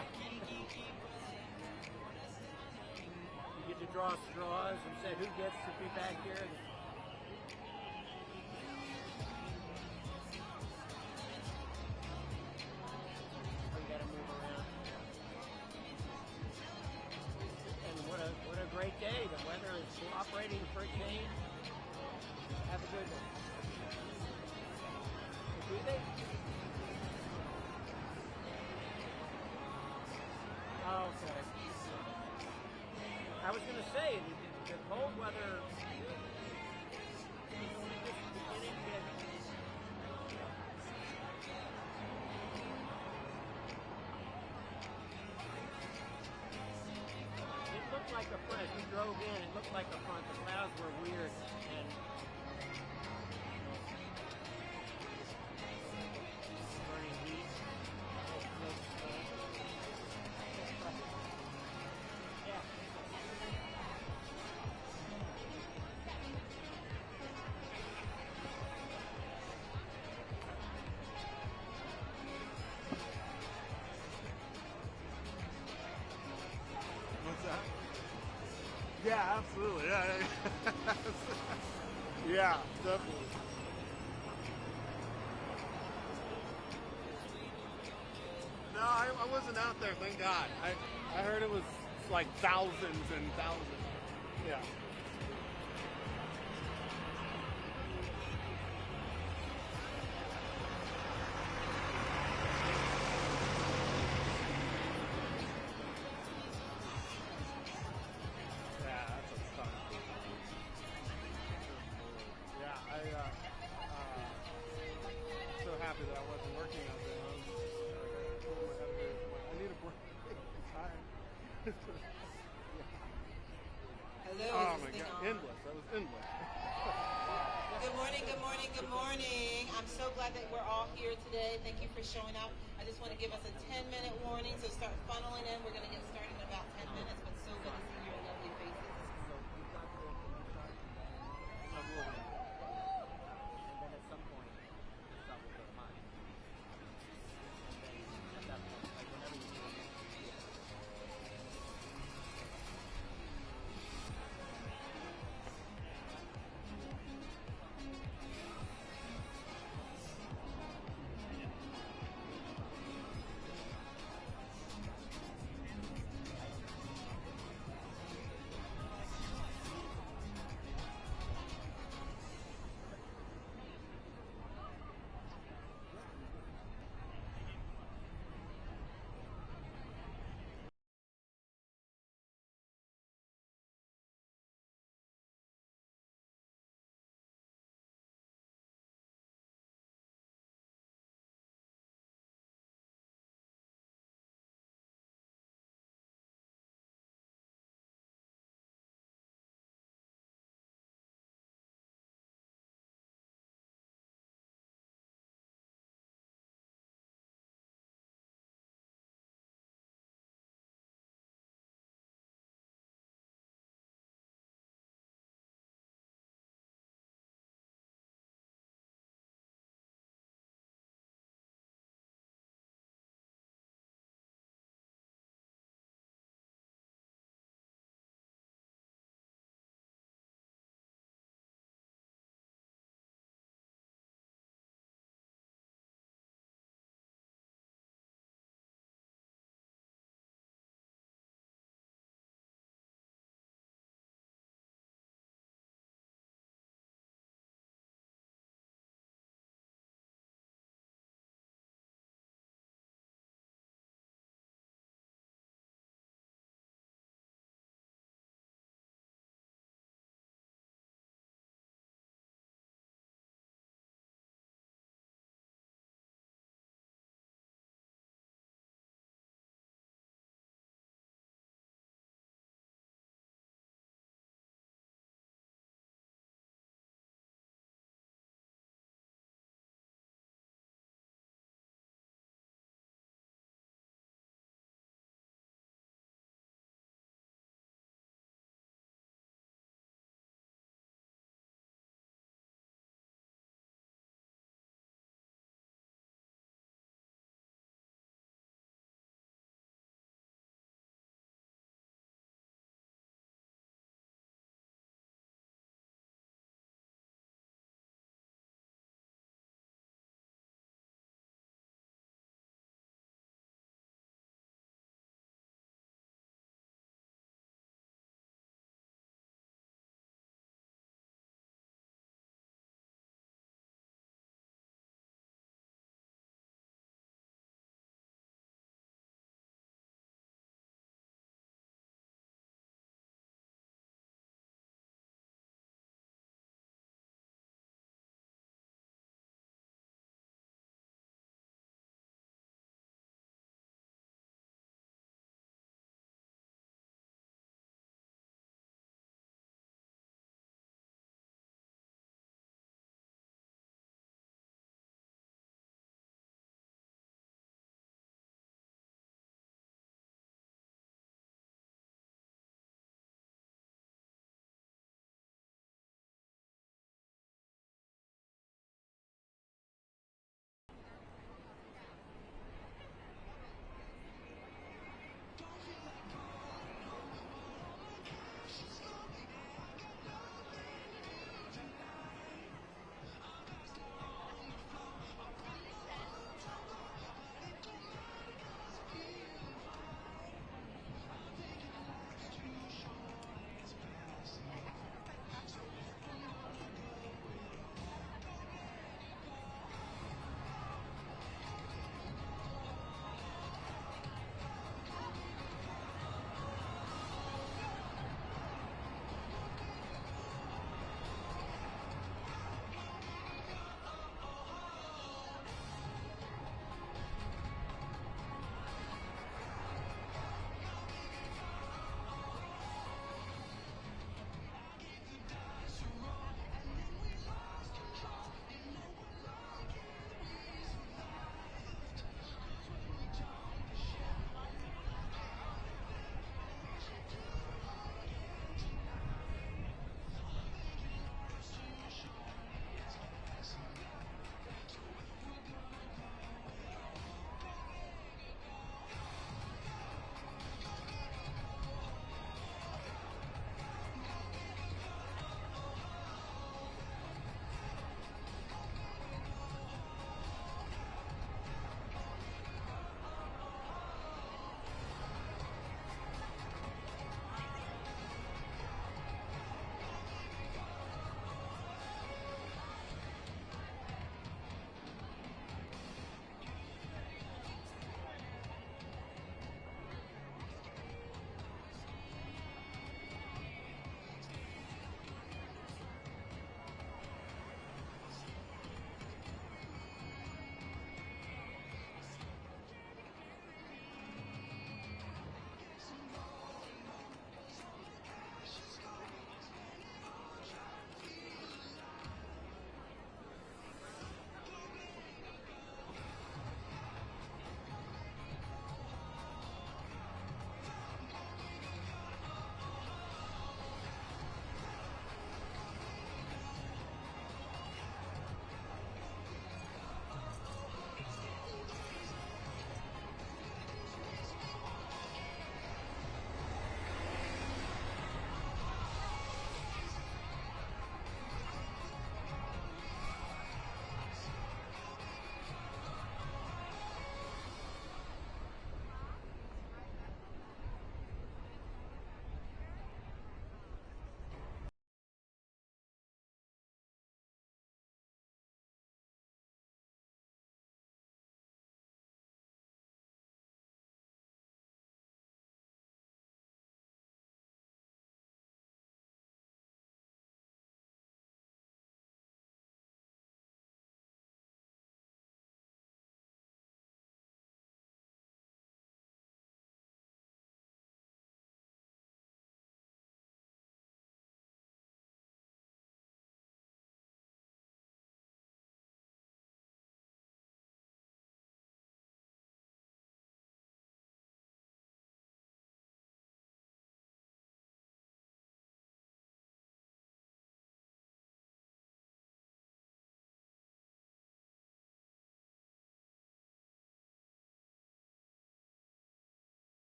You get to draw straws and say who gets to be back here. Oh, you got to move around. And what a great day. The weather is cooperating for a change. Have a good one. Do they? Oh, okay. I was going to say, the cold weather is just beginning to get... It looked like a front. As we drove in, it looked like a front. The clouds were weird and... burning heat. Yeah. What's that? Yeah, absolutely. Yeah, yeah, definitely. No, I wasn't out there, thank God. I heard it was like thousands and thousands. Yeah. Yeah, that's a ton. Yeah, I'm so happy that I wasn't working out there. I need a break. I'm tired. Hello. Oh my God, endless. That was endless. Good morning, good morning, good morning. I'm so glad that we're all here today. Thank you for showing up. I just want to give us a 10-minute warning, so start funneling in. We're going to get started in about 10 minutes, but so good to see your lovely faces. So you've got to start a ruling. And then at some point, the stuff will go to mine. And then at that point, like whenever you do it,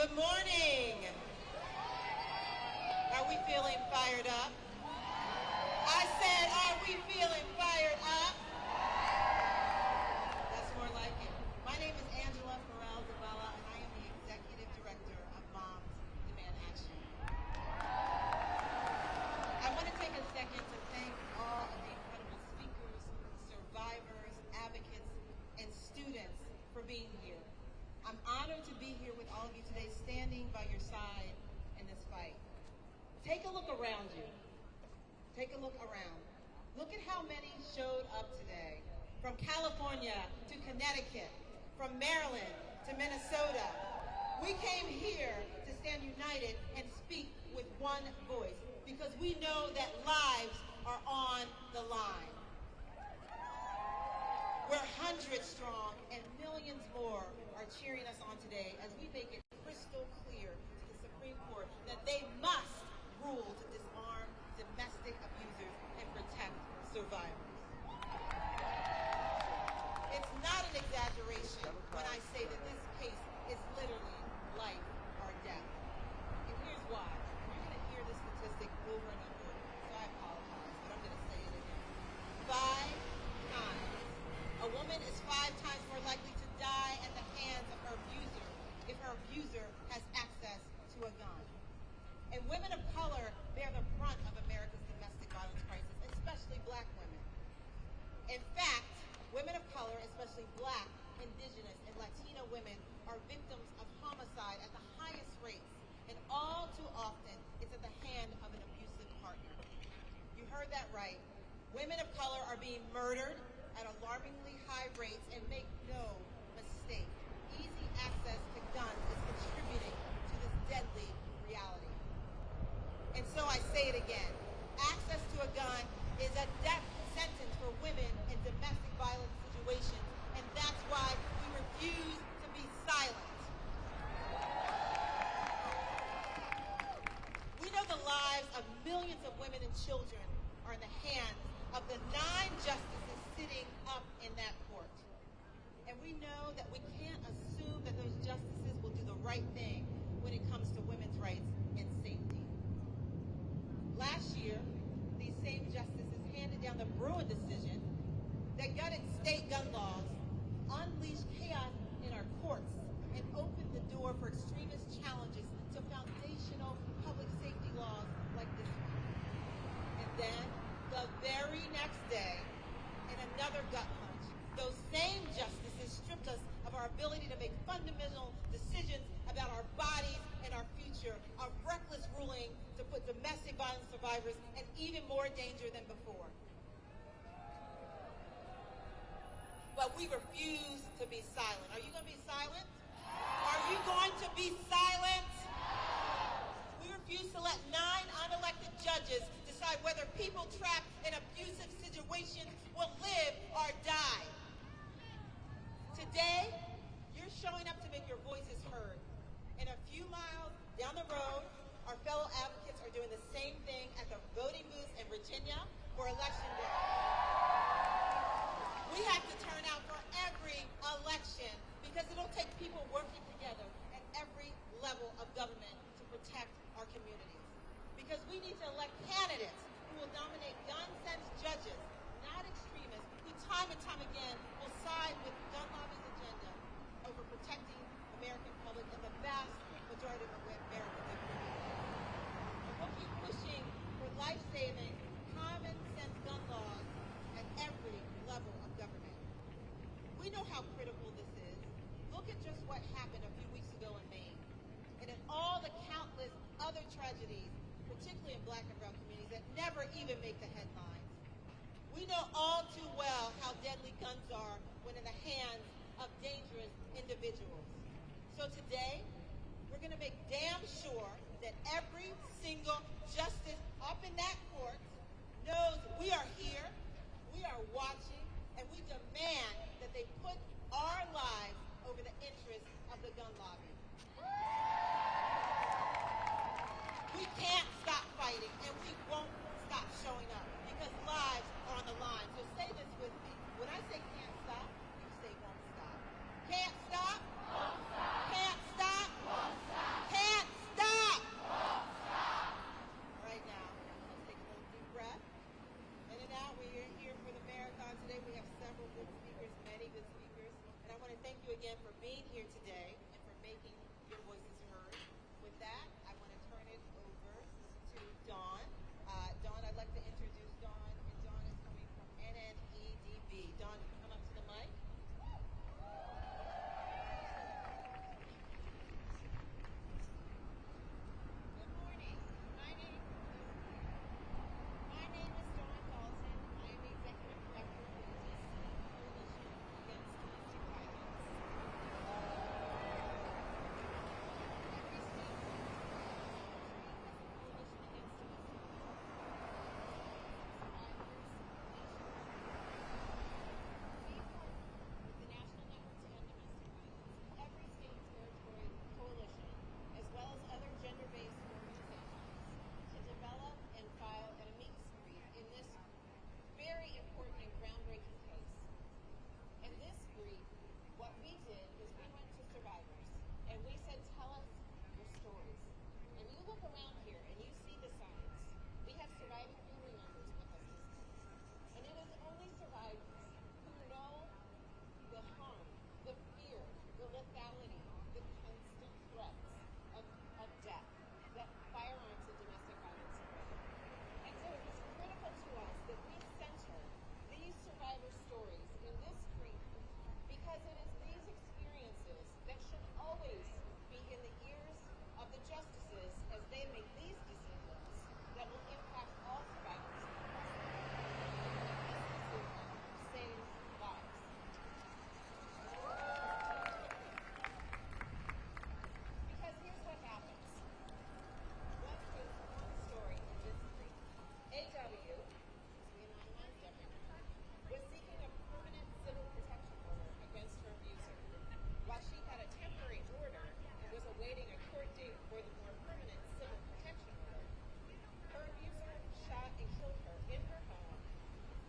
Good morning. Are we feeling fired up? I said, are we feeling fired up? That's more like it. My name is Angela Farrell-Zabella, and I am the Executive Director of Moms Demand Action. I want to take a second to thank all of the incredible speakers, survivors, advocates, and students for being here. I'm honored to be here with all of you today, standing by your side in this fight. Take a look around you. Take a look around. Look at how many showed up today. From California to Connecticut, from Maryland to Minnesota. We came here to stand united and speak with one voice because we know that lives are on the line. We're hundreds strong and millions more are cheering us on today as we make it crystal clear to the Supreme Court that they must rule to disarm domestic abusers and protect survivors. It's not an exaggeration when I say that this case is literally life or death. And here's why. You're going to hear this statistic over and over, so I apologize, but I'm going to say it again. 5 times. A woman is 5 times more likely to die at the hands of her abuser if her abuser has access to a gun. And women of color bear the brunt of America's domestic violence crisis, especially black women. In fact, women of color, especially black, indigenous, and Latino women, are victims of homicide at the highest rates. And all too often, it's at the hand of an abusive partner. You heard that right. Women of color are being murdered at alarmingly high rates, and make no mistake, easy access to guns is contributing to this deadly reality. And so I say it again, access to a gun is a death sentence for women in domestic violence situations, and that's why we refuse to be silent. We know the lives of millions of women and children are in the hands of the 9 justices sitting up in that court. And we know that we can't assume that those justices will do the right thing when it comes to women's rights and safety. Last year, these same justices handed down the Bruin decision that gutted state gun laws, unleashed chaos in our courts, and opened the door for extremist challenges to foundational public safety laws like this one. And then, the very next day, in another gut punch, those same justices stripped us of our ability to make fundamental decisions about our bodies and our future, a reckless ruling to put domestic violence survivors in even more danger than before. But we refuse to be silent. Are you going to be silent? Are you going to be silent? We refuse to let 9 unelected judges decide whether people trapped in abusive situations will live or die. Today, you're showing up to make your voices heard. And a few miles down the road, our fellow advocates are doing the same thing at the voting booths in Virginia for Election Day. We have to turn out for every election because it'll take people working together at every level of government to protect our communities. Because we need to elect candidates who will nominate gun-sense judges, not extremists, who time and time again will side with gun lobby's agenda over protecting the American public and the vast majority of Americans in communities. And we'll keep pushing for life-saving, common-sense gun laws at every level of government. We know how critical this is. Look at just what happened a few weeks ago in Maine, and in all the countless other tragedies, particularly in black and brown communities, that never even make the headlines. We know all too well how deadly guns are when in the hands of dangerous individuals. So today, we're going to make damn sure that every single justice up in that court knows we are here, we are watching, and we demand that they put our lives over the interests of the gun lobby. We can't stop fighting, and we won't stop showing up because lives are on the line. So say this with me. When I say can't stop, you say won't stop. Can't stop? Won't stop. Can't stop? Won't stop. again for being here today and for making your voices heard. With that, I want to turn it over to Dawn. Dawn, I'd like to introduce Dawn, and Dawn is coming from N18L. Dawn, come up to the mic. Good morning. My name is Dawn Dalton. I am the Executive Director of the DC Coalition Against Domestic Violence. Every state in the country has a coalition against domestic violence. We partner with the National Network to End Domestic Violence, every state and territory coalition, as well as other gender-based organizations, to develop and file an amicus brief in this very important and groundbreaking case. In this brief, what we did is we went to survivors and we said, tell us your stories. And you look around here and you see the signs. We have surviving family members with us this morning. And it is only survivors who know the harm, the fear, the lethality, the constant threats of death that firearms and domestic violence bring. And so it was critical to us that we center these survivor stories in this brief because it is these experiences that should always be in the ears of the justices as they make these decisions that will impact all survivors across the country. This decision saves lives. Because here's what happens. What's the story in this brief? AW, we anonymize everyone, was seeking a permanent civil protection order against her abuser. While she had a temporary order and was awaiting a court date for the more permanent civil protection order, her abuser shot and killed her in her home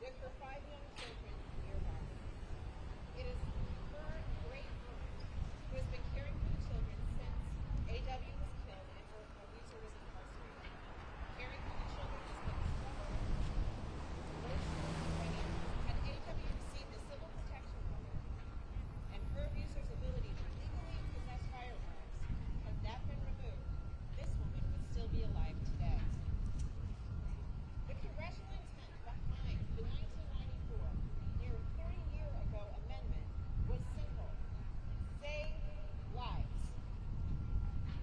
with her 5 young children nearby. It is her great aunt who has been caring for the children since AW was killed and her abuser was incarcerated. Caring for the children has been a struggle, emotional, and financial. Had AW received a civil protection order and her abuser's ability to legally possess firearms, had that been removed, this woman would still be alive today. The congressional intent behind the 1994, near 30-year-ago amendment was simple: save lives.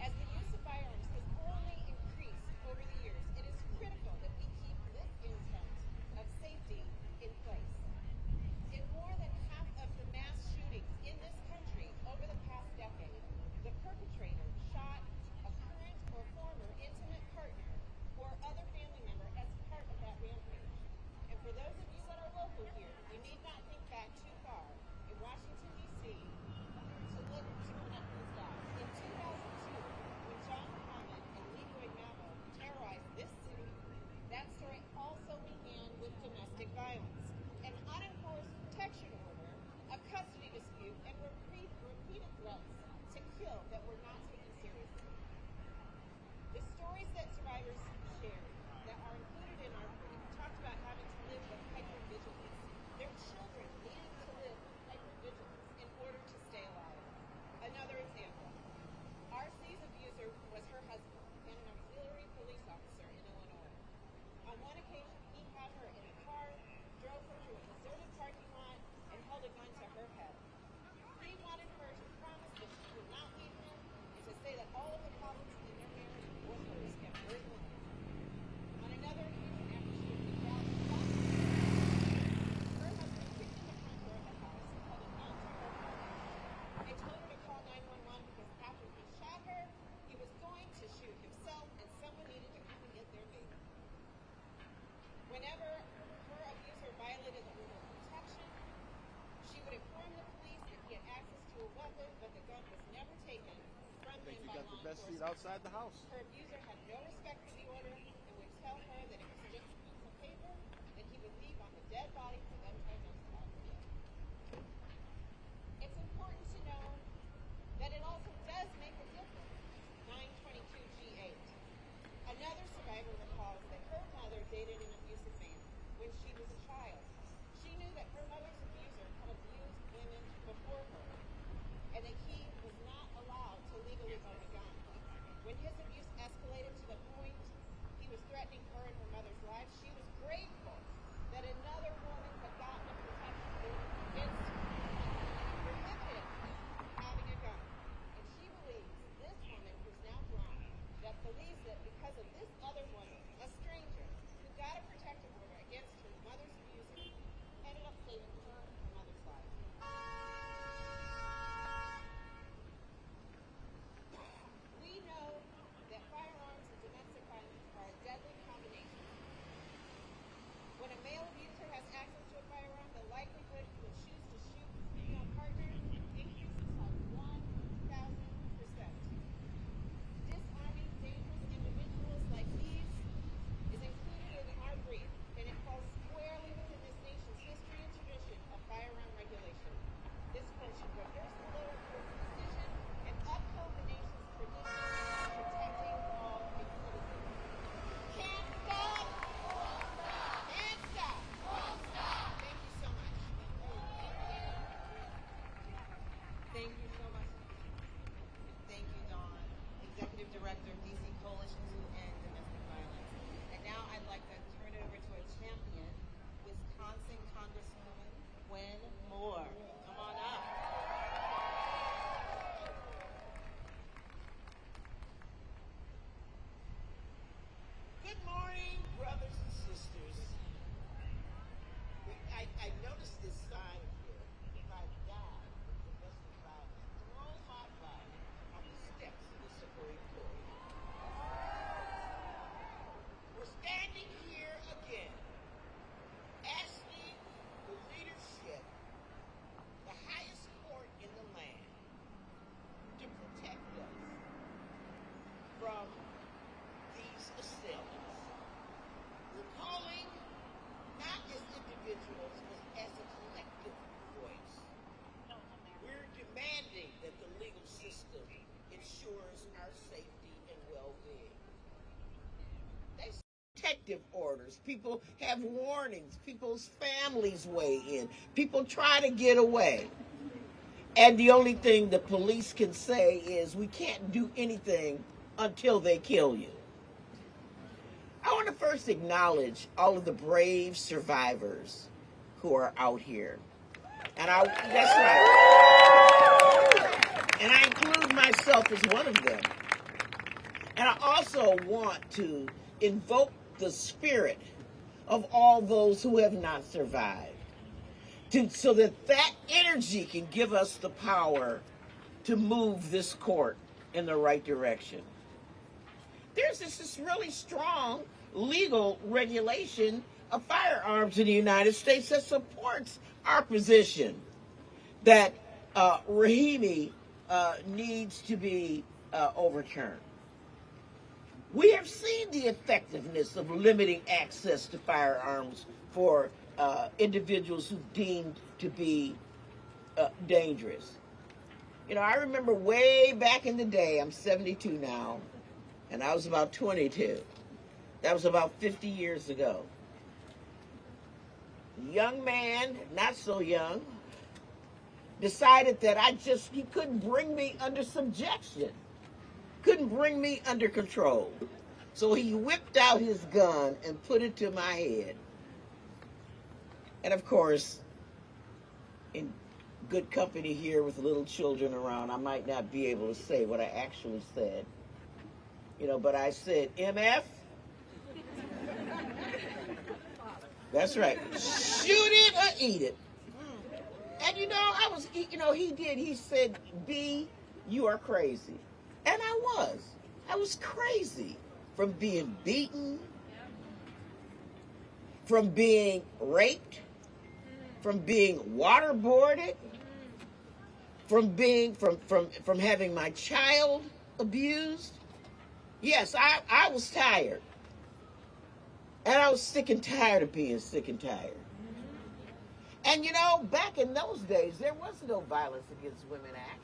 As the use of firearms has only increased over the years, it is critical that we keep this intent of safety in place. In more than half of the mass shootings in this country over the past decade, the perpetrator shot a current or former intimate partner or other family member as part of that rampage. And for those of you that are local here, you need not think back too far in Washington, D.C. to look to connect these dots. In 2002, when John Muhammad and Leroy Mamo terrorized this city, that story also began with domestic violence, an unenforced protection order, a custody dispute, and repeated threats to kill that were not taken seriously. The stories that survivors shared that are included in our brief talked about having to live with hypervigilance, their children needing to live with hypervigilance in order to stay alive. Another example, RC's abuser was her husband and an auxiliary police officer in Illinois. On one occasion, he had her in a car, drove her to a deserted parking lot, and held a gun to her head. He wanted her to promise that she would not leave him and to say that all of the problems in their marriage were hers and hers alone. On another occasion, after she had been out and shot her husband kicked in the front door of the house and held a gun to her head. They told her to call 911 because after he shot her, he was going to shoot himself and someone needed to come and get their baby. Whenever her abuser violated the order of protection, she would inform the police that he had access to a weapon, but the gun was never taken from him by law enforcement. You got the best seat outside the house. Her abuser had no respect for the order and would tell her that it was just a piece of paper and he would leave on the dead body for them to identify her. It's important to know that it also does make a difference. 922G8. Another survivor recalls that her mother dated an abusive man when she was a child. She knew that her mother's abuser had abused women before her. When his abuse escalated to the point he was threatening her and her mother's life, she was grateful that another woman had gotten a protection order against her and prohibited having a gun. And she believes, this woman who's now blind, that believes that because of this other woman, a stranger, who got a protective order against her mother's abuser, ended up saving her and her mother's life. We know that firearms and domestic violence are a deadly combination. When a male abuser has access to a firearm, the likelihood he will choose to shoot his female partner increases by 1,000%. Disarming dangerous individuals like these is included in our brief, and it falls squarely within this nation's history and tradition of firearm regulation. This court should reverse the lower court's decision and uphold the nation's tradition of protecting all its citizens. Can't stop! Can't stop! Thank you so much. Thank you so much. Thank you, Dawn, Executive Director of DC Coalition to End Domestic Violence. And now I'd like to turn it over to a champion, Wisconsin Congresswoman Julianne Moore. Come on up. Good morning, brothers and sisters. I noticed this sign here. If I die from domestic violence, throw my body on the steps of the Supreme Court. We're standing here again, asking the leadership, the highest court in the land, to protect us from these assailants. We're calling not as individuals, but as a collective voice. We're demanding that the legal system ensures our safety and well-being. They say protective orders. People have warnings. People's families weigh in. People try to get away. And the only thing the police can say is, we can't do anything until they kill you. I want to first acknowledge all of the brave survivors who are out here. And that's right. And I include myself as one of them. And I also want to invoke the spirit of all those who have not survived, so that energy can give us the power to move this court in the right direction. There's this really strong legal regulation of firearms in the United States that supports our position that Rahimi needs to be overturned. We have seen the effectiveness of limiting access to firearms for individuals who deemed to be dangerous. You know, I remember way back in the day, I'm 72 now, and I was about 22. That was about 50 years ago. Young man, not so young, decided that he couldn't bring me under subjection, couldn't bring me under control. So he whipped out his gun and put it to my head. And of course, in good company here with little children around, I might not be able to say what I actually said. You know, but I said, MF? That's right. Shoot it or eat it. And you know, he said, B, you are crazy. And I was crazy from being beaten, from being raped, from being waterboarded, from having my child abused. Yes, I was tired. And I was sick and tired of being sick and tired. And you know, back in those days, there was no Violence Against Women Act.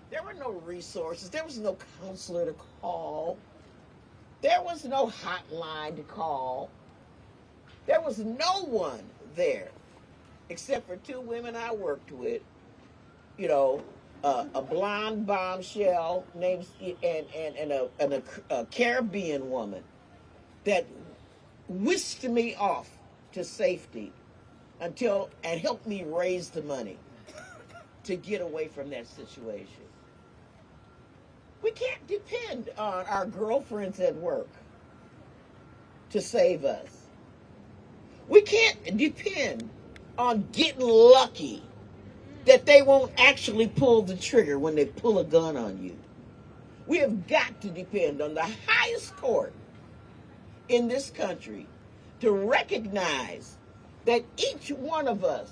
There were no resources. There was no counselor to call. There was no hotline to call. There was no one there except for two women I worked with, you know, a blonde bombshell named and a Caribbean woman that whisked me off to safety and helped me raise the money to get away from that situation. We can't depend on our girlfriends at work to save us. We can't depend on getting lucky that they won't actually pull the trigger when they pull a gun on you. We have got to depend on the highest court in this country to recognize that each one of us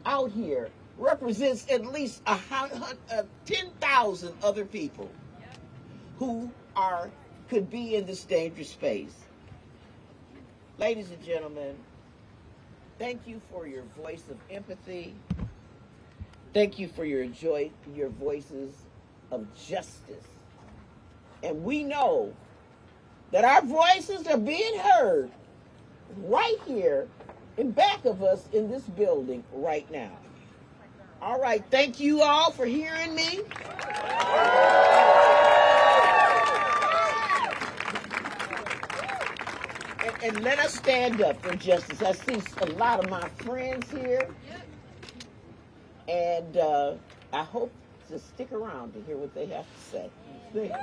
out here represents at least 10,000 other people who could be in this dangerous space. Ladies and gentlemen, thank you for your voice of empathy. Thank you for your voices of justice. And we know that our voices are being heard right here in back of us in this building right now. All right, thank you all for hearing me. And let us stand up for justice. I see a lot of my friends here. And I hope to stick around to hear what they have to say. Thank you.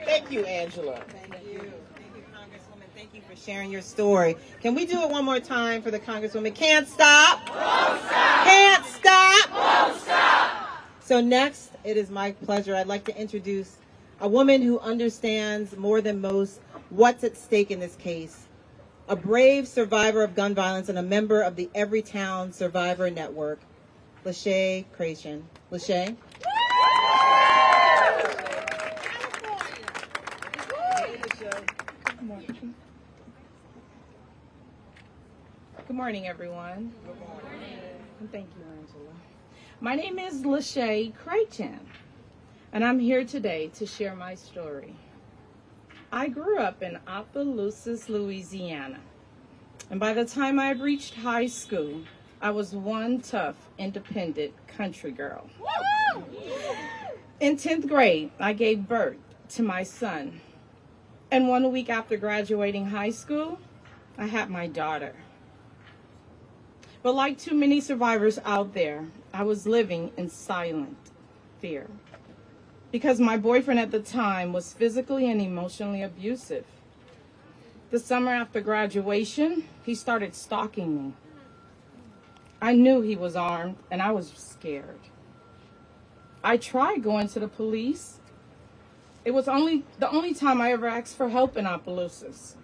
Thank you, Angela. Thank you. Thank you, Congresswoman. Thank you for sharing your story. Can we do it one more time for the Congresswoman? Can't stop. Won't stop. Can't stop. Won't stop. So next, it is my pleasure. I'd like to introduce a woman who understands more than most what's at stake in this case. A brave survivor of gun violence and a member of the Everytown Survivor Network, Lachey Creation. Lachey? Good morning, everyone. Good morning. And thank you, Angela. My name is Lachey Creation, and I'm here today to share my story. I grew up in Opelousas, Louisiana, and by the time I reached high school, I was one tough, independent country girl. Woo! In 10th grade, I gave birth to my son, and 1 week after graduating high school, I had my daughter. But like too many survivors out there, I was living in silent fear, because my boyfriend at the time was physically and emotionally abusive. The summer after graduation, he started stalking me. I knew he was armed, and I was scared. I tried going to the police. It was the only time I ever asked for help in Opelousas,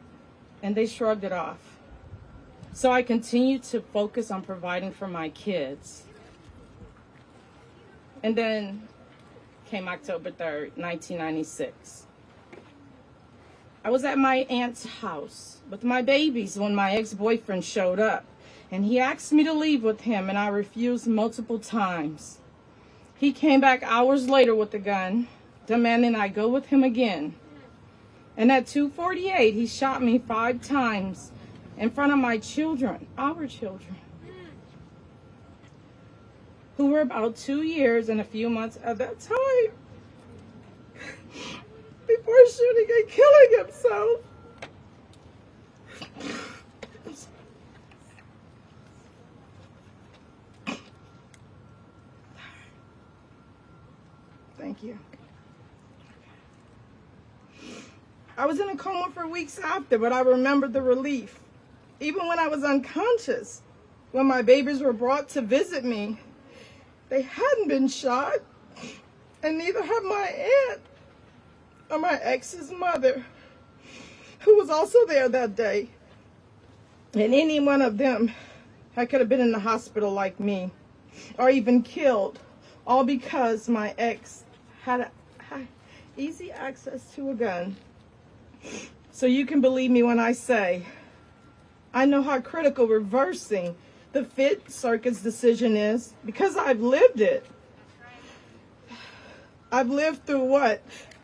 and they shrugged it off. So I continued to focus on providing for my kids. And then came October 3rd, 1996. I was at my aunt's house with my babies when my ex-boyfriend showed up, and he asked me to leave with him, and I refused multiple times. He came back hours later with a gun, demanding I go with him again. And at 2:48, he shot me 5 times in front of my children, our children, who were about 2 years and a few months at that time, before shooting and killing himself. Thank you. I was in a coma for weeks after, but I remembered the relief. Even when I was unconscious, when my babies were brought to visit me, they hadn't been shot, and neither had my aunt or my ex's mother, who was also there that day. And any one of them, I could have been in the hospital like me, or even killed, all because my ex had easy access to a gun. So you can believe me when I say, I know how critical reversing the Fifth Circuit's decision is, because I've lived it. I've lived through what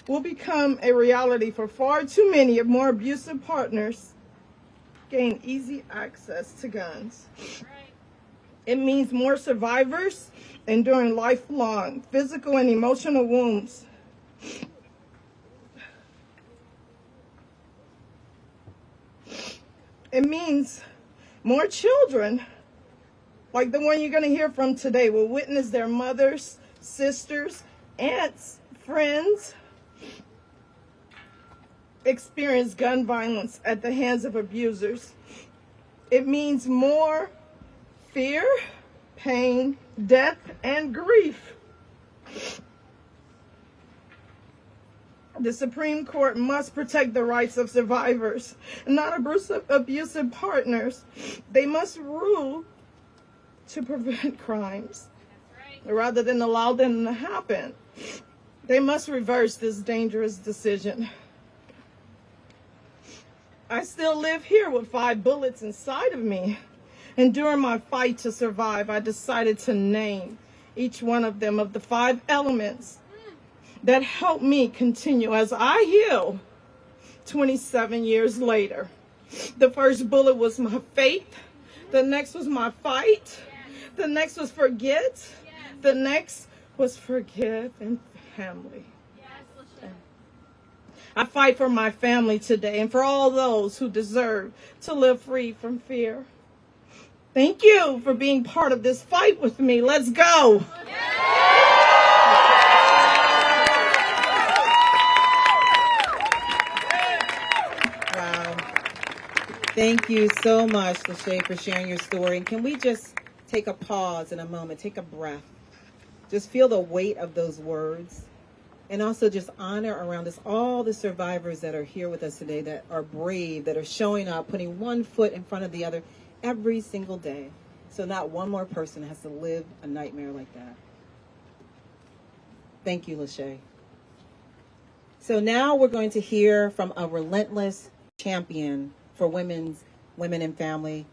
will become a reality for far too many of more abusive partners gain easy access to guns. It means more survivors enduring lifelong physical and emotional wounds. It means more children, like the one you're going to hear from today, will witness their mothers, sisters, aunts, friends experience gun violence at the hands of abusers. It means more fear, pain, death, and grief. The Supreme Court must protect the rights of survivors, not abusive partners. They must rule to prevent crimes rather than allow them to happen. They must reverse this dangerous decision. I still live here with 5 bullets inside of me. And during my fight to survive, I decided to name each one of them, of the 5 elements that helped me continue as I heal 27 years later. The first bullet was my faith. The next was my fight. The next was forget. The next was forgive and family. I fight for my family today and for all those who deserve to live free from fear. Thank you for being part of this fight with me. Let's go. Wow. Thank you so much, Lachey, for sharing your story. And can we just take a pause in a moment, take a breath, just feel the weight of those words, and also just honor around us all the survivors that are here with us today, that are brave, that are showing up, putting one foot in front of the other every single day, so not one more person has to live a nightmare like that. Thank you, Lachey. So now we're going to hear from a relentless champion for women and family,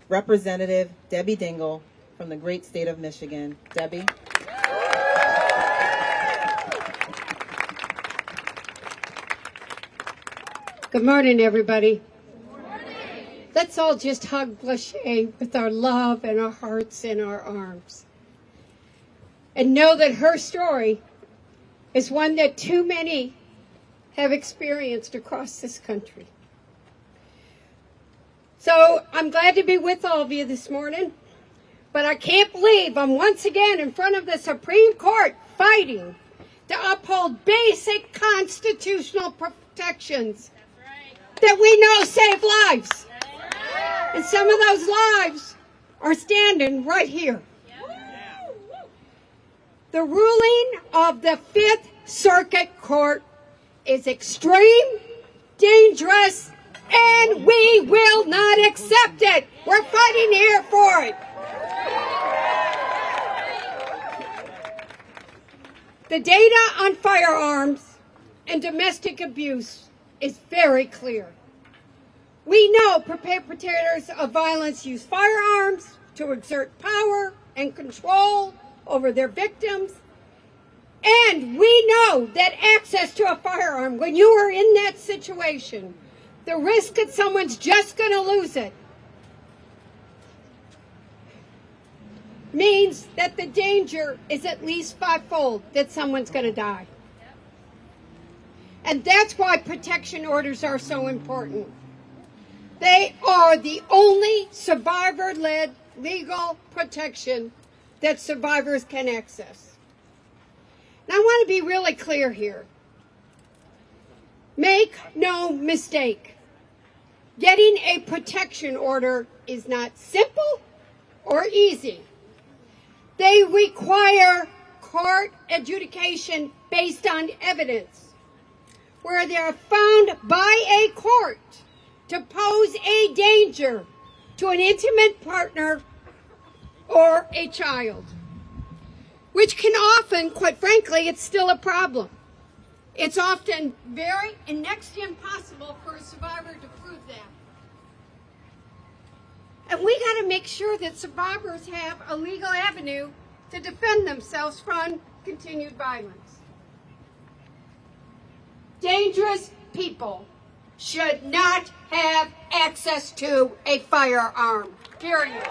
Representative Debbie Dingell from the great state of Michigan. Debbie. Good morning, everybody. Good morning. Let's all just hug Lachey with our love and our hearts and our arms. And know that her story is one that too many have experienced across this country. So I'm glad to be with all of you this morning, but I can't believe I'm once again in front of the Supreme Court fighting to uphold basic constitutional protections that we know save lives. And some of those lives are standing right here. The ruling of the Fifth Circuit Court is extreme, dangerous, and we will not accept it. We're fighting here for it. The data on firearms and domestic abuse is very clear. We know perpetrators of violence use firearms to exert power and control over their victims. And we know that access to a firearm, when you are in that situation, the risk that someone's just going to lose it means that the danger is at least 5-fold that someone's going to die. And that's why protection orders are so important. They are the only survivor-led legal protection that survivors can access. Now, I want to be really clear here. Make no mistake. Getting a protection order is not simple or easy. They require court adjudication based on evidence, where they are found by a court to pose a danger to an intimate partner or a child, which can often, quite frankly, it's still a problem. It's often very and next to impossible for a survivor to prove that. And we got to make sure that survivors have a legal avenue to defend themselves from continued violence. Dangerous people should not have access to a firearm, period.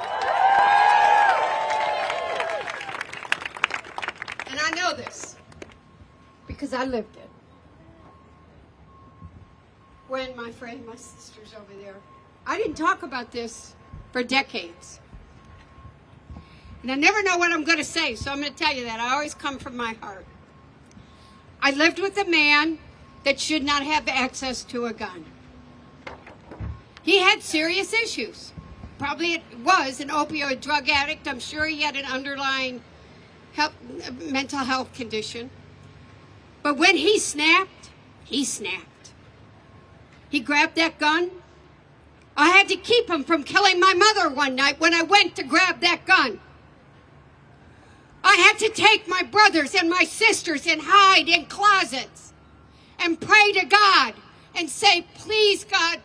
I know this because I lived it. When my sister's over there, I didn't talk about this for decades. And I never know what I'm going to say, so I'm going to tell you that. I always come from my heart. I lived with a man that should not have access to a gun. He had serious issues. Probably it was an opioid drug addict. I'm sure he had an underlying mental health condition. But when he snapped, he snapped. He grabbed that gun. I had to keep him from killing my mother one night when I went to grab that gun. I had to take my brothers and my sisters and hide in closets and pray to God and say, please, God,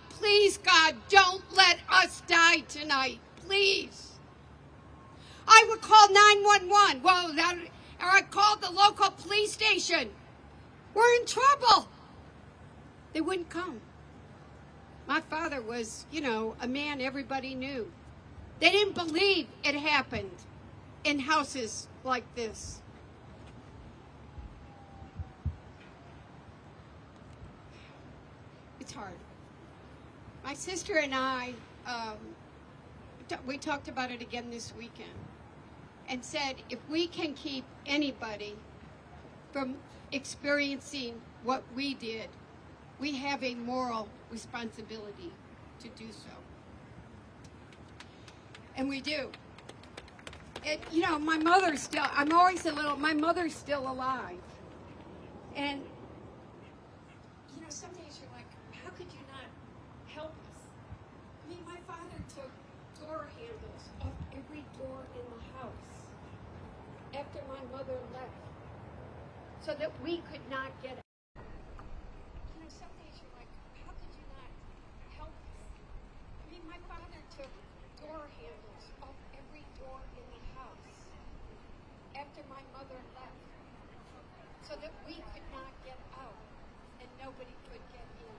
don't let us die tonight, please. I would call 911. Or I called the local police station. We're in trouble. They wouldn't come. My father was, a man everybody knew. They didn't believe it happened in houses like this. It's hard. My sister and I, we talked about it again this weekend and said if we can keep anybody from experiencing what we did, we have a moral responsibility to do so. And we do. And, my mother's still, my mother's still alive. And, some days you're like, how could you not help us? I mean, my father took door handles off every door in the house after my mother left so that we could not get out. Some days you're like, how could you not help us? I mean, my father took door handles off every door in the house after my mother left so that we could not get out and nobody could get in.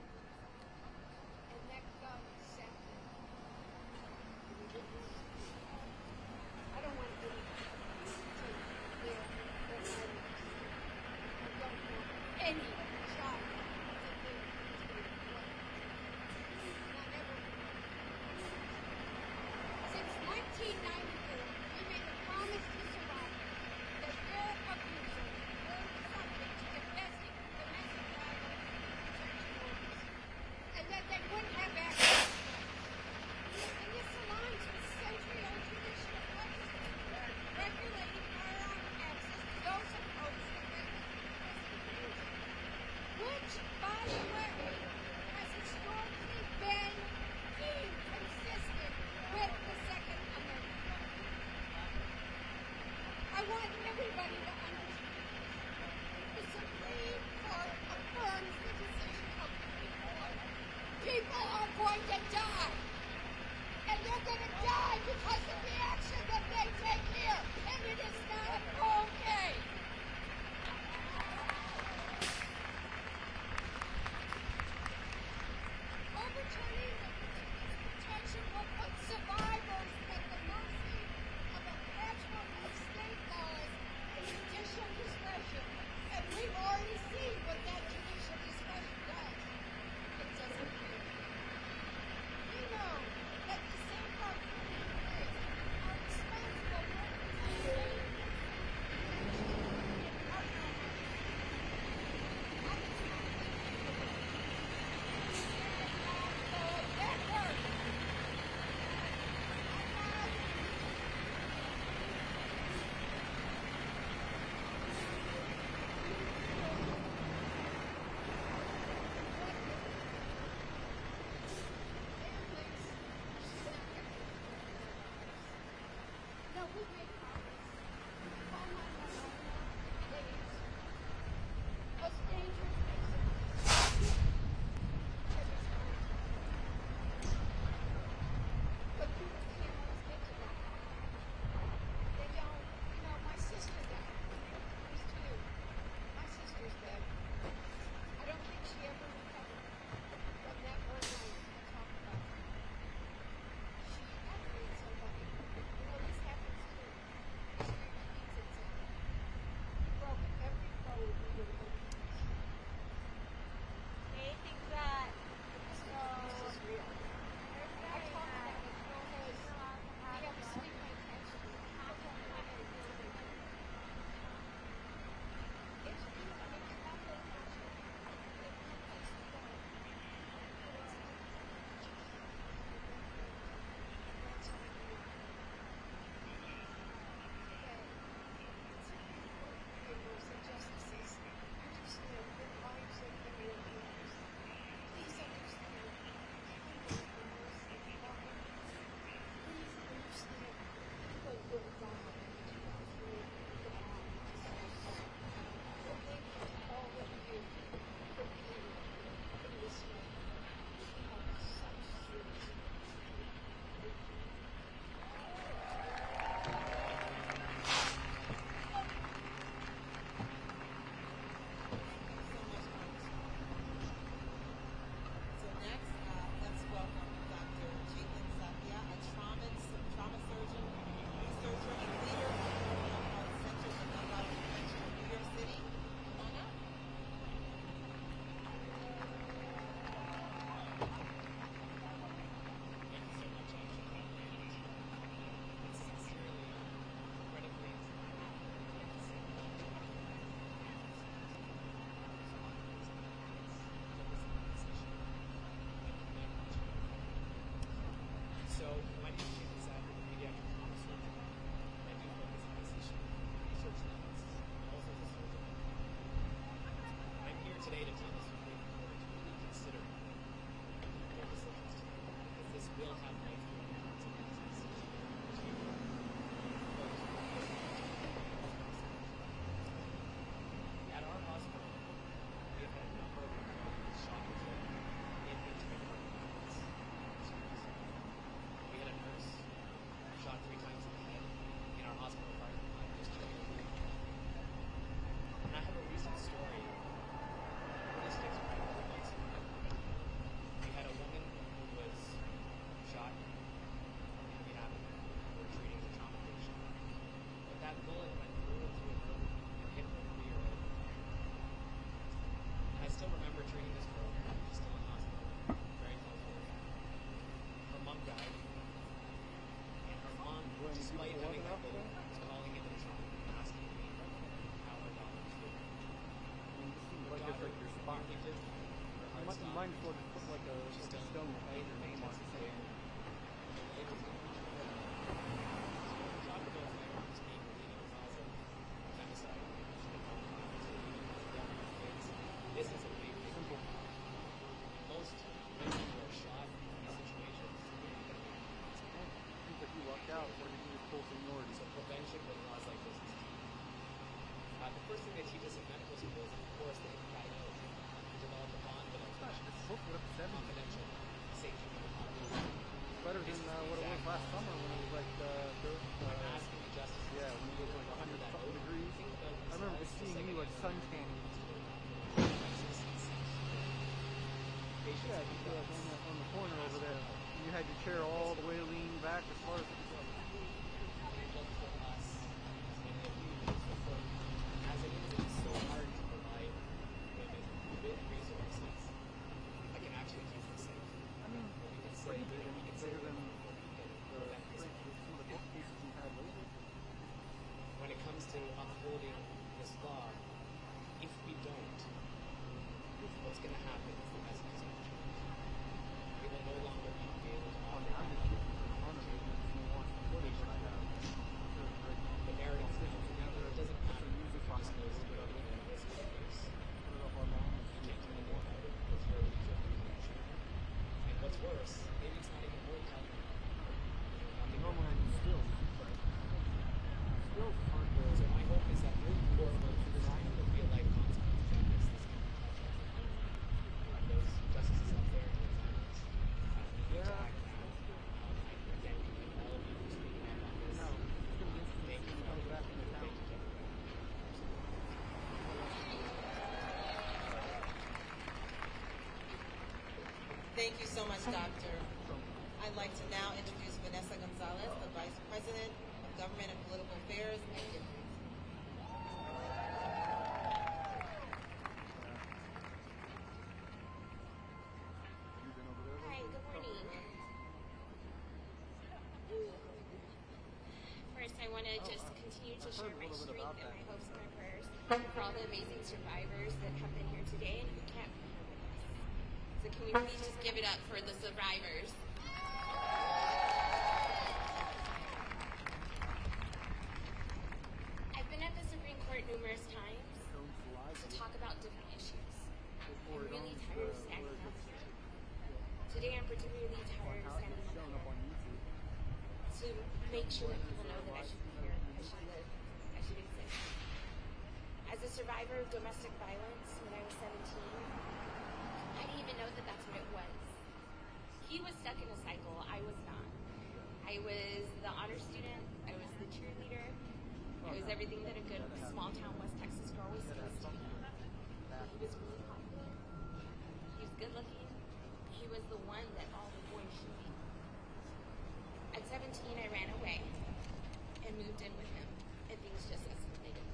And that gun sat there. I don't want to live where I was. I don't want any child to live to what. And I never Since 1994, we made a promise to survivors that their abusers were subject to domestic violence protection orders, and that they wouldn't have access. And this aligns with century-old tradition of legislation regulating firearm access to those opposed to domestic abuse, which, by the way, has historically been inconsistent with the Second Amendment. I want everybody to understand the Supreme Court affirms the decision of the people. People are going to die. And they're going to die because of the action that they take here. And it is not okay. Overturning the protection will put survivors at the mercy of a patchwork of state laws and judicial discretion. And we've already seen what that judicial discretion does. It doesn't care. We know that the same parties are responsible for representing might as well just put like a stone with your name on it. Saying, this is a big simple. Most women who are shot in these situations, seems like you lucked out or you just full seniority. so prevention with laws like this is key. The first thing they teach us in medical school is, of course, they diagnose to develop a bond with our patients. It's supposed to get up to 70. Confidential safety for the population. It's better than what it was last summer when it was like I'm asking the justice yeah, when it was like 100 something degrees. I remember just seeing you like sun tanning. Yeah, just on the corner over there. You had your chair all the way leaned back as far as it could go. As it is, it's so hard to provide women with resources that can actually keep them safe. I mean, it's pretty big and bigger than some of the court cases we've had lately. When it comes to upholding this law, if we don't, what's going to happen is the message is going to change. We will no longer be able to I'm offer just getting in front of it and it's more footage that I have. the narrative together. It doesn't matter. Music It just goes to the risk of abuse. Put it up online. You can't do anything about it because you're a user of the information. And what's worse, maybe it's not even worth telling you. Normally I use stills. Stills is hard to... So my hope is that moving forward, there's not going to be a life consequence on this. This can touch those justices up there and those others. We need to act now. I thank you, all of you, for speaking up on this. No, it's going to be interesting Thank to you see for how back in the town. Thank you, Thank you so much, Doctor. I'd like to now introduce Vanessa Gonzalez, the Vice President of Government and Political Affairs at Advocacy. Hi, good morning. First, I want to just continue to share my strength and my hopes and my prayers for all the amazing survivors that have been here today and who can't be here with us. So can we please just give it up for the survivors? I've been at the Supreme Court numerous times to talk about different issues. I'm really tired of standing up here. Today I'm particularly tired of standing up here to make sure that people know that I should be here, I should live, I should exist. As a survivor of domestic violence when I was 17, I didn't even know that that's what it was. He was stuck in a cycle, I was not. I was the honor student, I was the cheerleader, I was everything that a good small town West Texas girl was supposed to be. He was really popular, he was good looking, he was the one that all the boys should be. At 17, I ran away and moved in with him, and things just escalated.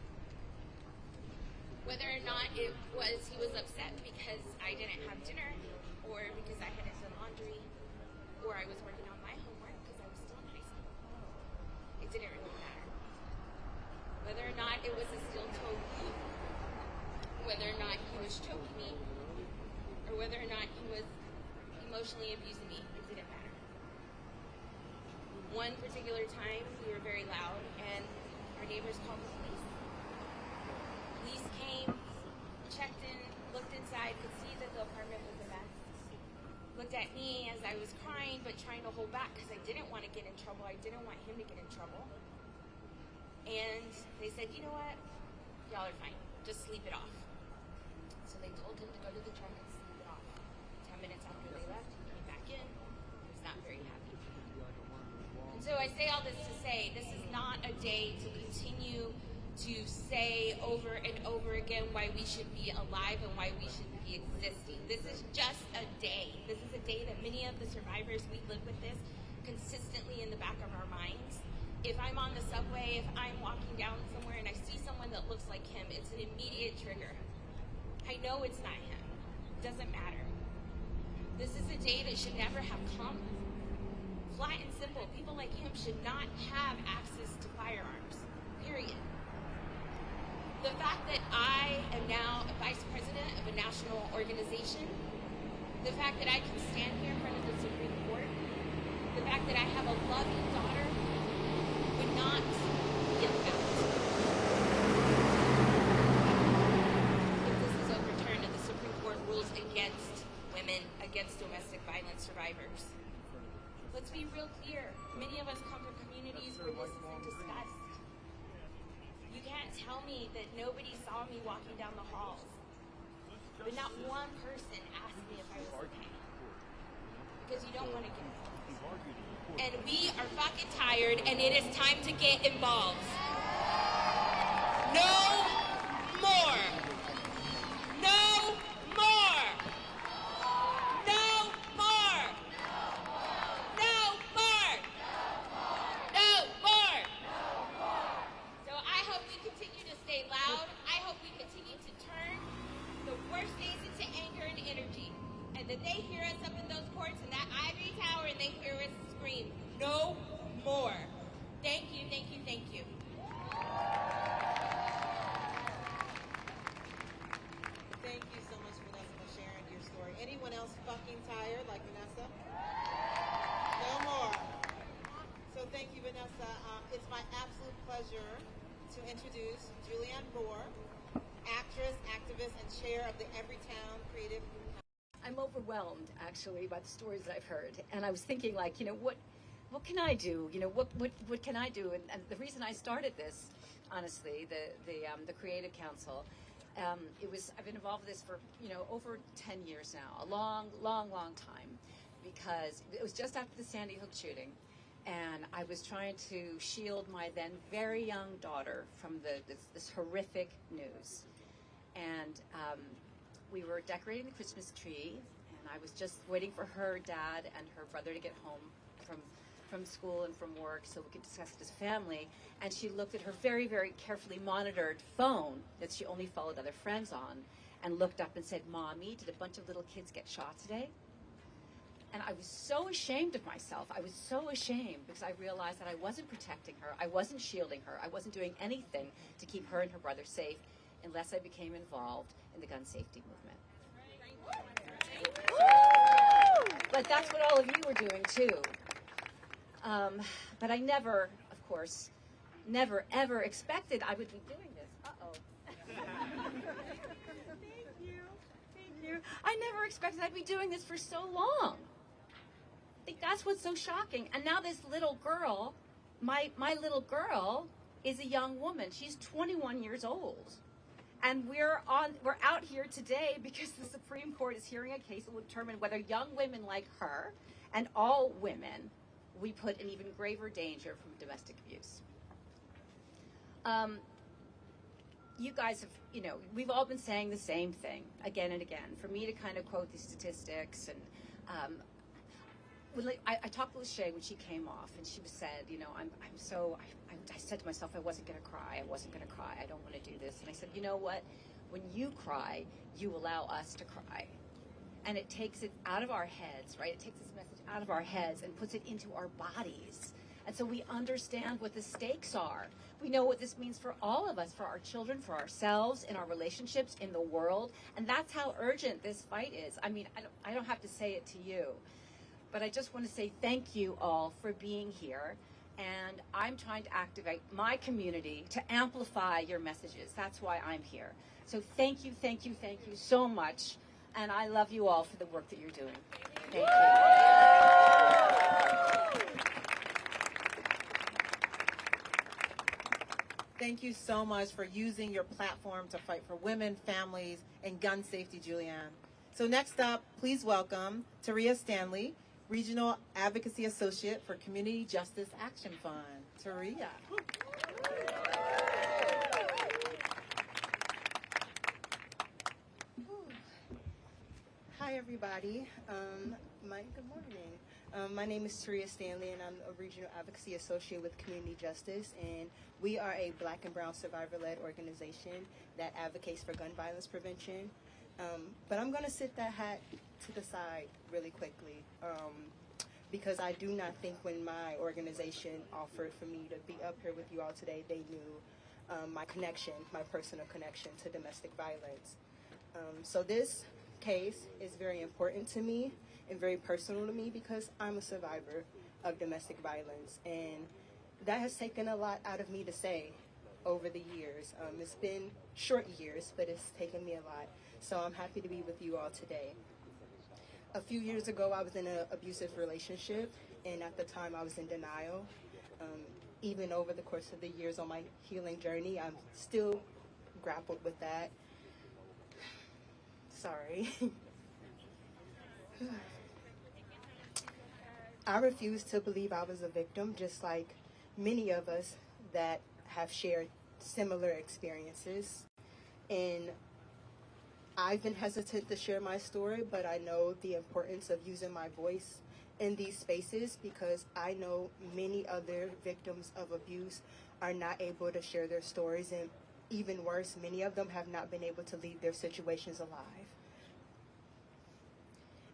Whether or not it was he was upset because I didn't have dinner, or because I hadn't done laundry, or I was working on my homework because I was still in high school, it didn't really matter. Whether or not it was a steel-toed boot, whether or not he was choking me, or whether or not he was emotionally abusing me, it didn't matter. One particular time, we were very loud, and our neighbors called the police. Police came, checked in, looked inside, could see that the apartment was a mess. Looked at me as I was crying, but trying to hold back because I didn't want to get in trouble. I didn't want him to get in trouble. And they said, you know what? Y'all are fine. Just sleep it off. So they told him to go to the truck and sleep it off. 10 minutes after they left, he came back in. He was not very happy. And so I say all this to say, this is not a day to continue to say over and over again why we should be alive and why we should be existing. This is just a day. This is a day that many of the survivors, we live with this consistently in the back of our minds. If I'm on the subway, if I'm walking down somewhere and I see someone that looks like him, it's an immediate trigger. I know it's not him. It doesn't matter. This is a day that should never have come. Flat and simple, people like him should not have access to firearms, period. The fact that I am now a vice president of a national organization The fact that I can stand here in front of the Supreme Court, the fact that I have a loving daughter would not be allowed. If this is overturned and the Supreme Court rules against women, against domestic violence survivors. Let's be real clear. Many of us come from communities where this isn't discussed. You can't tell me that nobody saw me walking down the halls. But not one person asked me if I was okay. Because you don't want to get involved. And we are fucking tired, and it is time to get involved. No more. No more. No more. No more. No more. So I hope we continue to stay loud. I hope we continue to turn the worst days into anger and energy. And that they hear us up in those courts in that ivory tower and they hear us scream, no more. Thank you, thank you, thank you. Thank you so much, Vanessa, for sharing your story. Anyone else fucking tired like Vanessa? No more. So thank you, Vanessa. It's my absolute pleasure to introduce Julianne Moore, actress, activist, and chair of the Everytown Creative. I'm overwhelmed, actually, by the stories that I've heard. And I was thinking, like, you know, what can I do? You know, what can I do? And the reason I started this, honestly, the Creative Council, I've been involved with this for, you know, over 10 years now, a long, long, long time, because it was just after the Sandy Hook shooting. And I was trying to shield my then very young daughter from this horrific news. And we were decorating the Christmas tree, and I was just waiting for her dad and her brother to get home from school and from work so we could discuss it as a family. And she looked at her very, very carefully monitored phone that she only followed other friends on, and looked up and said, "Mommy, did a bunch of little kids get shot today?" And I was so ashamed of myself. I was so ashamed because I realized that I wasn't protecting her. I wasn't shielding her. I wasn't doing anything to keep her and her brother safe unless I became involved in the gun safety movement. But that's what all of you were doing too. But I never, of course, never ever expected I would be doing this. Uh-oh. Thank you. I never expected I'd be doing this for so long. I think that's what's so shocking. And now this little girl, my little girl, is a young woman. She's 21 years old. And we're out here today because the Supreme Court is hearing a case that will determine whether young women like her and all women we put in even graver danger from domestic abuse. You guys have, you know, we've all been saying the same thing again and again. For me to kind of quote these statistics, and I talked to Lachey when she came off, and she said, you know, I said to myself, I wasn't going to cry. I don't want to do this. And I said, you know what? When you cry, you allow us to cry. And it takes it out of our heads, right? It takes this message out of our heads and puts it into our bodies. And so we understand what the stakes are. We know what this means for all of us, for our children, for ourselves, in our relationships, in the world. And that's how urgent this fight is. I mean, I don't have to say it to you. But I just want to say thank you all for being here. And I'm trying to activate my community to amplify your messages. That's why I'm here. So thank you so much. And I love you all for the work that you're doing. Thank you. Thank you so much for using your platform to fight for women, families, and gun safety, Julianne. So next up, please welcome Taria Stanley, Regional Advocacy Associate for Community Justice Action Fund. Taria. Hi, everybody. Good morning. My name is Taria Stanley, and I'm a Regional Advocacy Associate with Community Justice, and we are a Black and Brown survivor-led organization that advocates for gun violence prevention. But I'm going to sit that hat to the side really quickly because I do not think when my organization offered for me to be up here with you all today, they knew my personal connection to domestic violence. So this case is very important to me and very personal to me because I'm a survivor of domestic violence, and that has taken a lot out of me to say over the years. It's been short years, but it's taken me a lot. So I'm happy to be with you all today. A few years ago, I was in an abusive relationship, and at the time I was in denial. Even over the course of the years on my healing journey, I'm still grappled with that. Sorry. I refuse to believe I was a victim, just like many of us that have shared similar experiences. And I've been hesitant to share my story, but I know the importance of using my voice in these spaces because I know many other victims of abuse are not able to share their stories, and even worse, many of them have not been able to leave their situations alive.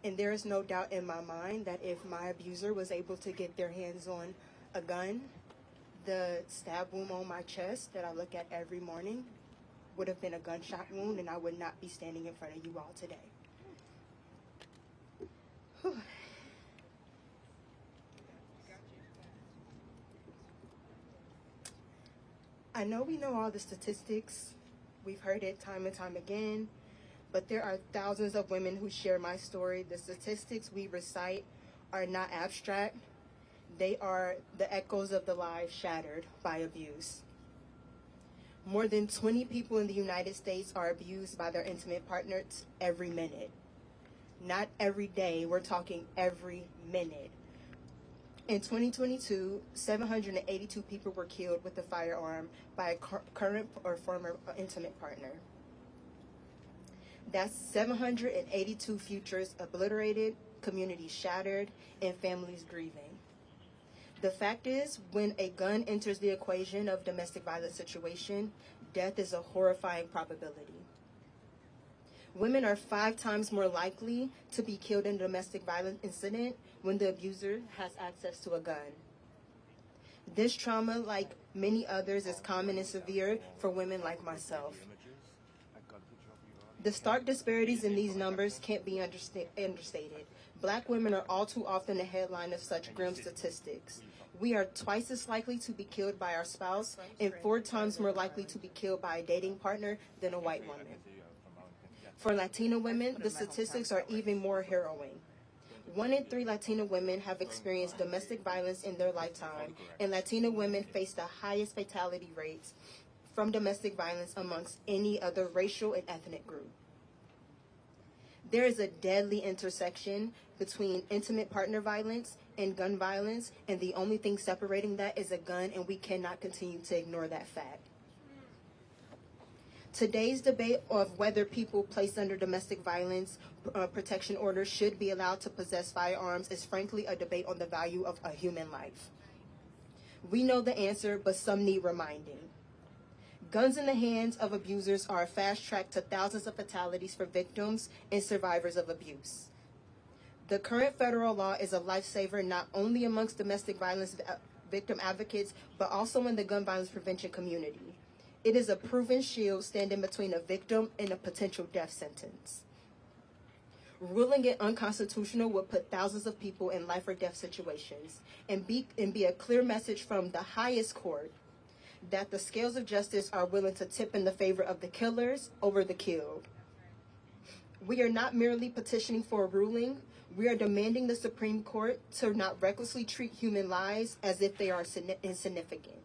And there is no doubt in my mind that if my abuser was able to get their hands on a gun, the stab wound on my chest that I look at every morning would have been a gunshot wound, and I would not be standing in front of you all today. Whew. I know we know all the statistics. We've heard it time and time again, but there are thousands of women who share my story. The statistics we recite are not abstract. They are the echoes of the lives shattered by abuse. More than 20 people in the United States are abused by their intimate partners every minute. Not every day, we're talking every minute. In 2022, 782 people were killed with a firearm by a current or former intimate partner. That's 782 futures obliterated, communities shattered, and families grieving. The fact is, when a gun enters the equation of domestic violence situation, death is a horrifying probability. Women are 5 times more likely to be killed in a domestic violence incident when the abuser has access to a gun. This trauma, like many others, is common and severe for women like myself. The stark disparities in these numbers can't be understated. Black women are all too often the headline of such grim statistics. We are twice as likely to be killed by our spouse and 4 times more likely to be killed by a dating partner than a white woman. For Latina women, the statistics are even more harrowing. 1 in 3 Latina women have experienced domestic violence in their lifetime, and Latina women face the highest fatality rates from domestic violence amongst any other racial and ethnic group. There is a deadly intersection between intimate partner violence and gun violence, and the only thing separating that is a gun, and we cannot continue to ignore that fact. Today's debate of whether people placed under domestic violence protection orders should be allowed to possess firearms is frankly a debate on the value of a human life. We know the answer, but some need reminding. Guns in the hands of abusers are a fast track to thousands of fatalities for victims and survivors of abuse. The current federal law is a lifesaver not only amongst domestic violence victim advocates, but also in the gun violence prevention community. It is a proven shield standing between a victim and a potential death sentence. Ruling it unconstitutional would put thousands of people in life or death situations and be a clear message from the highest court that the scales of justice are willing to tip in the favor of the killers over the killed. We are not merely petitioning for a ruling. We are demanding the Supreme Court to not recklessly treat human lives as if they are insignificant.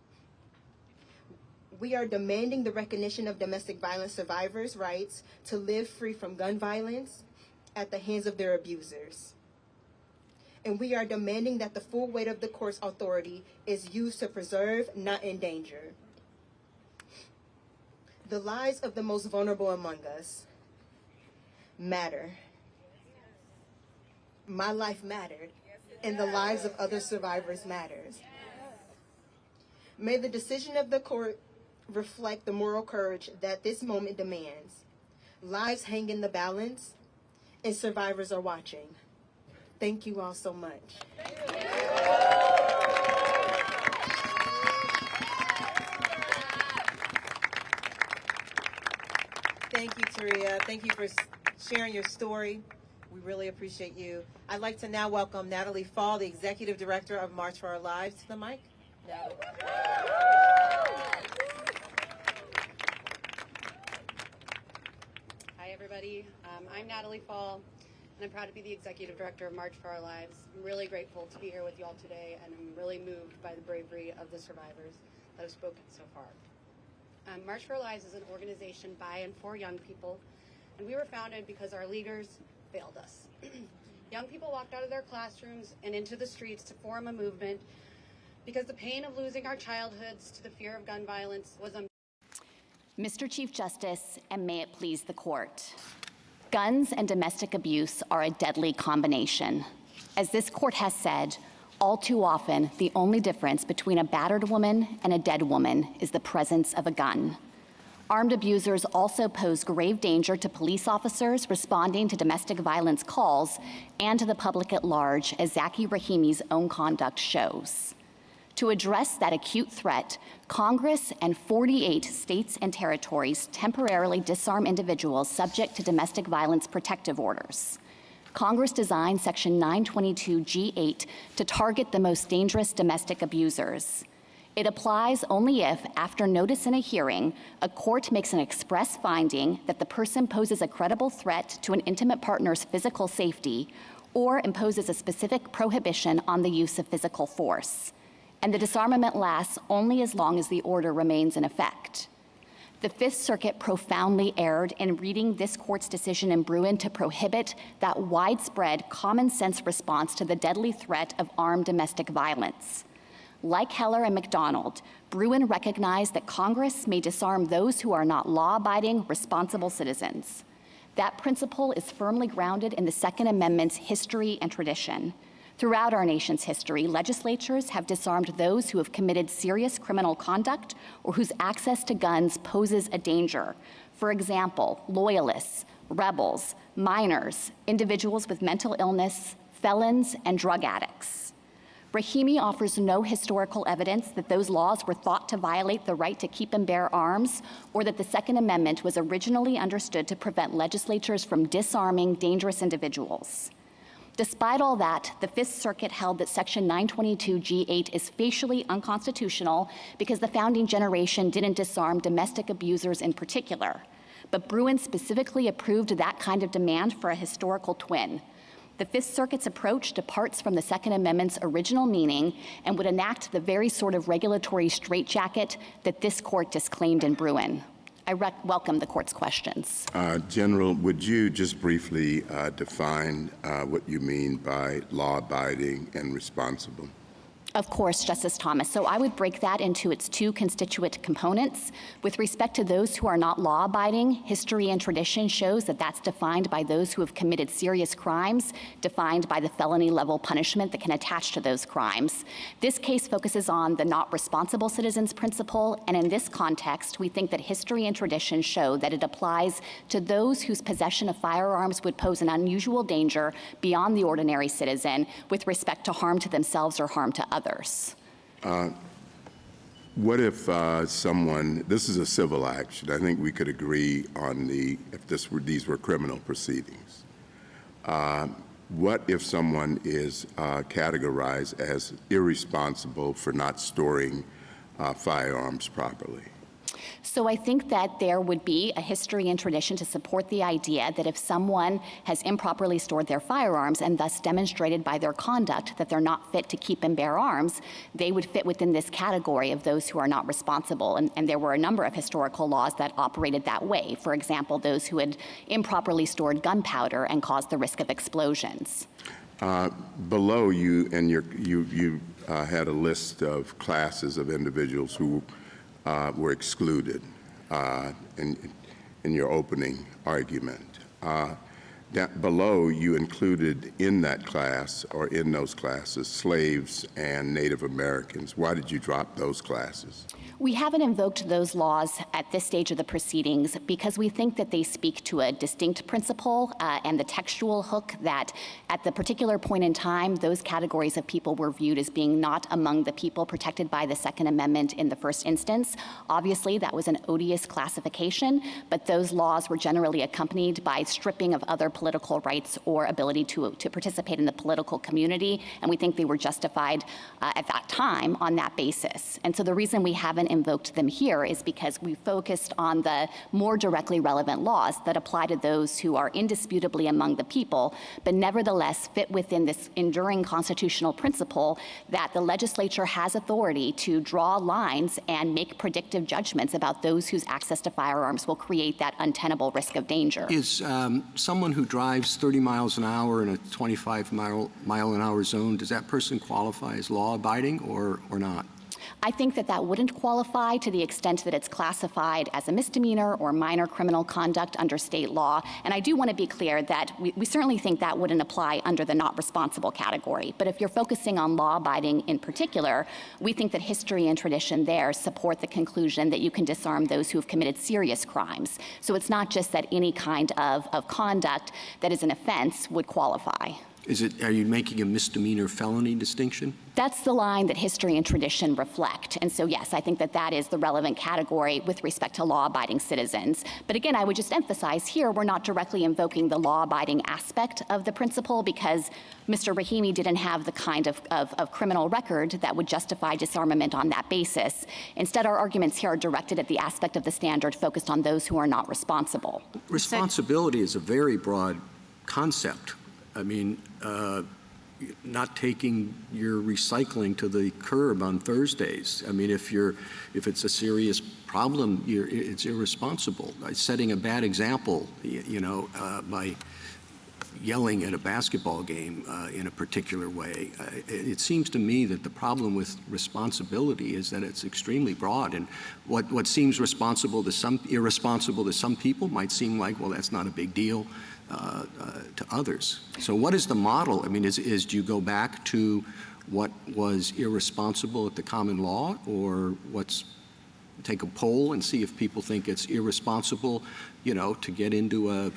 We are demanding the recognition of domestic violence survivors' rights to live free from gun violence at the hands of their abusers. And we are demanding that the full weight of the court's authority is used to preserve, not endanger. The lives of the most vulnerable among us matter. My life mattered, and the lives of other survivors matters. May the decision of the court reflect the moral courage that this moment demands. Lives hang in the balance, and survivors are watching. Thank you all so much. Thank you, Taria. Thank you for sharing your story. We really appreciate you. I'd like to now welcome Natalie Fall, the Executive Director of March for Our Lives, to the mic. Natalie. Hi, everybody. I'm Natalie Fall, and I'm proud to be the Executive Director of March for Our Lives. I'm really grateful to be here with you all today, and I'm really moved by the bravery of the survivors that have spoken so far. March for Our Lives is an organization by and for young people, and we were founded because our leaders failed us. Young people walked out of their classrooms and into the streets to form a movement because the pain of losing our childhoods to the fear of gun violence was Mr. Chief Justice, and may it please the court. Guns and domestic abuse are a deadly combination. As this court has said, all too often, the only difference between a battered woman and a dead woman is the presence of a gun. Armed abusers also pose grave danger to police officers responding to domestic violence calls and to the public at large, as Zaki Rahimi's own conduct shows. To address that acute threat, Congress and 48 states and territories temporarily disarm individuals subject to domestic violence protective orders. Congress designed Section 922G8 to target the most dangerous domestic abusers. It applies only if, after notice in a hearing, a court makes an express finding that the person poses a credible threat to an intimate partner's physical safety or imposes a specific prohibition on the use of physical force. And the disarmament lasts only as long as the order remains in effect. The Fifth Circuit profoundly erred in reading this court's decision in Bruin to prohibit that widespread common sense response to the deadly threat of armed domestic violence. Like Heller and McDonald, Bruin recognized that Congress may disarm those who are not law-abiding, responsible citizens. That principle is firmly grounded in the Second Amendment's history and tradition. Throughout our nation's history, legislatures have disarmed those who have committed serious criminal conduct or whose access to guns poses a danger. For example, loyalists, rebels, minors, individuals with mental illness, felons, and drug addicts. Rahimi offers no historical evidence that those laws were thought to violate the right to keep and bear arms, or that the Second Amendment was originally understood to prevent legislatures from disarming dangerous individuals. Despite all that, the Fifth Circuit held that Section 922G8 is facially unconstitutional because the founding generation didn't disarm domestic abusers in particular. But Bruin specifically approved that kind of demand for a historical twin. The Fifth Circuit's approach departs from the Second Amendment's original meaning and would enact the very sort of regulatory straitjacket that this court disclaimed in Bruin. I welcome the court's questions. General, would you just briefly define what you mean by law-abiding and responsible? Of course, Justice Thomas. So I would break that into its two constituent components. With respect to those who are not law-abiding, history and tradition shows that that's defined by those who have committed serious crimes, defined by the felony-level punishment that can attach to those crimes. This case focuses on the not responsible citizens principle, and in this context, we think that history and tradition show that it applies to those whose possession of firearms would pose an unusual danger beyond the ordinary citizen with respect to harm to themselves or harm to others. What if someone, this is a civil action, I think we could agree on if these were criminal proceedings. What if someone is categorized as irresponsible for not storing firearms properly? So I think that there would be a history and tradition to support the idea that if someone has improperly stored their firearms and thus demonstrated by their conduct that they're not fit to keep and bear arms, they would fit within this category of those who are not responsible. And there were a number of historical laws that operated that way. For example, those who had improperly stored gunpowder and caused the risk of explosions. Below you, and you had a list of classes of individuals who were excluded in your opening argument. below, you included in that class or in those classes slaves and Native Americans. Why did you drop those classes? We haven't invoked those laws at this stage of the proceedings because we think that they speak to a distinct principle and the textual hook that at the particular point in time, those categories of people were viewed as being not among the people protected by the Second Amendment in the first instance. Obviously, that was an odious classification, but those laws were generally accompanied by stripping of other political rights or ability to participate in the political community, and we think they were justified at that time on that basis. And so the reason we haven't invoked them here is because we focused on the more directly relevant laws that apply to those who are indisputably among the people, but nevertheless fit within this enduring constitutional principle that the legislature has authority to draw lines and make predictive judgments about those whose access to firearms will create that untenable risk of danger. Is someone who drives 30 miles an hour in a 25-mile-an-hour zone, does that person qualify as law-abiding or not? I think that that wouldn't qualify to the extent that it's classified as a misdemeanor or minor criminal conduct under state law. And I do want to be clear that we certainly think that wouldn't apply under the not responsible category. But if you're focusing on law-abiding in particular, we think that history and tradition there support the conclusion that you can disarm those who have committed serious crimes. So it's not just that any kind of conduct that is an offense would qualify. Are you making a misdemeanor felony distinction? That's the line that history and tradition reflect. And so, yes, I think that that is the relevant category with respect to law-abiding citizens. But again, I would just emphasize here, we're not directly invoking the law-abiding aspect of the principle because Mr. Rahimi didn't have the kind of criminal record that would justify disarmament on that basis. Instead, our arguments here are directed at the aspect of the standard focused on those who are not responsible. Responsibility is a very broad concept. I mean, not taking your recycling to the curb on Thursdays. I mean, if it's a serious problem, it's irresponsible. Setting a bad example, by yelling at a basketball game in a particular way. It seems to me that the problem with responsibility is that it's extremely broad, and what seems irresponsible to some people might seem like, well, that's not a big deal to others. So what is the model? I mean, do you go back to what was irresponsible at the common law, or take a poll and see if people think it's irresponsible, to get into a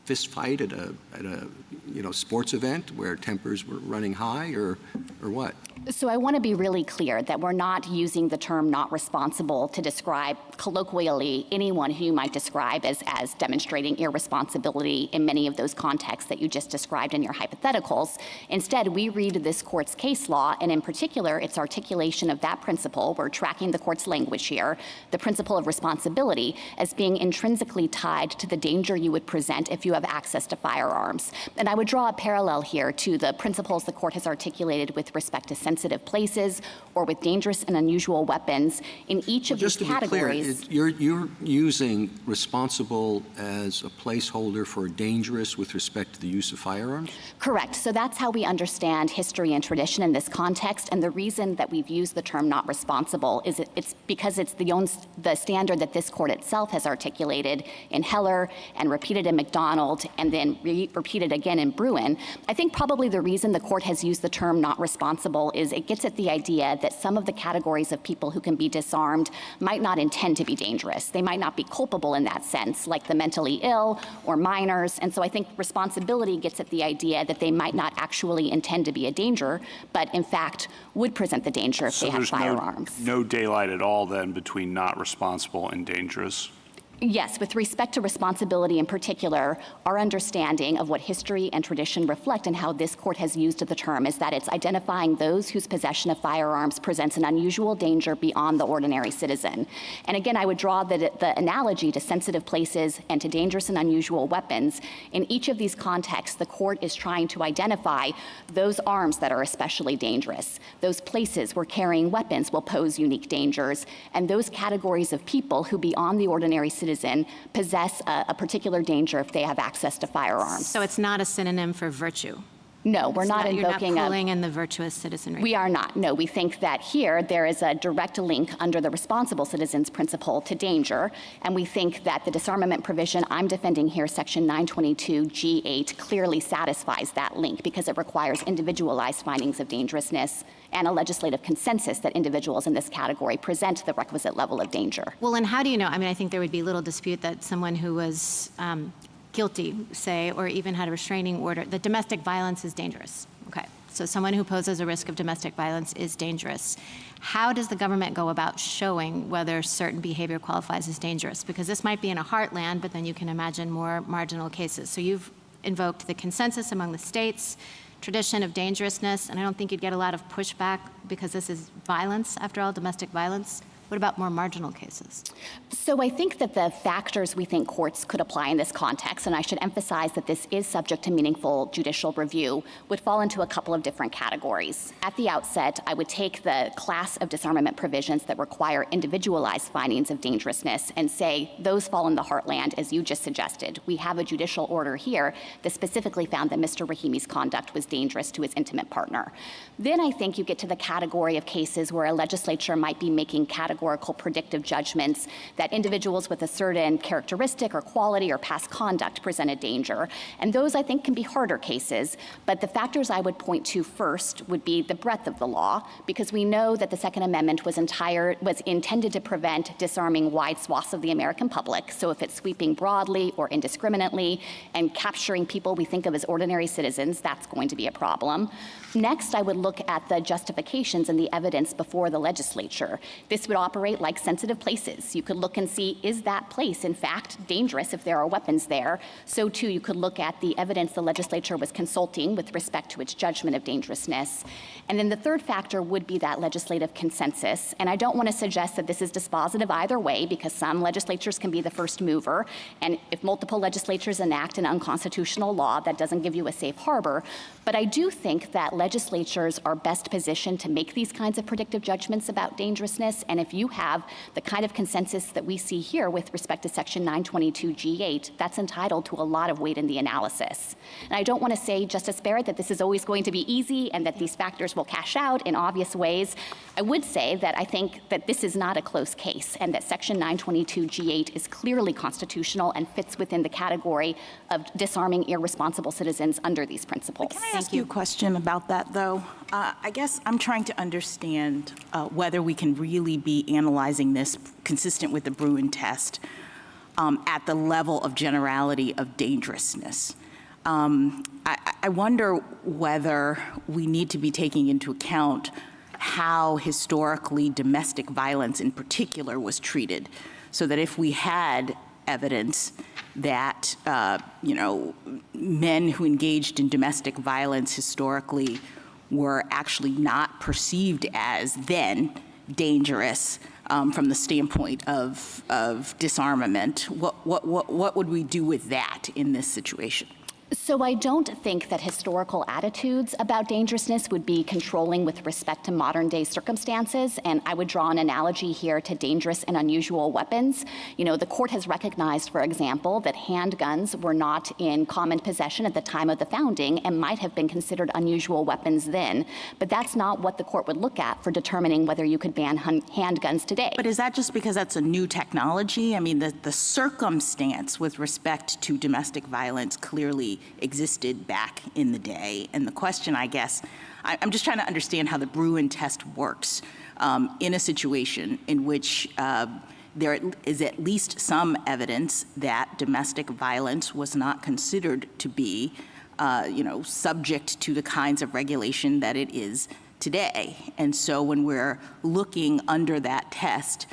fist fight at a sports event where tempers were running high, or what? So I want to be really clear that we're not using the term not responsible to describe colloquially anyone who you might describe as demonstrating irresponsibility in many of those contexts that you just described in your hypotheticals. Instead, we read this court's case law, and in particular, its articulation of that principle, we're tracking the court's language here, the principle of responsibility as being intrinsically tied to the danger you would present if you have access to firearms. And I would draw a parallel here to the principles the court has articulated with respect to sensitive places or with dangerous and unusual weapons. In each of these categories. Just to be clear, you're using responsible as a placeholder for dangerous with respect to the use of firearms? Correct. So that's how we understand history and tradition in this context. And the reason that we've used the term not responsible is it's because it's the standard that this court itself has articulated in Heller and repeated in McDonald and then repeated again in Bruin. I think probably the reason the court has used the term not responsible is it gets at the idea that some of the categories of people who can be disarmed might not intend to be dangerous. They might not be culpable in that sense, like the mentally ill or minors. And so I think responsibility gets at the idea that they might not actually intend to be a danger, but in fact would present the danger if they have firearms. No daylight at all then between not responsible and dangerous? Yes, with respect to responsibility in particular, our understanding of what history and tradition reflect and how this court has used the term is that it's identifying those whose possession of firearms presents an unusual danger beyond the ordinary citizen. And again, I would draw the analogy to sensitive places and to dangerous and unusual weapons. In each of these contexts, the court is trying to identify those arms that are especially dangerous, those places where carrying weapons will pose unique dangers, and those categories of people who beyond the ordinary citizen possess a particular danger if they have access to firearms. So it's not a synonym for virtue? No, we're not invoking You're not pulling in the virtuous citizenry. We are not. No, we think that here there is a direct link under the responsible citizens principle to danger, and we think that the disarmament provision I'm defending here, Section 922G8, clearly satisfies that link because it requires individualized findings of dangerousness and a legislative consensus that individuals in this category present the requisite level of danger. Well, and how do you know? I mean, I think there would be little dispute that someone who was guilty, say, or even had a restraining order, that domestic violence is dangerous. Okay, so someone who poses a risk of domestic violence is dangerous. How does the government go about showing whether certain behavior qualifies as dangerous? Because this might be in a heartland, but then you can imagine more marginal cases. So you've invoked the consensus among the states, tradition of dangerousness, and I don't think you'd get a lot of pushback because this is violence, after all, domestic violence. What about more marginal cases? So I think that the factors we think courts could apply in this context, and I should emphasize that this is subject to meaningful judicial review, would fall into a couple of different categories. At the outset, I would take the class of disarmament provisions that require individualized findings of dangerousness and say those fall in the heartland, as you just suggested. We have a judicial order here that specifically found that Mr. Rahimi's conduct was dangerous to his intimate partner. Then I think you get to the category of cases where a legislature might be making categorical predictive judgments that individuals with a certain characteristic or quality or past conduct present a danger. And those, I think, can be harder cases. But the factors I would point to first would be the breadth of the law, because we know that the Second Amendment was intended to prevent disarming wide swaths of the American public. So if it's sweeping broadly or indiscriminately and capturing people we think of as ordinary citizens, that's going to be a problem. Next, I would look at the justifications and the evidence before the legislature. This would operate like sensitive places. You could look and see, is that place, in fact, dangerous if there are weapons there? So, too, you could look at the evidence the legislature was consulting with respect to its judgment of dangerousness. And then the third factor would be that legislative consensus. And I don't want to suggest that this is dispositive either way, because some legislatures can be the first mover. And if multiple legislatures enact an unconstitutional law, that doesn't give you a safe harbor. But I do think that legislatures are best positioned to make these kinds of predictive judgments about dangerousness. And if you have the kind of consensus that we see here with respect to Section 922G8, that's entitled to a lot of weight in the analysis. And I don't want to say, Justice Barrett, that this is always going to be easy and that these factors will cash out in obvious ways. I would say that I think that this is not a close case and that Section 922G8 is clearly constitutional and fits within the category of disarming irresponsible citizens under these principles. Can I ask you a question about that, though? I guess I'm trying to understand whether we can really be analyzing this consistent with the Bruin test at the level of generality of dangerousness. I wonder whether we need to be taking into account how historically domestic violence in particular was treated, so that if we had evidence that, men who engaged in domestic violence historically were actually not perceived as then dangerous from the standpoint of disarmament, what would we do with that in this situation? So I don't think that historical attitudes about dangerousness would be controlling with respect to modern day circumstances. And I would draw an analogy here to dangerous and unusual weapons. You know, the court has recognized, for example, that handguns were not in common possession at the time of the founding and might have been considered unusual weapons then. But that's not what the court would look at for determining whether you could ban handguns today. But is that just because that's a new technology? I mean, the circumstance with respect to domestic violence clearly existed back in the day. And the question, I guess, I'm just trying to understand how the Bruin test works in a situation in which there is at least some evidence that domestic violence was not considered to be, subject to the kinds of regulation that it is today. And so when we're looking under that test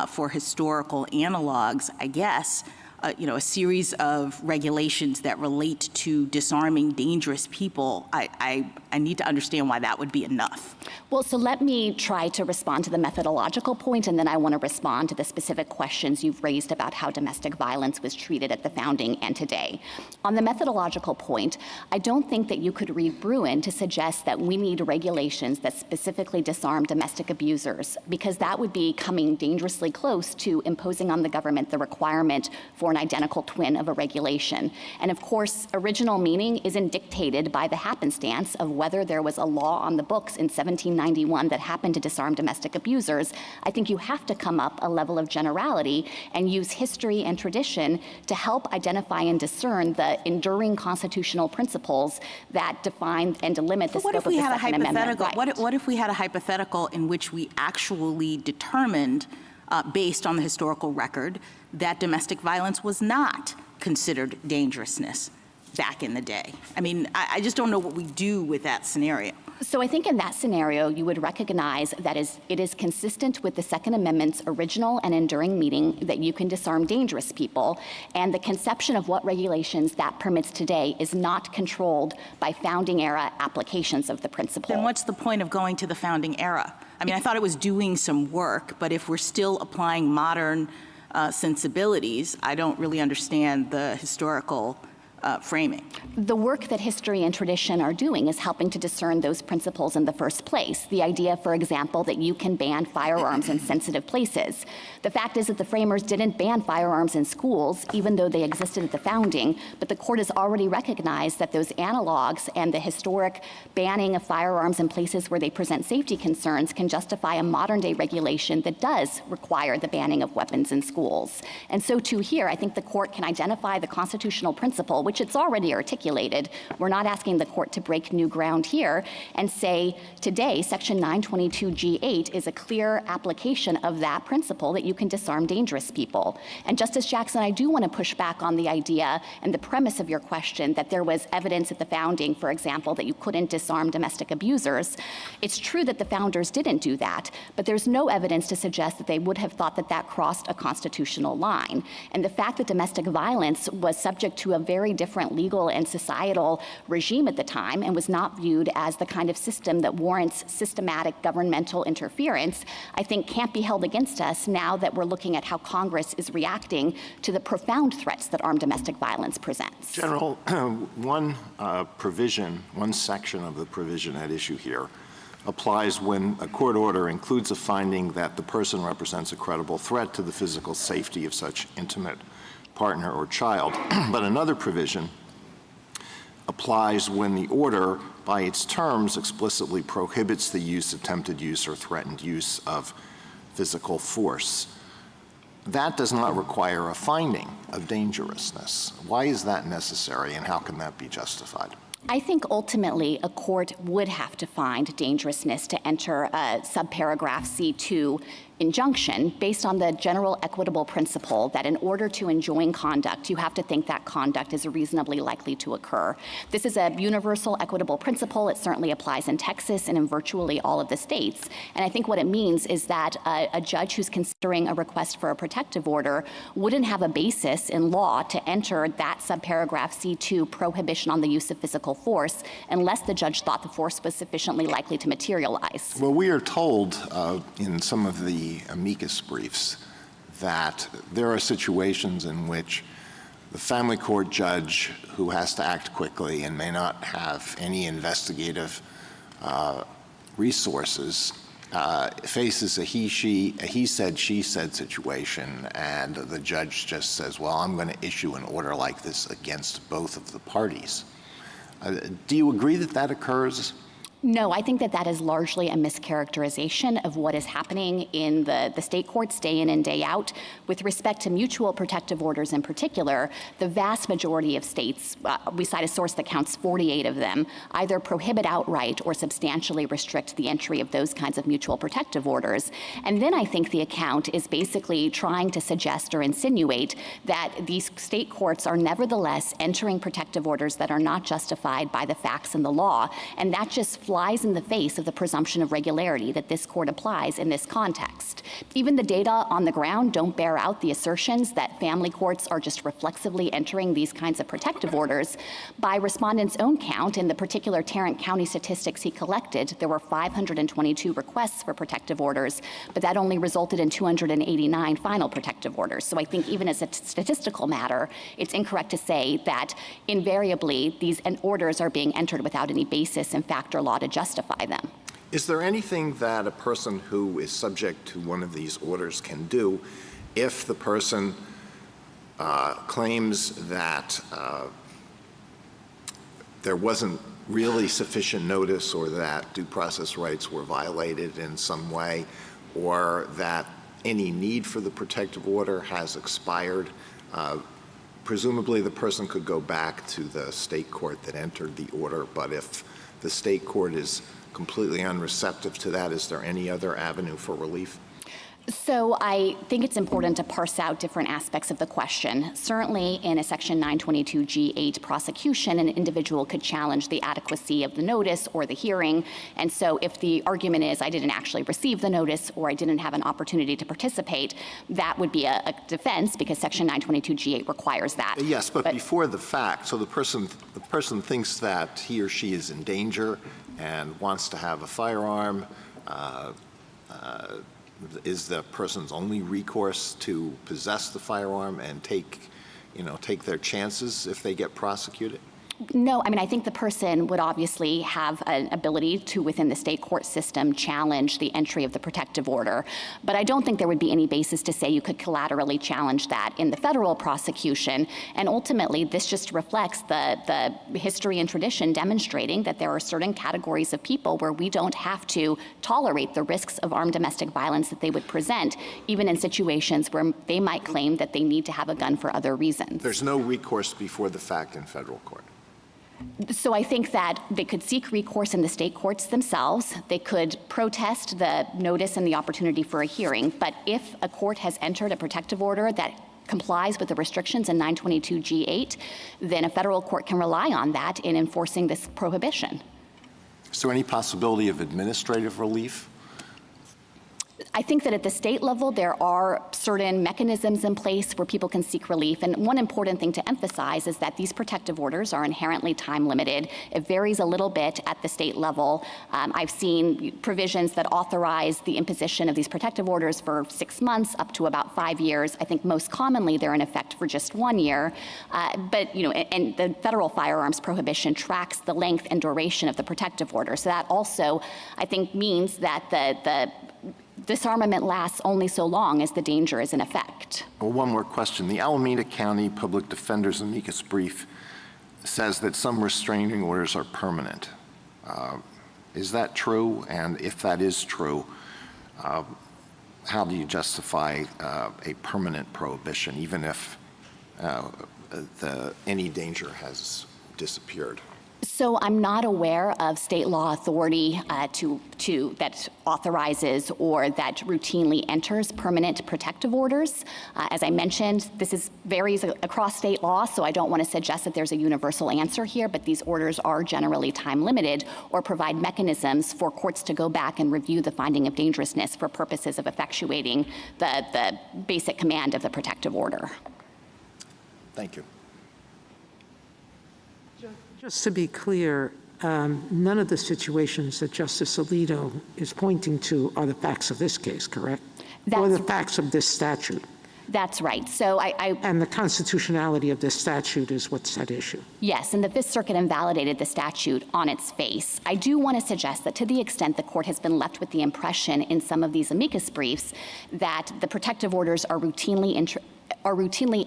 for historical analogs, I guess, a series of regulations that relate to disarming dangerous people, I need to understand why that would be enough. Well, so let me try to respond to the methodological point, and then I want to respond to the specific questions you've raised about how domestic violence was treated at the founding and today. On the methodological point, I don't think that you could read Bruin to suggest that we need regulations that specifically disarm domestic abusers, because that would be coming dangerously close to imposing on the government the requirement for or an identical twin of a regulation. And of course, original meaning isn't dictated by the happenstance of whether there was a law on the books in 1791 that happened to disarm domestic abusers. I think you have to come up a level of generality and use history and tradition to help identify and discern the enduring constitutional principles that define and delimit the scope of the Second Amendment right. What if we had a hypothetical in which we actually determined, based on the historical record, that domestic violence was not considered dangerousness back in the day? I mean, I just don't know what we do with that scenario. So I think in that scenario, you would recognize that it is consistent with the Second Amendment's original and enduring meaning that you can disarm dangerous people, and the conception of what regulations that permits today is not controlled by founding era applications of the principle. Then what's the point of going to the founding era? I mean, I thought it was doing some work, but if we're still applying modern sensibilities, I don't really understand the historical framing. The work that history and tradition are doing is helping to discern those principles in the first place. The idea, for example, that you can ban firearms in sensitive places. The fact is that the framers didn't ban firearms in schools, even though they existed at the founding, but the court has already recognized that those analogs and the historic banning of firearms in places where they present safety concerns can justify a modern-day regulation that does require the banning of weapons in schools. And so too here, I think the court can identify the constitutional principle, which it's already articulated. We're not asking the court to break new ground here, and say today Section 922G8 is a clear application of that principle that you can disarm dangerous people. And Justice Jackson, I do want to push back on the idea and the premise of your question that there was evidence at the founding, for example, that you couldn't disarm domestic abusers. It's true that the founders didn't do that, but there's no evidence to suggest that they would have thought that that crossed a constitutional line. And the fact that domestic violence was subject to a very different legal and societal regime at the time and was not viewed as the kind of system that warrants systematic governmental interference, I think can't be held against us now that we're looking at how Congress is reacting to the profound threats that armed domestic violence presents. General, one provision, one section of the provision at issue here applies when a court order includes a finding that the person represents a credible threat to the physical safety of such intimate partner or child. But another provision applies when the order, by its terms, explicitly prohibits the use, attempted use, or threatened use of physical force. That does not require a finding of dangerousness. Why is that necessary, and how can that be justified? I think ultimately a court would have to find dangerousness to enter a subparagraph C2 injunction based on the general equitable principle that in order to enjoin conduct, you have to think that conduct is reasonably likely to occur. This is a universal equitable principle. It certainly applies in Texas and in virtually all of the states. And I think what it means is that a judge who's considering a request for a protective order wouldn't have a basis in law to enter that subparagraph C2 prohibition on the use of physical force unless the judge thought the force was sufficiently likely to materialize. Well, we are told in some of the amicus briefs that there are situations in which the family court judge who has to act quickly and may not have any investigative resources faces a he said, she said situation, and the judge just says, well, I'm going to issue an order like this against both of the parties. Do you agree that that occurs? No, I think that that is largely a mischaracterization of what is happening in the state courts day in and day out. With respect to mutual protective orders in particular, the vast majority of states, we cite a source that counts 48 of them, either prohibit outright or substantially restrict the entry of those kinds of mutual protective orders. And then I think the account is basically trying to suggest or insinuate that these state courts are nevertheless entering protective orders that are not justified by the facts and the law, and that just flies in the face of the presumption of regularity that this court applies in this context. Even the data on the ground don't bear out the assertions that family courts are just reflexively entering these kinds of protective orders. By respondent's own count, in the particular Tarrant County statistics he collected, there were 522 requests for protective orders, but that only resulted in 289 final protective orders. So I think even as a statistical matter, it's incorrect to say that invariably these orders are being entered without any basis in fact or law to justify them. Is there anything that a person who is subject to one of these orders can do if the person claims that there wasn't really sufficient notice, or that due process rights were violated in some way, or that any need for the protective order has expired, presumably the person could go back to the state court that entered the order. But if the state court is completely unreceptive to that, is there any other avenue for relief? So I think it's important to parse out different aspects of the question. Certainly in a Section 922G8 prosecution, an individual could challenge the adequacy of the notice or the hearing. And so if the argument is I didn't actually receive the notice or I didn't have an opportunity to participate, that would be a defense, because Section 922G8 requires that. Yes, but before the fact. So the person thinks that he or she is in danger and wants to have a firearm. Is the person's only recourse to possess the firearm and take their chances if they get prosecuted? No, I mean, I think the person would obviously have an ability to, within the state court system, challenge the entry of the protective order. But I don't think there would be any basis to say you could collaterally challenge that in the federal prosecution. And ultimately, this just reflects the history and tradition demonstrating that there are certain categories of people where we don't have to tolerate the risks of armed domestic violence that they would present, even in situations where they might claim that they need to have a gun for other reasons. There's no recourse before the fact in federal court. So I think that they could seek recourse in the state courts themselves. They could protest the notice and the opportunity for a hearing. But if a court has entered a protective order that complies with the restrictions in 922G8, then a federal court can rely on that in enforcing this prohibition. Is there any possibility of administrative relief? I think that at the state level, there are certain mechanisms in place where people can seek relief. And one important thing to emphasize is that these protective orders are inherently time limited. It varies a little bit at the state level. I've seen provisions that authorize the imposition of these protective orders for 6 months up to about 5 years. I think most commonly they're in effect for just 1 year. But, and the federal firearms prohibition tracks the length and duration of the protective order. So that also, I think, means that the disarmament lasts only so long as the danger is in effect. Well, one more question. The Alameda County Public Defender's amicus brief says that some restraining orders are permanent. Is that true? And if that is true, how do you justify a permanent prohibition, even if any danger has disappeared? So I'm not aware of state law authority that authorizes or that routinely enters permanent protective orders. As I mentioned, this varies across state law, so I don't want to suggest that there's a universal answer here, but these orders are generally time limited or provide mechanisms for courts to go back and review the finding of dangerousness for purposes of effectuating the basic command of the protective order. Thank you. Just to be clear, none of the situations that Justice Alito is pointing to are the facts of this case, correct? Or the facts of this statute? That's right. So and the constitutionality of this statute is what's at issue. Yes, and the Fifth Circuit invalidated the statute on its face. I do want to suggest that to the extent the court has been left with the impression in some of these amicus briefs that the protective orders are routinely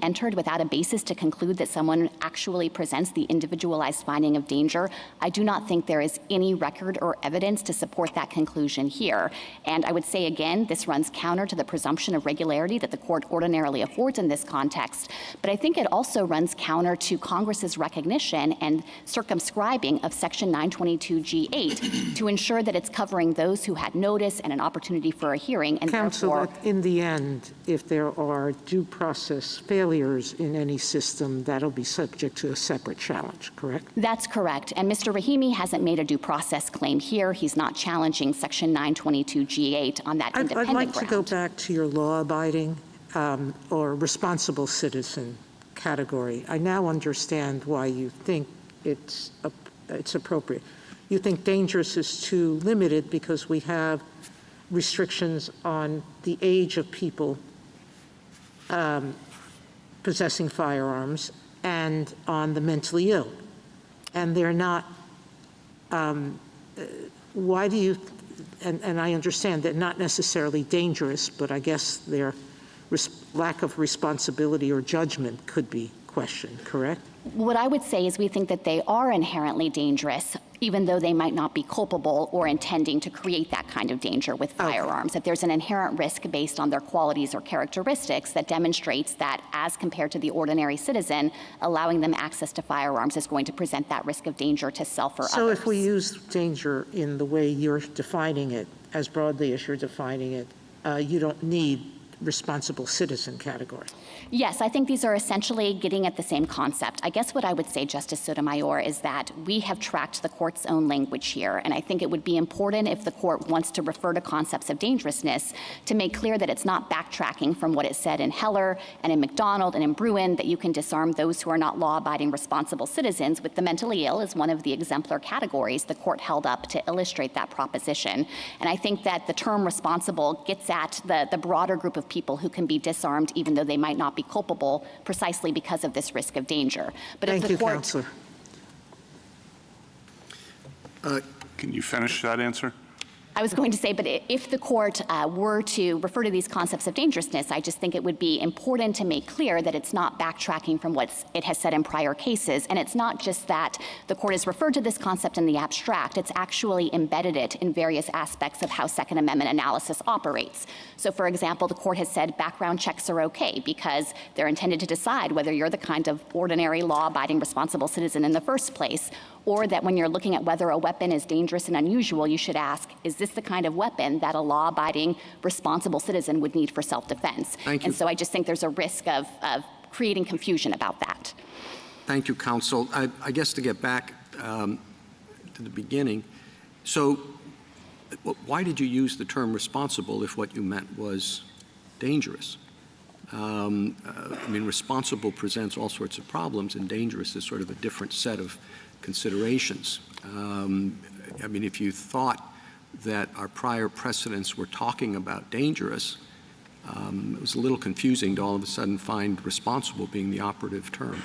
entered without a basis to conclude that someone actually presents the individualized finding of danger, I do not think there is any record or evidence to support that conclusion here. And I would say again, this runs counter to the presumption of regularity that the court ordinarily affords in this context. But I think it also runs counter to Congress's recognition and circumscribing of Section 922G8 to ensure that it's covering those who had notice and an opportunity for a hearing. And Counsel, in the end, if there are due process failures in any system, that'll be subject to a separate challenge, correct? That's correct. And Mr. Rahimi hasn't made a due process claim here. He's not challenging Section 922G8 on that independent I'd like ground. to go back to your law-abiding or responsible citizen category. I now understand why you think it's appropriate. You think dangerous is too limited because we have restrictions on the age of people possessing firearms and on the mentally ill. And they're not, why do you, and I understand they're not necessarily dangerous, but I guess they're lack of responsibility or judgment could be questioned, correct? What I would say is we think that they are inherently dangerous, even though they might not be culpable or intending to create that kind of danger with firearms, that there's an inherent risk based on their qualities or characteristics that demonstrates that as compared to the ordinary citizen, allowing them access to firearms is going to present that risk of danger to self or others. So if we use danger in the way you're defining it, as broadly as you're defining it, you don't need responsible citizen category. Yes, I think these are essentially getting at the same concept. I guess what I would say, Justice Sotomayor, is that we have tracked the court's own language here, and I think it would be important if the court wants to refer to concepts of dangerousness to make clear that it's not backtracking from what it said in Heller and in McDonald and in Bruin, that you can disarm those who are not law-abiding responsible citizens, with the mentally ill as one of the exemplar categories the court held up to illustrate that proposition. And I think that the term responsible gets at the broader group of people who can be disarmed even though they might not be culpable precisely because of this risk of danger. But Thank if the you, court, Counselor. Can you finish that answer? I was going to say, but if the court were to refer to these concepts of dangerousness, I just think it would be important to make clear that it's not backtracking from what it has said in prior cases. And it's not just that the court has referred to this concept in the abstract, it's actually embedded it in various aspects of how Second Amendment analysis operates. So for example, the court has said background checks are okay because they're intended to decide whether you're the kind of ordinary law-abiding responsible citizen in the first place, or that when you're looking at whether a weapon is dangerous and unusual, you should ask, is this the kind of weapon that a law-abiding responsible citizen would need for self-defense? Thank you. And so I just think there's a risk of creating confusion about that. Thank you, counsel. I guess to get back to the beginning, so why did you use the term responsible if what you meant was dangerous? I mean, responsible presents all sorts of problems, and dangerous is sort of a different set of considerations. I mean, if you thought that our prior precedents were talking about dangerous, it was a little confusing to all of a sudden find responsible being the operative term.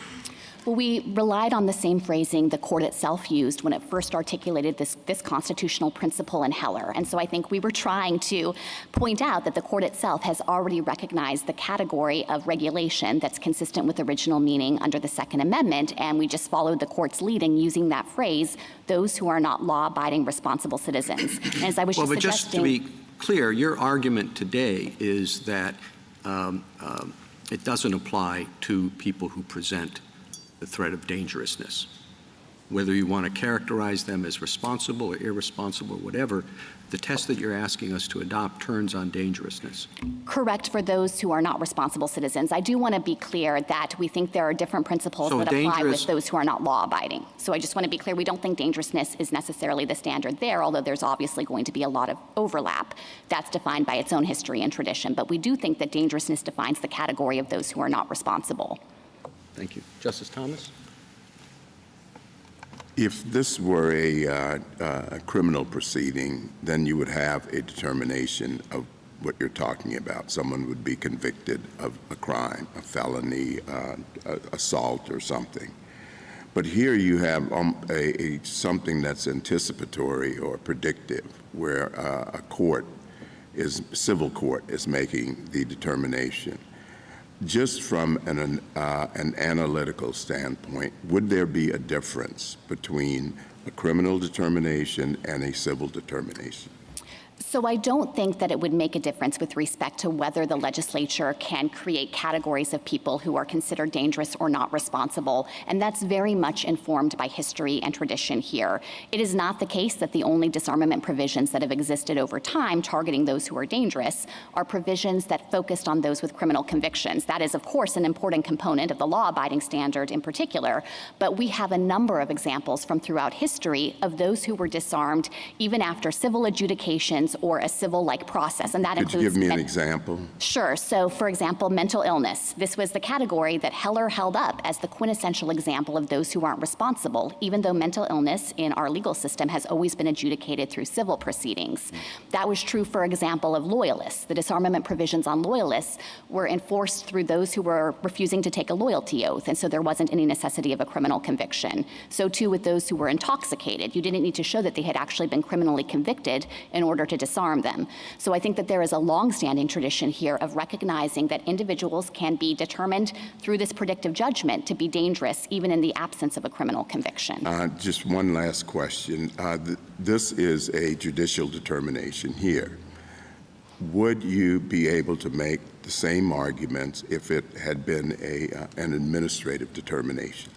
Well, we relied on the same phrasing the court itself used when it first articulated this constitutional principle in Heller. And so I think we were trying to point out that the court itself has already recognized the category of regulation that's consistent with original meaning under the Second Amendment, and we just followed the court's lead in using that phrase, those who are not law-abiding responsible citizens. And as I was well, just but just to be clear, your argument today is that it doesn't apply to people who present the threat of dangerousness. Whether you want to characterize them as responsible or irresponsible or whatever, the test that you're asking us to adopt turns on dangerousness. Correct for those who are not responsible citizens. I do want to be clear that we think there are different principles that apply with those who are not law-abiding. So I just want to be clear, we don't think dangerousness is necessarily the standard there, although there's obviously going to be a lot of overlap. That's defined by its own history and tradition. But we do think that dangerousness defines the category of those who are not responsible. Thank you. Justice Thomas? If this were a criminal proceeding, then you would have a determination of what you're talking about. Someone would be convicted of a crime, a felony, assault or something. But here you have something that's anticipatory or predictive, where a civil court is making the determination. Just from an analytical standpoint, would there be a difference between a criminal determination and a civil determination? So I don't think that it would make a difference with respect to whether the legislature can create categories of people who are considered dangerous or not responsible, and that's very much informed by history and tradition here. It is not the case that the only disarmament provisions that have existed over time targeting those who are dangerous are provisions that focused on those with criminal convictions. That is, of course, an important component of the law-abiding standard in particular, but we have a number of examples from throughout history of those who were disarmed even after civil adjudications or a civil-like process, and that includes— Could you give me an example? Sure. So, for example, mental illness. This was the category that Heller held up as the quintessential example of those who aren't responsible, even though mental illness in our legal system has always been adjudicated through civil proceedings. That was true, for example, of loyalists. The disarmament provisions on loyalists were enforced through those who were refusing to take a loyalty oath, and so there wasn't any necessity of a criminal conviction. So, too, with those who were intoxicated. You didn't need to show that they had actually been criminally convicted in order to disarm them. So I think that there is a longstanding tradition here of recognizing that individuals can be determined through this predictive judgment to be dangerous even in the absence of a criminal conviction. Just one last question. This is a judicial determination here. Would you be able to make the same arguments if it had been an administrative determination?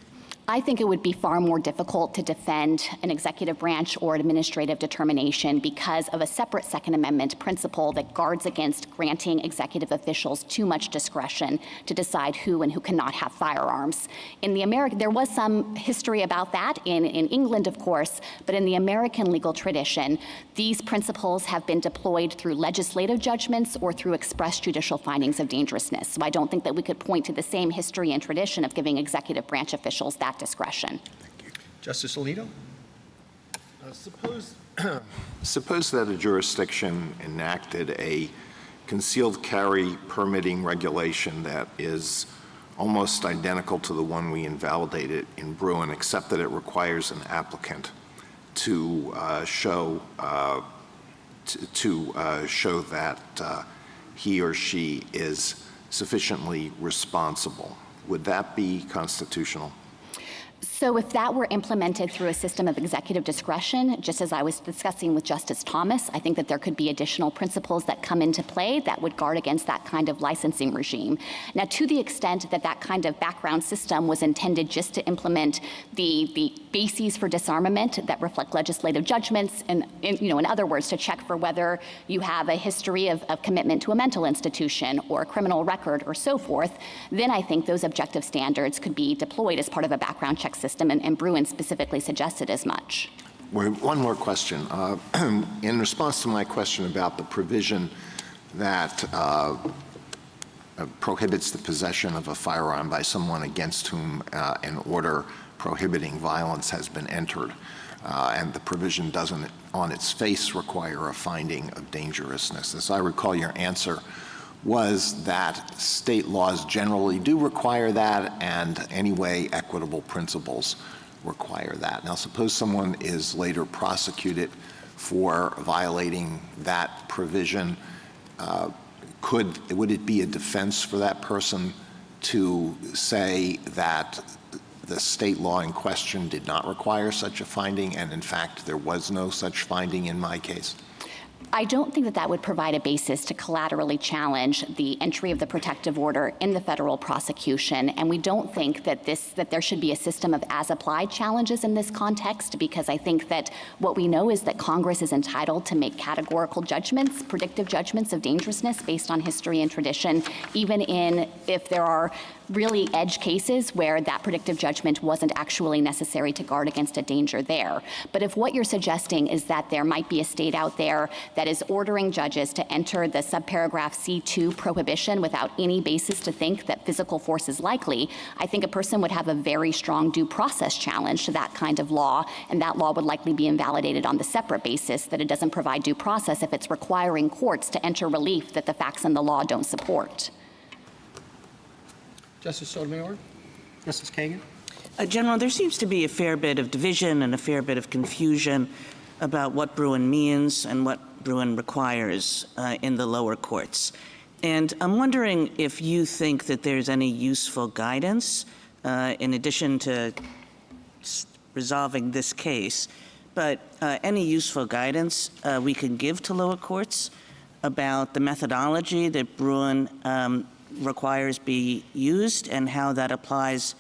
I think it would be far more difficult to defend an executive branch or administrative determination because of a separate Second Amendment principle that guards against granting executive officials too much discretion to decide who and who cannot have firearms. In the there was some history about that in England, of course, but in the American legal tradition, these principles have been deployed through legislative judgments or through express judicial findings of dangerousness. So I don't think that we could point to the same history and tradition of giving executive branch officials that discretion. Justice Alito? Suppose that a jurisdiction enacted a concealed carry permitting regulation that is almost identical to the one we invalidated in Bruin, except that it requires an applicant to show that he or she is sufficiently responsible. Would that be constitutional? So if that were implemented through a system of executive discretion, just as I was discussing with Justice Thomas, I think that there could be additional principles that come into play that would guard against that kind of licensing regime. Now, to the extent that that kind of background system was intended just to implement the bases for disarmament that reflect legislative judgments, and in other words, to check for whether you have a history of commitment to a mental institution or a criminal record or so forth, then I think those objective standards could be deployed as part of a background check system, and Bruin specifically suggested as much. One more question. In response to my question about the provision that prohibits the possession of a firearm by someone against whom an order prohibiting violence has been entered, and the provision doesn't on its face require a finding of dangerousness. As I recall, your answer was that state laws generally do require that, and anyway, equitable principles require that. Now, suppose someone is later prosecuted for violating that provision. Would it be a defense for that person to say that the state law in question did not require such a finding, and in fact, there was no such finding in my case? I don't think that that would provide a basis to collaterally challenge the entry of the protective order in the federal prosecution, and we don't think that there should be a system of as-applied challenges in this context, because I think that what we know is that Congress is entitled to make categorical judgments, predictive judgments of dangerousness based on history and tradition, even if there are really edge cases where that predictive judgment wasn't actually necessary to guard against a danger there. But if what you're suggesting is that there might be a state out there that is ordering judges to enter the subparagraph C2 prohibition without any basis to think that physical force is likely, I think a person would have a very strong due process challenge to that kind of law, and that law would likely be invalidated on the separate basis that it doesn't provide due process if it's requiring courts to enter relief that the facts in the law don't support. Justice Sotomayor? Justice Kagan? General, there seems to be a fair bit of division and a fair bit of confusion about what Bruin means and what Bruin requires in the lower courts. And I'm wondering if you think that there's any useful guidance, in addition to resolving this case, but any useful guidance we can give to lower courts about the methodology that Bruin requires be used and how that applies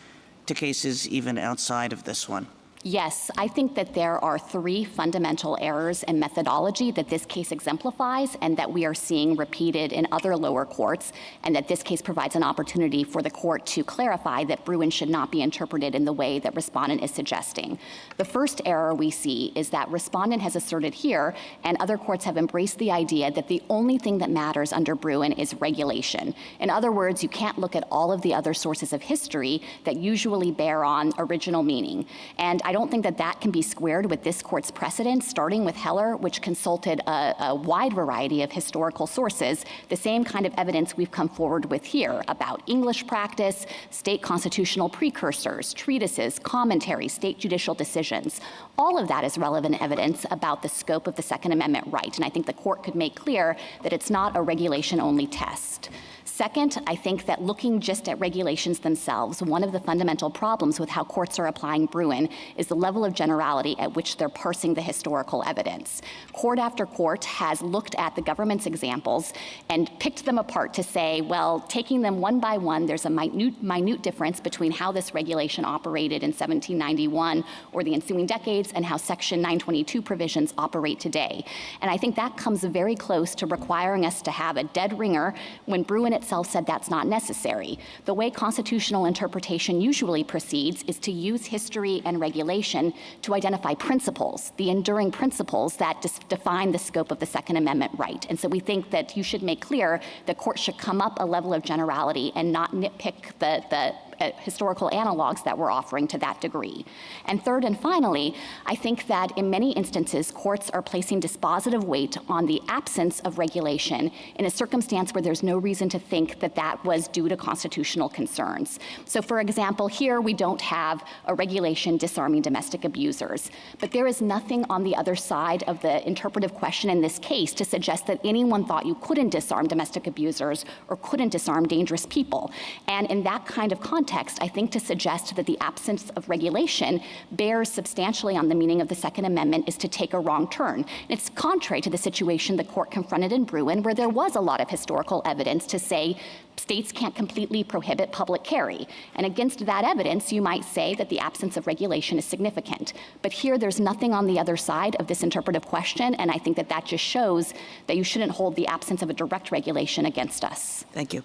to cases even outside of this one. Yes, I think that there are three fundamental errors in methodology that this case exemplifies and that we are seeing repeated in other lower courts, and that this case provides an opportunity for the court to clarify that Bruin should not be interpreted in the way that respondent is suggesting. The first error we see is that respondent has asserted here, and other courts have embraced the idea that the only thing that matters under Bruin is regulation. In other words, you can't look at all of the other sources of history that usually bear on original meaning. And I don't think that that can be squared with this court's precedent, starting with Heller, which consulted a wide variety of historical sources, the same kind of evidence we've come forward with here about English practice, state constitutional precursors, treatises, commentaries, state judicial decisions. All of that is relevant evidence about the scope of the Second Amendment right, and I think the court could make clear that it's not a regulation-only test. Second, I think that looking just at regulations themselves, one of the fundamental problems with how courts are applying Bruin is the level of generality at which they're parsing the historical evidence. Court after court has looked at the government's examples and picked them apart to say, well, taking them one by one, there's a minute difference between how this regulation operated in 1791 or the ensuing decades and how Section 922 provisions operate today. And I think that comes very close to requiring us to have a dead ringer when Bruin itself said that's not necessary. The way constitutional interpretation usually proceeds is to use history and regulation to identify principles, the enduring principles that define the scope of the Second Amendment right. And so we think that you should make clear that courts should come up a level of generality and not nitpick the historical analogs that we're offering to that degree. And third and finally, I think that in many instances, courts are placing dispositive weight on the absence of regulation in a circumstance where there's no reason to think that that was due to constitutional concerns. So for example, here we don't have a regulation disarming domestic abusers, but there is nothing on the other side of the interpretive question in this case to suggest that anyone thought you couldn't disarm domestic abusers or couldn't disarm dangerous people. And in that kind of context, I think to suggest that the absence of regulation bears substantially on the meaning of the Second Amendment is to take a wrong turn. It's contrary to the situation the court confronted in Bruin, where there was a lot of historical evidence to say states can't completely prohibit public carry. And against that evidence, you might say that the absence of regulation is significant. But here, there's nothing on the other side of this interpretive question, and I think that that just shows that you shouldn't hold the absence of a direct regulation against us. Thank you.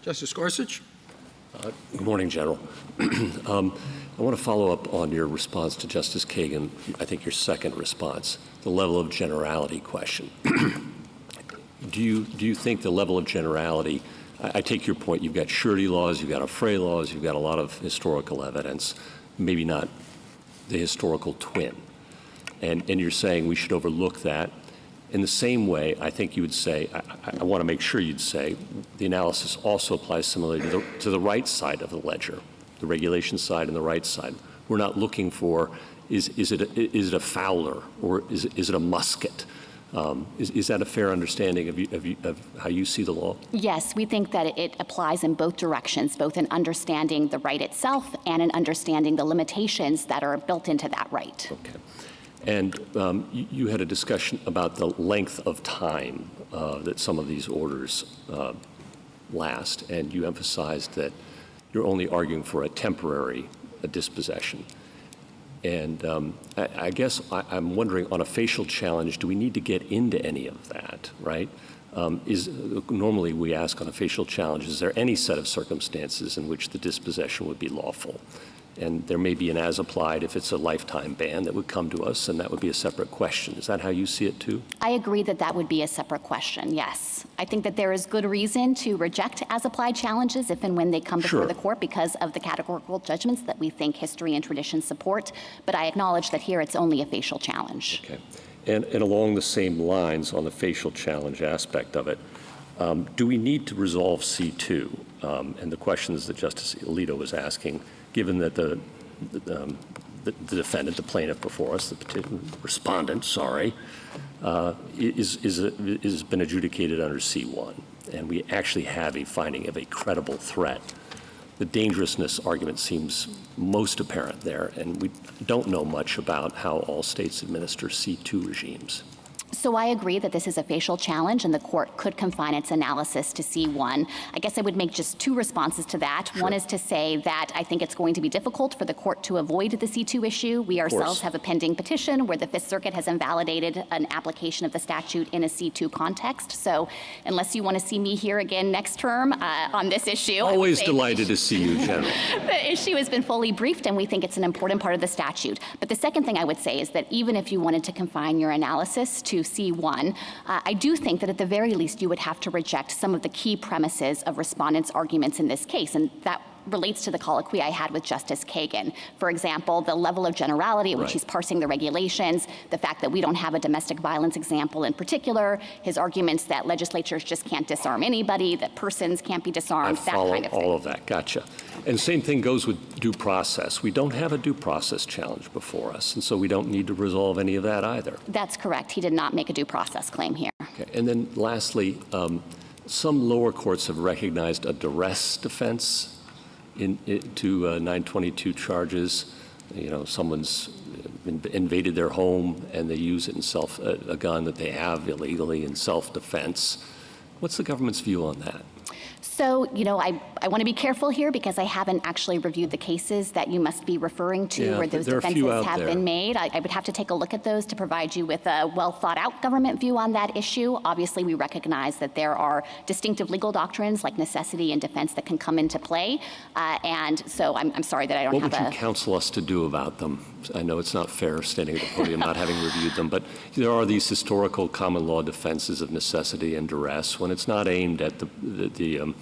Justice Gorsuch? Good morning, General. I want to follow up on your response to Justice Kagan, I think your second response, the level of generality question. Do you think the level of generality, I take your point, you've got surety laws, you've got affray laws, you've got a lot of historical evidence, maybe not the historical twin. And you're saying we should overlook that. In the same way, I think you would say, I want to make sure you'd say, the analysis also applies similarly to the right side of the ledger, the regulation side and the right side. We're not looking for, is it a Fowler or is it a Musket? Is that a fair understanding of how you see the law? Yes, we think that it applies in both directions, both in understanding the right itself and in understanding the limitations that are built into that right. Okay. And you had a discussion about the length of time that some of these orders last, and you emphasized that you're only arguing for a temporary dispossession. And I guess I'm wondering, on a facial challenge, do we need to get into any of that, right? Normally we ask on a facial challenge, is there any set of circumstances in which the dispossession would be lawful? And there may be an as-applied if it's a lifetime ban that would come to us, and that would be a separate question. Is that how you see it too? I agree that that would be a separate question, yes. I think that there is good reason to reject as-applied challenges if and when they come before the court because of the categorical judgments that we think history and tradition support, but I acknowledge that here it's only a facial challenge. Okay. And along the same lines on the facial challenge aspect of it, do we need to resolve C2? And the questions that Justice Alito was asking, given that the defendant, the plaintiff before us, the respondent, has been adjudicated under C1, and we actually have a finding of a credible threat. The dangerousness argument seems most apparent there, and we don't know much about how all states administer C2 regimes. So I agree that this is a facial challenge and the court could confine its analysis to C1. I guess I would make just two responses to that. Sure. One is to say that I think it's going to be difficult for the court to avoid the C2 issue. We ourselves have a pending petition where the Fifth Circuit has invalidated an application of the statute in a C2 context. So unless you want to see me here again next term on this issue. Always delighted to see you, General. The issue has been fully briefed and we think it's an important part of the statute. But the second thing I would say is that even if you wanted to confine your analysis to C1, I do think that at the very least you would have to reject some of the key premises of respondents' arguments in this case, and that relates to the colloquy I had with Justice Kagan. For example, the level of generality at which he's parsing the regulations, the fact that we don't have a domestic violence example in particular, his arguments that legislatures just can't disarm anybody, that persons can't be disarmed, that kind of thing. All of that, gotcha. And same thing goes with due process. We don't have a due process challenge before us, and so we don't need to resolve any of that either. That's correct. He did not make a due process claim here. Okay. And then lastly, some lower courts have recognized a duress defense to 922 charges. You know, someone's invaded their home and they use it in a gun that they have illegally in self-defense. What's the government's view on that? So, you know, I want to be careful here because I haven't actually reviewed the cases that you must be referring to where those defenses have been made. I would have to take a look at those to provide you with a well-thought-out government view on that issue. Obviously, we recognize that there are distinctive legal doctrines like necessity and defense that can come into play. And so I'm sorry that I don't have What would you counsel us to do about them? I know it's not fair standing at the podium not having reviewed them, but there are these historical common law defenses of necessity and duress when it's not aimed at the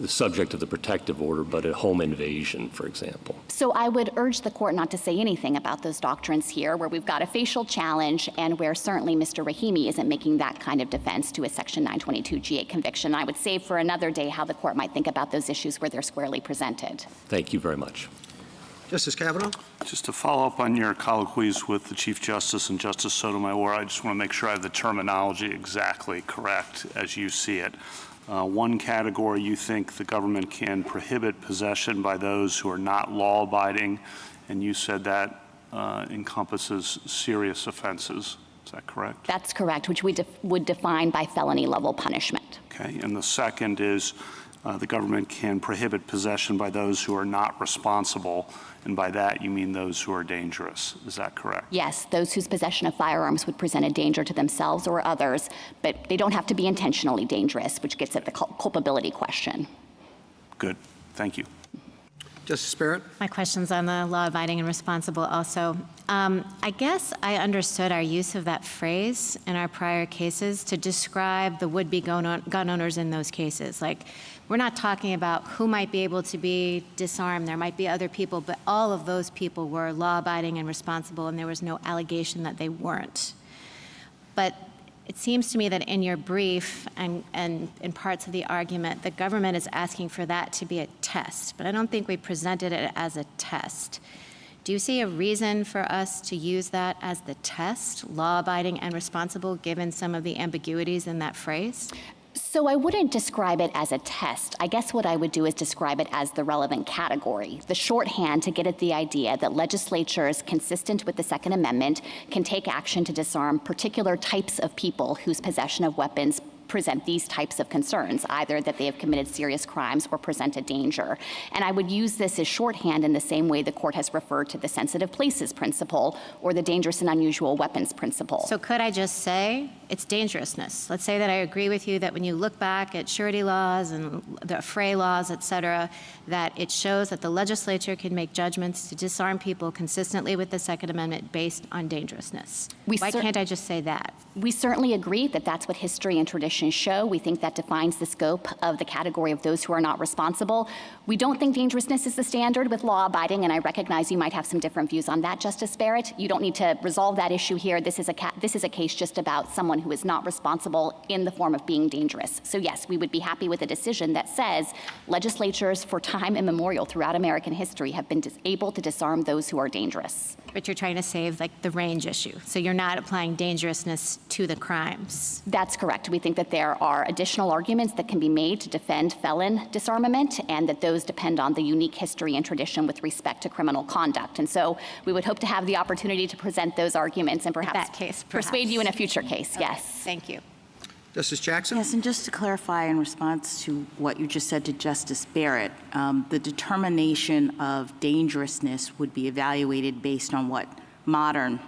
subject of the protective order, but a home invasion, for example. So I would urge the court not to say anything about those doctrines here, where we've got a facial challenge and where certainly Mr. Rahimi isn't making that kind of defense to a Section 922G8 conviction. I would save for another day how the court might think about those issues where they're squarely presented. Thank you very much. Justice Kavanaugh? Just to follow up on your colloquies with the Chief Justice and Justice Sotomayor, I just want to make sure I have the terminology exactly correct as you see it. One category, you think the government can prohibit possession by those who are not law-abiding, and you said that encompasses serious offenses. Is that correct? That's correct, which we would define by felony-level punishment. Okay, and the second is the government can prohibit possession by those who are not responsible, and by that you mean those who are dangerous. Is that correct? Yes, those whose possession of firearms would present a danger to themselves or others, but they don't have to be intentionally dangerous, which gets at the culpability question. Good. Thank you. Justice Barrett? My question's on the law-abiding and responsible also. I guess I understood our use of that phrase in our prior cases to describe the would-be gun owners in those cases. Like, we're not talking about who might be able to be disarmed. There might be other people, but all of those people were law-abiding and responsible, and there was no allegation that they weren't. But it seems to me that in your brief and in parts of the argument, the government is asking for that to be a test, but I don't think we presented it as a test. Do you see a reason for us to use that as the test, law-abiding and responsible, given some of the ambiguities in that phrase? So I wouldn't describe it as a test. I guess what I would do is describe it as the relevant category, the shorthand to get at the idea that legislatures consistent with the Second Amendment can take action to disarm particular types of people whose possession of weapons present these types of concerns, either that they have committed serious crimes or present a danger. And I would use this as shorthand in the same way the court has referred to the sensitive places principle or the dangerous and unusual weapons principle. So could I just say it's dangerousness? Let's say that I agree with you that when you look back at surety laws and the fray laws, et cetera, that it shows that the legislature can make judgments to disarm people consistently with the Second Amendment based on dangerousness. Why can't I just say that? We certainly agree that that's what history and tradition show. We think that defines the scope of the category of those who are not responsible. We don't think dangerousness is the standard with law-abiding, and I recognize you might have some different views on that, Justice Barrett. You don't need to resolve that issue here. This is a case just about someone who is not responsible in the form of being dangerous. So yes, we would be happy with a decision that says legislatures for time immemorial throughout American history have been able to disarm those who are dangerous. But you're trying to save like the range issue. So you're not applying dangerousness to the crimes. That's correct. We think that there are additional arguments that can be made to defend felon disarmament, and that those depend on the unique history and tradition with respect to criminal conduct. And so we would hope to have the opportunity to present those arguments and perhaps persuade you in a future case. Okay. Yes. Thank you. Justice Jackson? Yes, and just to clarify in response to what you just said to Justice Barrett, the determination of dangerousness would be evaluated based on what modern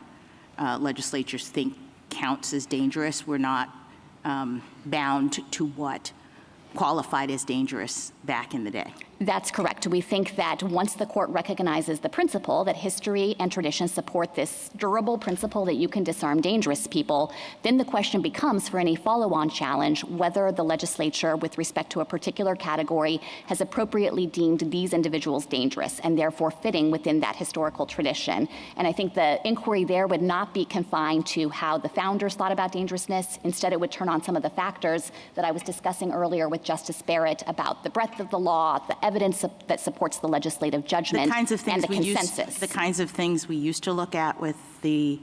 legislatures think counts as dangerous. We're not bound to what qualified as dangerous back in the day. That's correct. We think that once the court recognizes the principle that history and tradition support this durable principle that you can disarm dangerous people, then the question becomes for any follow-on challenge whether the legislature, with respect to a particular category, has appropriately deemed these individuals dangerous and therefore fitting within that historical tradition. And I think the inquiry there would not be confined to how the founders thought about dangerousness. Instead, it would turn on some of the factors that I was discussing earlier with Justice Barrett about the breadth of the law, the evidence that supports the legislative judgment, the kinds of things and the consensus. The kinds of things we used to look at with the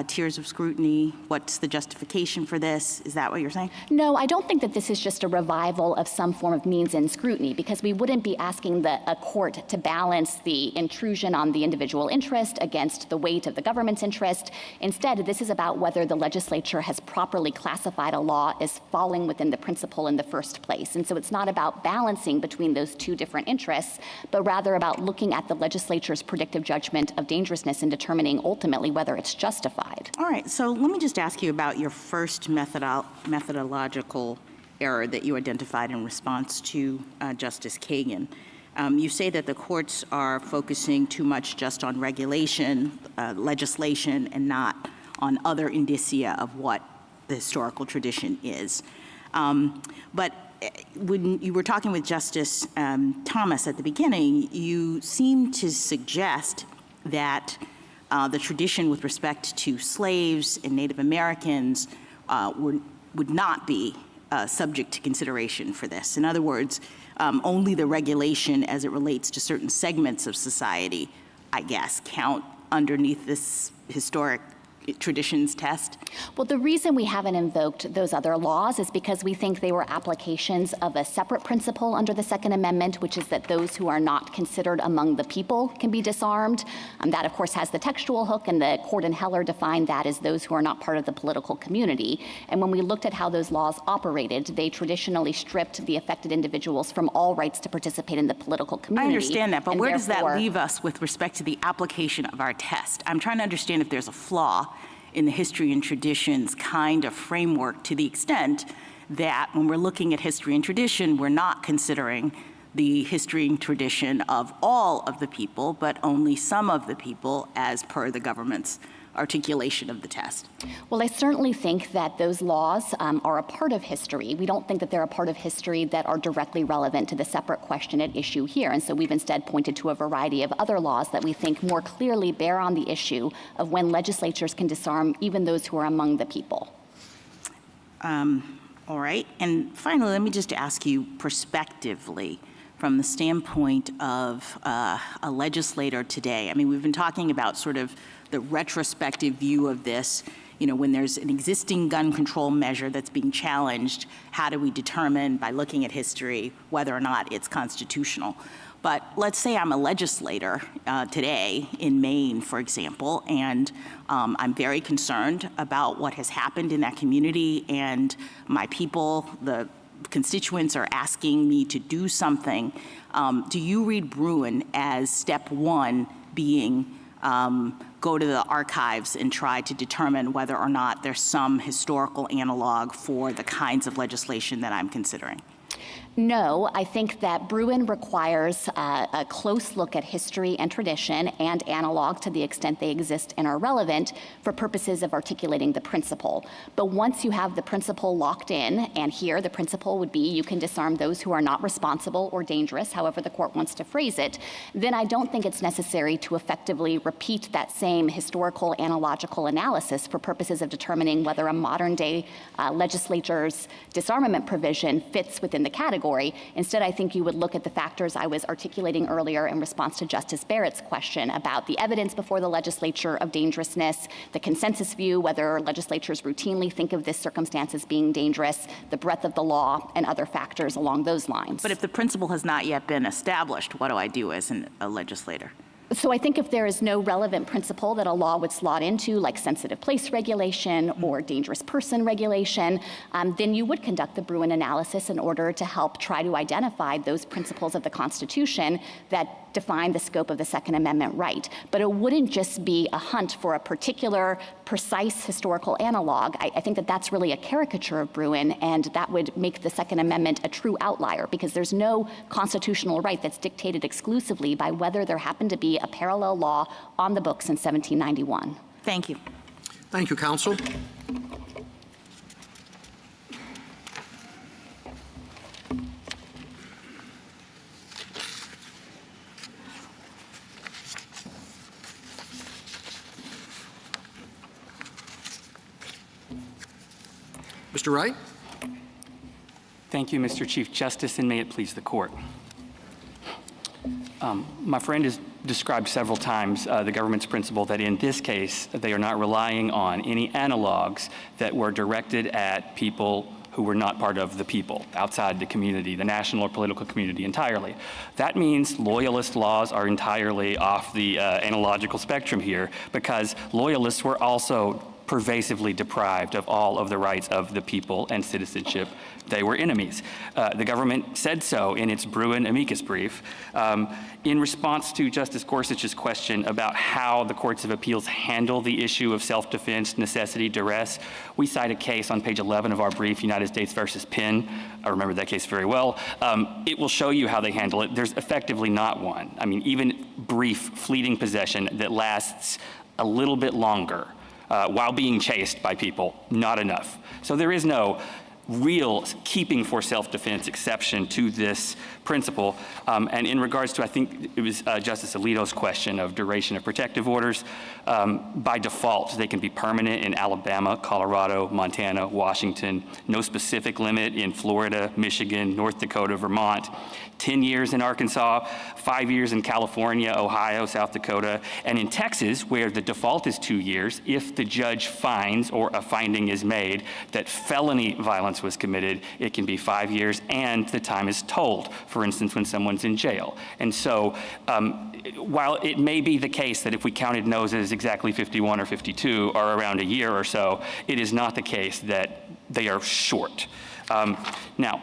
tiers of scrutiny. What's the justification for this? Is that what you're saying? No, I don't think that this is just a revival of some form of means and scrutiny, because we wouldn't be asking a court to balance the intrusion on the individual interest against the weight of the government's interest. Instead, this is about whether the legislature has properly classified a law as falling within the principle in the first place. And so it's not about balancing between those two different interests, but rather about looking at the legislature's predictive judgment of dangerousness and determining ultimately whether it's justified. All right, so let me just ask you about your first methodological error that you identified in response to Justice Kagan. You say that the courts are focusing too much just on regulation, legislation, and not on other indicia of what the historical tradition is. But when you were talking with Justice Thomas at the beginning, you seemed to suggest that the tradition with respect to slaves and Native Americans would not be subject to consideration for this. In other words, only the regulation as it relates to certain segments of society, I guess, count underneath this historic traditions test? Well, the reason we haven't invoked those other laws is because we think they were applications of a separate principle under the Second Amendment, which is that those who are not considered among the people can be disarmed. That, of course, has the textual hook, and the court in Heller defined that as those who are not part of the political community. And when we looked at how those laws operated, they traditionally stripped the affected individuals from all rights to participate in the political community. I understand that, but where does that leave us with respect to the application of our test? I'm trying to understand if there's a flaw in the history and traditions kind of framework, to the extent that when we're looking at history and tradition, we're not considering the history and tradition of all of the people, but only some of the people as per the government's articulation of the test. Well, I certainly think that those laws are a part of history. We don't think that they're a part of history that are directly relevant to the separate question at issue here. And so we've instead pointed to a variety of other laws that we think more clearly bear on the issue of when legislatures can disarm even those who are among the people. All right. And finally, let me just ask you prospectively, from the standpoint of a legislator today. I mean, we've been talking about sort of the retrospective view of this. You know, when there's an existing gun control measure that's being challenged, how do we determine by looking at history whether or not it's constitutional? But let's say I'm a legislator today in Maine, for example, and I'm very concerned about what has happened in that community, and my people, the constituents, are asking me to do something. Do you read Bruin as step one being go to the archives and try to determine whether or not there's some historical analog for the kinds of legislation that I'm considering? No, I think that Bruin requires a close look at history and tradition and analog to the extent they exist and are relevant for purposes of articulating the principle. But once you have the principle locked in, and here the principle would be you can disarm those who are not responsible or dangerous, however the court wants to phrase it, then I don't think it's necessary to effectively repeat that same historical analogical analysis for purposes of determining whether a modern day legislature's disarmament provision fits within the category. Instead, I think you would look at the factors I was articulating earlier in response to Justice Barrett's question about the evidence before the legislature of dangerousness, the consensus view, whether legislatures routinely think of this circumstance as being dangerous, the breadth of the law, and other factors along those lines. But if the principle has not yet been established, what do I do as a legislator? So I think if there is no relevant principle that a law would slot into, like sensitive place regulation or dangerous person regulation, then you would conduct the Bruin analysis in order to help try to identify those principles of the Constitution that define the scope of the Second Amendment right. But it wouldn't just be a hunt for a particular precise historical analog. I think that that's really a caricature of Bruin, and that would make the Second Amendment a true outlier, because there's no constitutional right that's dictated exclusively by whether there happened to be a parallel law on the books in 1791. Thank you. Thank you, counsel. Mr. Wright. Thank you, Mr. Chief Justice, and may it please the court. My friend has described several times the government's principle that in this case, they are not relying on any analogs that were directed at people who were not part of the people, outside the community, the national or political community entirely. That means loyalist laws are entirely off the analogical spectrum here, because loyalists were also pervasively deprived of all of the rights of the people and citizenship. They were enemies. The government said so in its Bruin amicus brief. In response to Justice Gorsuch's question about how the courts of appeals handle the issue of self-defense, necessity, duress, we cite a case on page 11 of our brief, United States versus Penn. I remember that case very well. It will show you how they handle it. There's effectively not one. I mean, even brief, fleeting possession that lasts a little bit longer while being chased by people, not enough. So there is no real keeping for self-defense exception to this principle. And in regards to, I think it was Justice Alito's question of duration of protective orders, by default, they can be permanent in Alabama, Colorado, Montana, Washington, no specific limit in Florida, Michigan, North Dakota, Vermont, 10 years in Arkansas, 5 years in California, Ohio, South Dakota, and in Texas, where the default is 2 years, if the judge finds or a finding is made that felony violence was committed, it can be 5 years and the time is told, for instance, when someone's in jail. And so while it may be the case that if we counted noses exactly 51 or 52 or around a year or so, it is not the case that they are short. Now,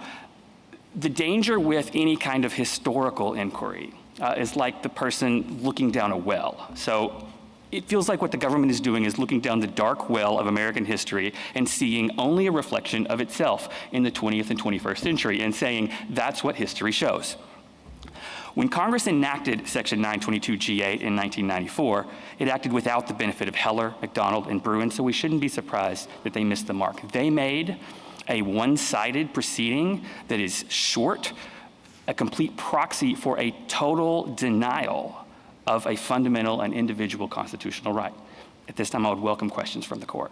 the danger with any kind of historical inquiry is like the person looking down a well. So it feels like what the government is doing is looking down the dark well of American history and seeing only a reflection of itself in the 20th and 21st century and saying that's what history shows. When Congress enacted Section 922G8 in 1994, it acted without the benefit of Heller, McDonald, and Bruin, so we shouldn't be surprised that they missed the mark. They made a one-sided proceeding that is short, a complete proxy for a total denial of a fundamental and individual constitutional right. At this time, I would welcome questions from the court.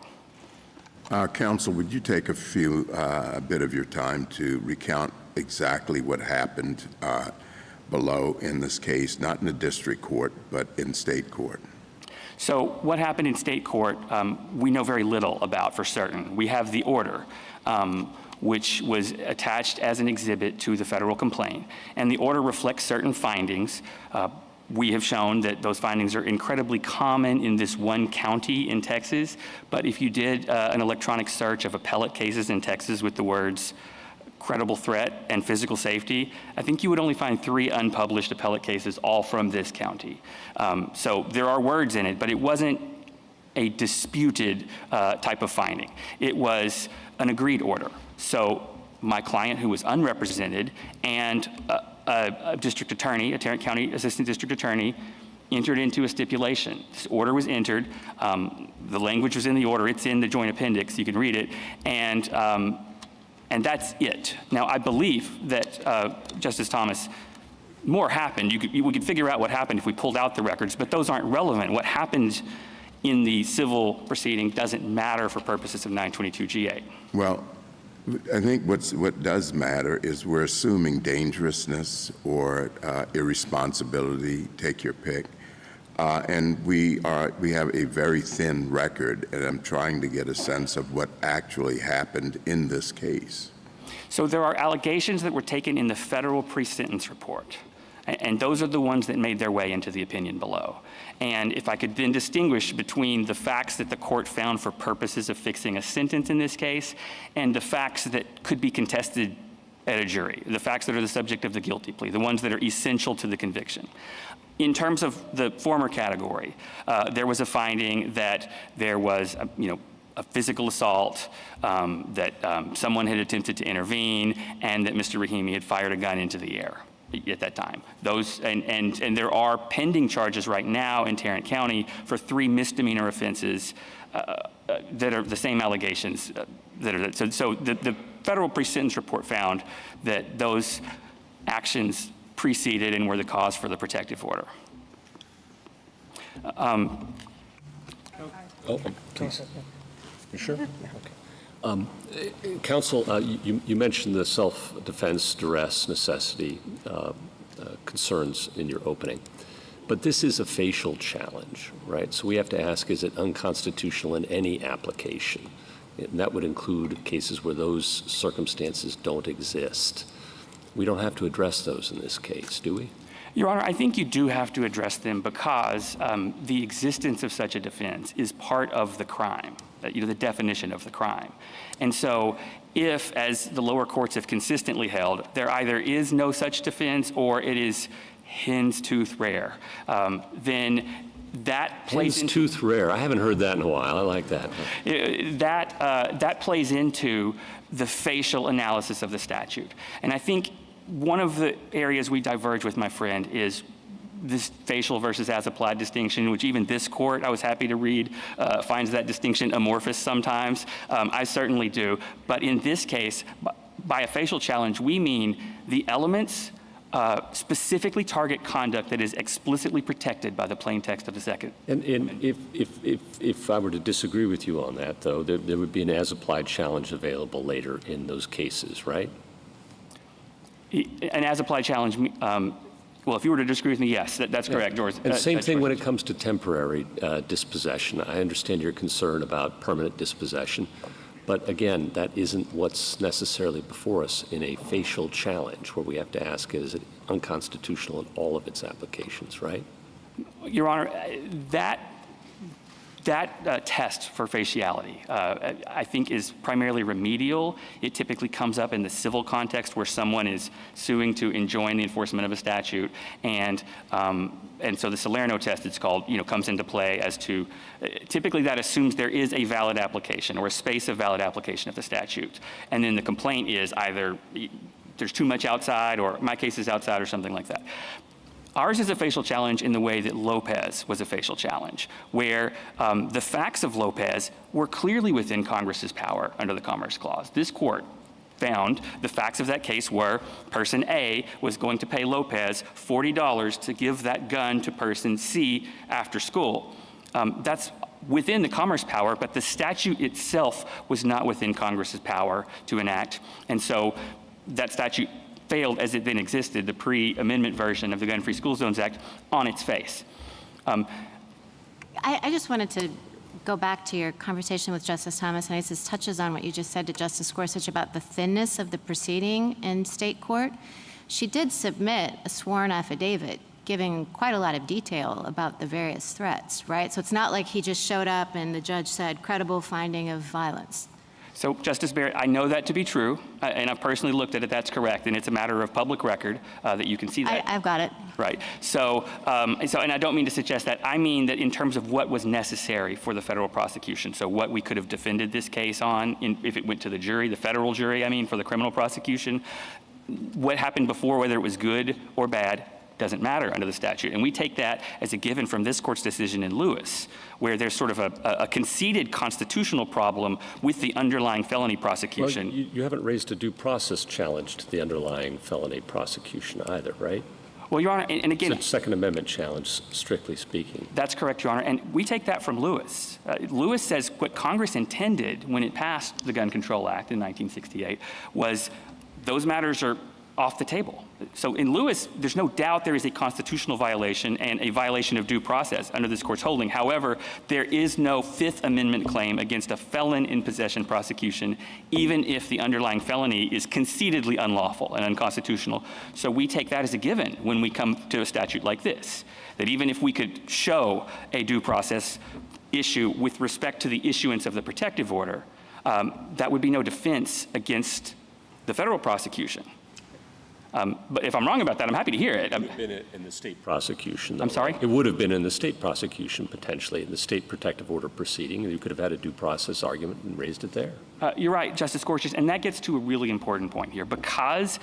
Counsel, would you take a bit of your time to recount exactly what happened below in this case, not in the district court, but in state court? So what happened in state court, we know very little about for certain. We have the order, which was attached as an exhibit to the federal complaint. And the order reflects certain findings. We have shown that those findings are incredibly common in this one county in Texas. But if you did an electronic search of appellate cases in Texas with the words credible threat and physical safety, I think you would only find 3 unpublished appellate cases, all from this county. So there are words in it, but it wasn't a disputed type of finding. It was an agreed order. So my client, who was unrepresented, and a district attorney, a Tarrant County assistant district attorney, entered into a stipulation. This order was entered. The language was in the order. It's in the joint appendix. You can read it. And that's it. Now, I believe that Justice Thomas, more happened. We could figure out what happened if we pulled out the records, but those aren't relevant. What happened in the civil proceeding doesn't matter for purposes of 922G8. Well, I think what does matter is we're assuming dangerousness or irresponsibility, take your pick, and we have a very thin record, and I'm trying to get a sense of what actually happened in this case. So there are allegations that were taken in the federal pre-sentence report, and those are the ones that made their way into the opinion below. And if I could then distinguish between the facts that the court found for purposes of fixing a sentence in this case and the facts that could be contested at a jury, the facts that are the subject of the guilty plea, the ones that are essential to the conviction. In terms of the former category, there was a finding that there was, a physical assault, that someone had attempted to intervene, and that Mr. Rahimi had fired a gun into the air at that time. Those and there are pending charges right now in Tarrant County for 3 misdemeanor offenses that are the same allegations that are. So the federal pre-sentence report found that those actions preceded and were the cause for the protective order. Please. You sure? Okay. Counsel, you mentioned the self-defense, duress, necessity concerns in your opening. But this is a facial challenge, right? So we have to ask, is it unconstitutional in any application? And that would include cases where those circumstances don't exist. We don't have to address those in this case, do we? Your Honor, I think you do have to address them because the existence of such a defense is part of the crime, the definition of the crime. And so if, as the lower courts have consistently held, there either is no such defense or it is hen's tooth rare, then that plays into... Hen's tooth rare. I haven't heard that in a while. I like that. That plays into the facial analysis of the statute. And I think one of the areas we diverge with my friend is this facial versus as-applied distinction, which even this court, I was happy to read, finds that distinction amorphous sometimes. I certainly do. But in this case, by a facial challenge, we mean the elements specifically target conduct that is explicitly protected by the plain text of the Second Amendment. If I were to disagree with you on that, though, there would be an as-applied challenge available later in those cases, right? An as-applied challenge, well, if you were to disagree with me, yes, that's correct, George. And same thing when it comes to temporary dispossession. I understand your concern about permanent dispossession, but again, that isn't what's necessarily before us in a facial challenge where we have to ask, is it unconstitutional in all of its applications, right? Your Honor, that test for faciality, I think, is primarily remedial. It typically comes up in the civil context where someone is suing to enjoin the enforcement of a statute, and so the Salerno test, it's called, comes into play as to, typically that assumes there is a valid application or a space of valid application of the statute, and then the complaint is either there's too much outside or my case is outside or something like that. Ours is a facial challenge in the way that Lopez was a facial challenge, where the facts of Lopez were clearly within Congress's power under the Commerce Clause. This court found the facts of that case were person A was going to pay Lopez $40 to give that gun to person C after school. That's within the Commerce power, but the statute itself was not within Congress's power to enact. And so that statute failed as it then existed, the pre-amendment version of the Gun-Free School Zones Act, on its face. I just wanted to go back to your conversation with Justice Thomas, and this touches on what you just said to Justice Gorsuch about the thinness of the proceeding in state court. She did submit a sworn affidavit giving quite a lot of detail about the various threats, right? So it's not like he just showed up and the judge said, credible finding of violence. So, Justice Barrett, I know that to be true, and I've personally looked at it. That's correct, and it's a matter of public record that you can see that. I've got it. Right. So, and I don't mean to suggest that. I mean that in terms of what was necessary for the federal prosecution, so what we could have defended this case on if it went to the jury, the federal jury, I mean, for the criminal prosecution, what happened before, whether it was good or bad, doesn't matter under the statute. And we take that as a given from this court's decision in Lewis, where there's sort of a conceded constitutional problem with the underlying felony prosecution. Well, you haven't raised a due process challenge to the underlying felony prosecution either, right? Well, Your Honor, and again— It's a Second Amendment challenge, strictly speaking. That's correct, Your Honor, and we take that from Lewis. Lewis says what Congress intended when it passed the Gun Control Act in 1968 was those matters are off the table. So in Lewis, there's no doubt there is a constitutional violation and a violation of due process under this court's holding. However, there is no Fifth Amendment claim against a felon in possession prosecution, even if the underlying felony is concededly unlawful and unconstitutional. So we take that as a given when we come to a statute like this, that even if we could show a due process issue with respect to the issuance of the protective order, that would be no defense against the federal prosecution. But if I'm wrong about that, I'm happy to hear it. It would have been in the state prosecution. I'm sorry? It would have been in the state prosecution, potentially, in the state protective order proceeding. You could have had a due process argument and raised it there. You're right, Justice Gorsuch, and that gets to a really important point here. Because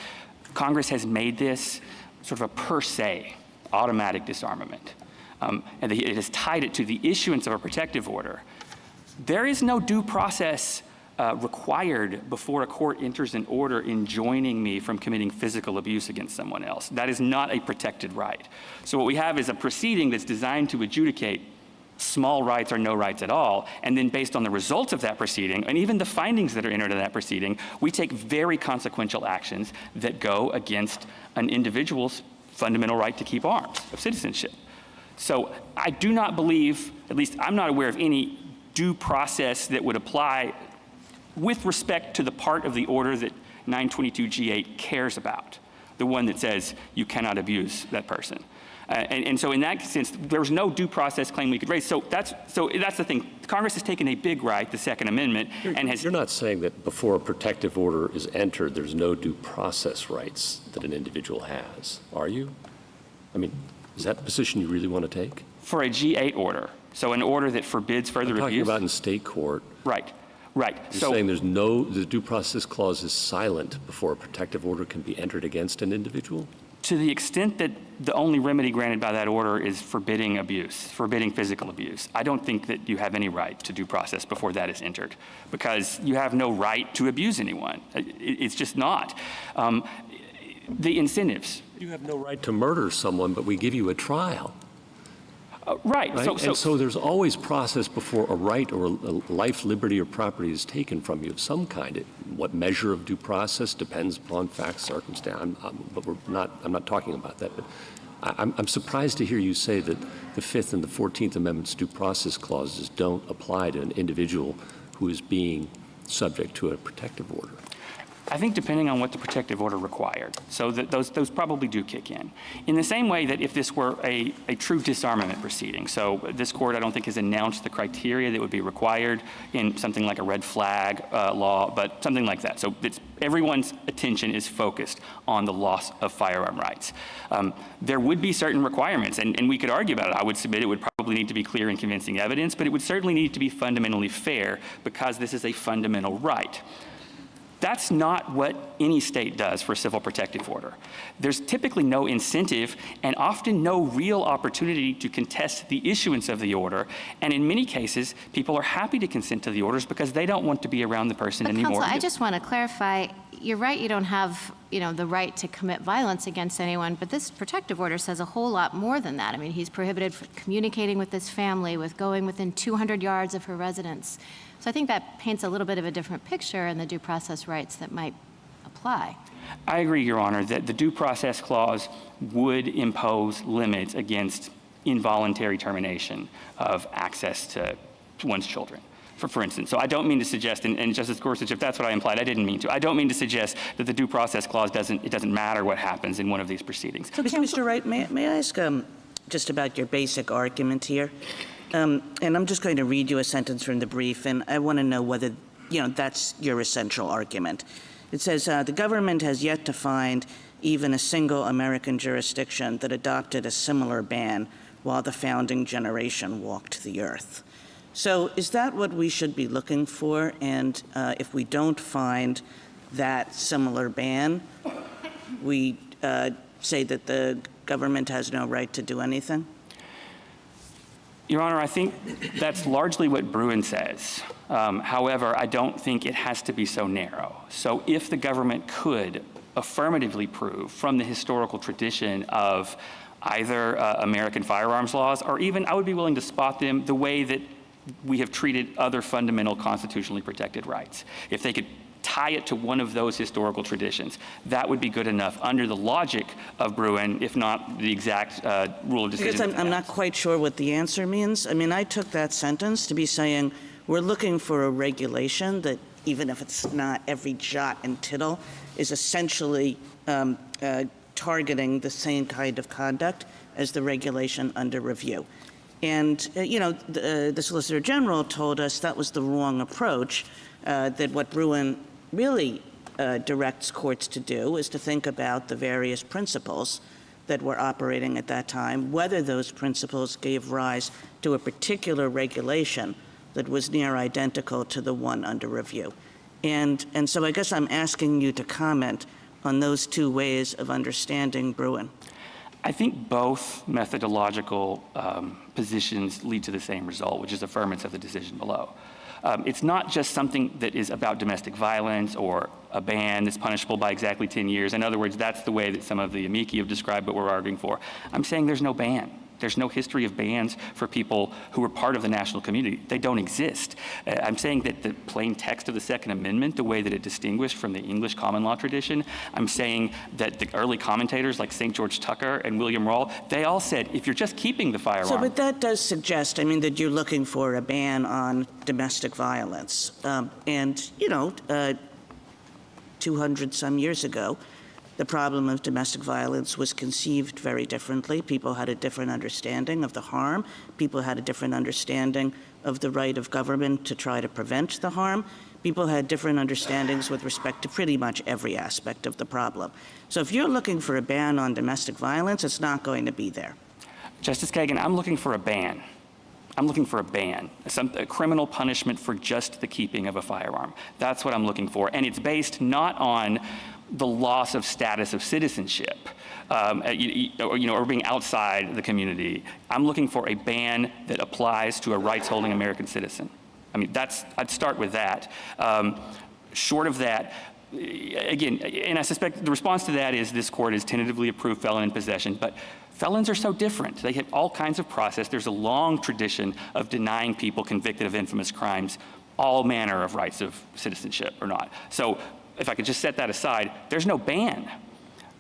Congress has made this sort of a per se automatic disarmament, and it has tied it to the issuance of a protective order, there is no due process required before a court enters an order enjoining me from committing physical abuse against someone else. That is not a protected right. So what we have is a proceeding that's designed to adjudicate small rights or no rights at all, and then based on the results of that proceeding, and even the findings that are entered in that proceeding, we take very consequential actions that go against an individual's fundamental right to keep arms, of citizenship. So I do not believe, at least I'm not aware of any due process that would apply with respect to the part of the order that 922G8 cares about, the one that says you cannot abuse that person. And so in that sense, there's no due process claim we could raise. So that's the thing. Congress has taken a big right, the Second Amendment, and has— You're not saying that before a protective order is entered, there's no due process rights that an individual has, are you? I mean, is that the position you really want to take? For a G8 order, so an order that forbids further abuse? I'm talking about in state court. Right. Right. You're saying the due process clause is silent before a protective order can be entered against an individual? To the extent that the only remedy granted by that order is forbidding abuse, forbidding physical abuse, I don't think that you have any right to due process before that is entered, because you have no right to abuse anyone. It's just not. The incentives. You have no right to murder someone, but we give you a trial. Right. So there's always process before a right or a life, liberty, or property is taken from you of some kind. What measure of due process depends upon facts, circumstance. But I'm not talking about that. But I'm surprised to hear you say that the Fifth and the 14th Amendment's due process clauses don't apply to an individual who is being subject to a protective order. I think depending on what the protective order required. So those probably do kick in. In the same way that if this were a true disarmament proceeding, so this court I don't think has announced the criteria that would be required in something like a red flag law, but something like that. So everyone's attention is focused on the loss of firearm rights. There would be certain requirements, and we could argue about it. I would submit it would probably need to be clear and convincing evidence, but it would certainly need to be fundamentally fair because this is a fundamental right. That's not what any state does for a civil protective order. There's typically no incentive and often no real opportunity to contest the issuance of the order. And in many cases, people are happy to consent to the orders because they don't want to be around the person anymore. Counsel, I just want to clarify, you're right, you don't have, the right to commit violence against anyone, but this protective order says a whole lot more than that. I mean, he's prohibited from communicating with his family, with going within 200 yards of her residence. So I think that paints a little bit of a different picture in the due process rights that might apply. I agree, Your Honor, that the due process clause would impose limits against involuntary termination of access to one's children, for instance. So I don't mean to suggest, and Justice Gorsuch, if that's what I implied, I didn't mean to. I don't mean to suggest that the due process clause doesn't matter what happens in one of these proceedings. So, Mr. Wright, may I ask just about your basic argument here? And I'm just going to read you a sentence from the brief, and I want to know whether, that's your essential argument. It says, the government has yet to find even a single American jurisdiction that adopted a similar ban while the founding generation walked the earth. So is that what we should be looking for? And if we don't find that similar ban, we say that the government has no right to do anything? Your Honor, I think that's largely what Bruin says. However, I don't think it has to be so narrow. So if the government could affirmatively prove from the historical tradition of either American firearms laws, or even I would be willing to spot them the way that we have treated other fundamental constitutionally protected rights. If they could tie it to one of those historical traditions, that would be good enough under the logic of Bruin, if not the exact rule of decision. Because I'm not quite sure what the answer means. I mean, I took that sentence to be saying we're looking for a regulation that, even if it's not every jot and tittle, is essentially targeting the same kind of conduct as the regulation under review. And, the Solicitor General told us that was the wrong approach, that what Bruin really directs courts to do is to think about the various principles that were operating at that time, whether those principles gave rise to a particular regulation that was near identical to the one under review. And so I guess I'm asking you to comment on those two ways of understanding Bruen. I think both methodological positions lead to the same result, which is affirmance of the decision below. It's not just something that is about domestic violence or a ban that's punishable by exactly 10 years. In other words, that's the way that some of the amici have described what we're arguing for. I'm saying there's no ban. There's no history of bans for people who are part of the national community. They don't exist. I'm saying that the plain text of the Second Amendment, the way that it distinguished from the English common law tradition, I'm saying that the early commentators like St. George Tucker and William Rawle, they all said, if you're just keeping the firearm. So, but that does suggest, I mean, that you're looking for a ban on domestic violence. 200 some years ago, the problem of domestic violence was conceived very differently. People had a different understanding of the harm. People had a different understanding of the right of government to try to prevent the harm. People had different understandings with respect to pretty much every aspect of the problem. So if you're looking for a ban on domestic violence, it's not going to be there. Justice Kagan, I'm looking for a ban. I'm looking for a ban, a criminal punishment for just the keeping of a firearm. That's what I'm looking for. And it's based not on the loss of status of citizenship, or being outside the community. I'm looking for a ban that applies to a rights-holding American citizen. I mean, I'd start with that. Short of that, again, and I suspect the response to that is this court has tentatively approved felon in possession, but felons are so different. They have all kinds of process. There's a long tradition of denying people convicted of infamous crimes all manner of rights of citizenship or not. So if I could just set that aside, there's no ban.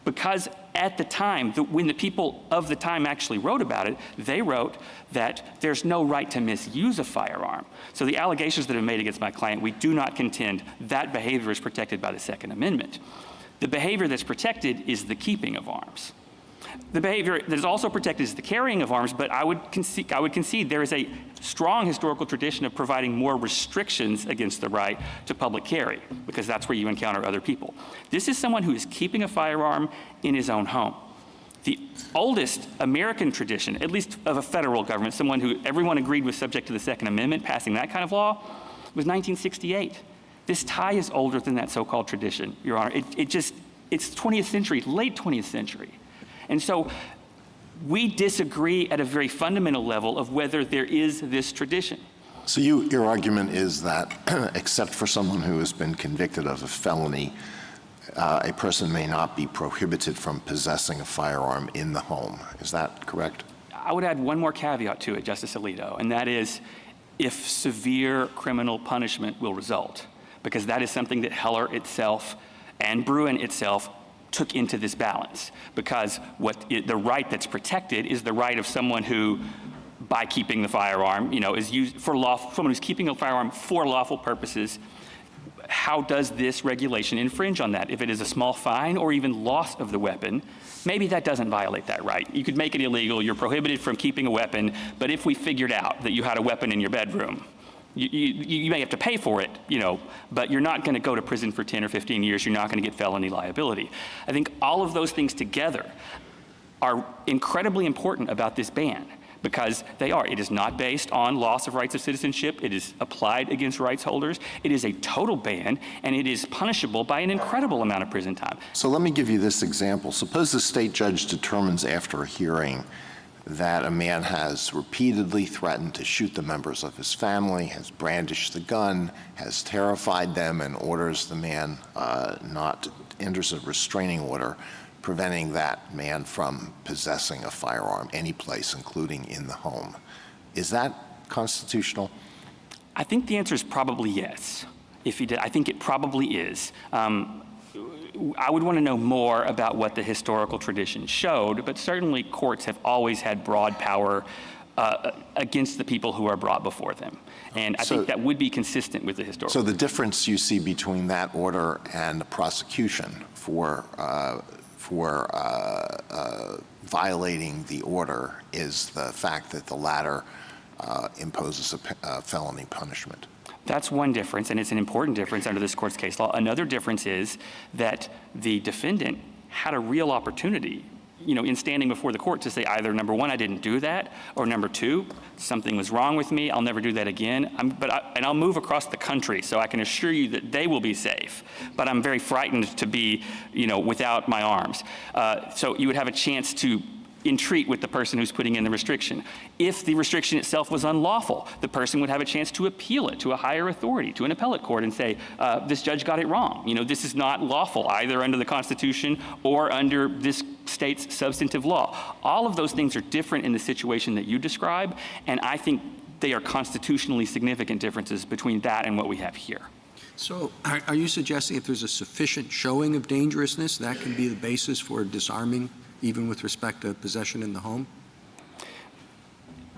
Because at the time, when the people of the time actually wrote about it, they wrote that there's no right to misuse a firearm. So the allegations that are made against my client, we do not contend that behavior is protected by the Second Amendment. The behavior that's protected is the keeping of arms. The behavior that is also protected is the carrying of arms, but I would concede there is a strong historical tradition of providing more restrictions against the right to public carry, because that's where you encounter other people. This is someone who is keeping a firearm in his own home. The oldest American tradition, at least of a federal government, someone who everyone agreed was subject to the Second Amendment, passing that kind of law, was 1968. This tie is older than that so-called tradition, Your Honor. It's 20th century, late 20th century. And so we disagree at a very fundamental level of whether there is this tradition. So your argument is that except for someone who has been convicted of a felony, a person may not be prohibited from possessing a firearm in the home. Is that correct? I would add one more caveat to it, Justice Alito, and that is if severe criminal punishment will result, because that is something that Heller itself and Bruen itself took into this balance, because the right that's protected is the right of someone who, by keeping the firearm, is used for someone who's keeping a firearm for lawful purposes. How does this regulation infringe on that? If it is a small fine or even loss of the weapon, maybe that doesn't violate that right. You could make it illegal. You're prohibited from keeping a weapon, but if we figured out that you had a weapon in your bedroom, you may have to pay for it, but you're not going to go to prison for 10 or 15 years. You're not going to get felony liability. I think all of those things together are incredibly important about this ban, because they are. It is not based on loss of rights of citizenship. It is applied against rights holders. It is a total ban, and it is punishable by an incredible amount of prison time. So let me give you this example. Suppose the state judge determines after a hearing that a man has repeatedly threatened to shoot the members of his family, has brandished the gun, has terrified them, and orders the man enters a restraining order preventing that man from possessing a firearm any place, including in the home. Is that constitutional? I think the answer is probably yes. If he did, I think it probably is. I would want to know more about what the historical tradition showed, but certainly courts have always had broad power against the people who are brought before them. And I think that would be consistent with the historical. So the difference you see between that order and the prosecution for violating the order is the fact that the latter imposes a felony punishment. That's one difference, and it's an important difference under this court's case law. Another difference is that the defendant had a real opportunity, in standing before the court to say either, number one, I didn't do that, or number two, something was wrong with me, I'll never do that again, and I'll move across the country, so I can assure you that they will be safe. But I'm very frightened to be, without my arms. So you would have a chance to entreat with the person who's putting in the restriction. If the restriction itself was unlawful, the person would have a chance to appeal it to a higher authority, to an appellate court, and say, this judge got it wrong. This is not lawful either under the Constitution or under this state's substantive law. All of those things are different in the situation that you describe, and I think they are constitutionally significant differences between that and what we have here. So are you suggesting if there's a sufficient showing of dangerousness, that can be the basis for disarming, even with respect to possession in the home?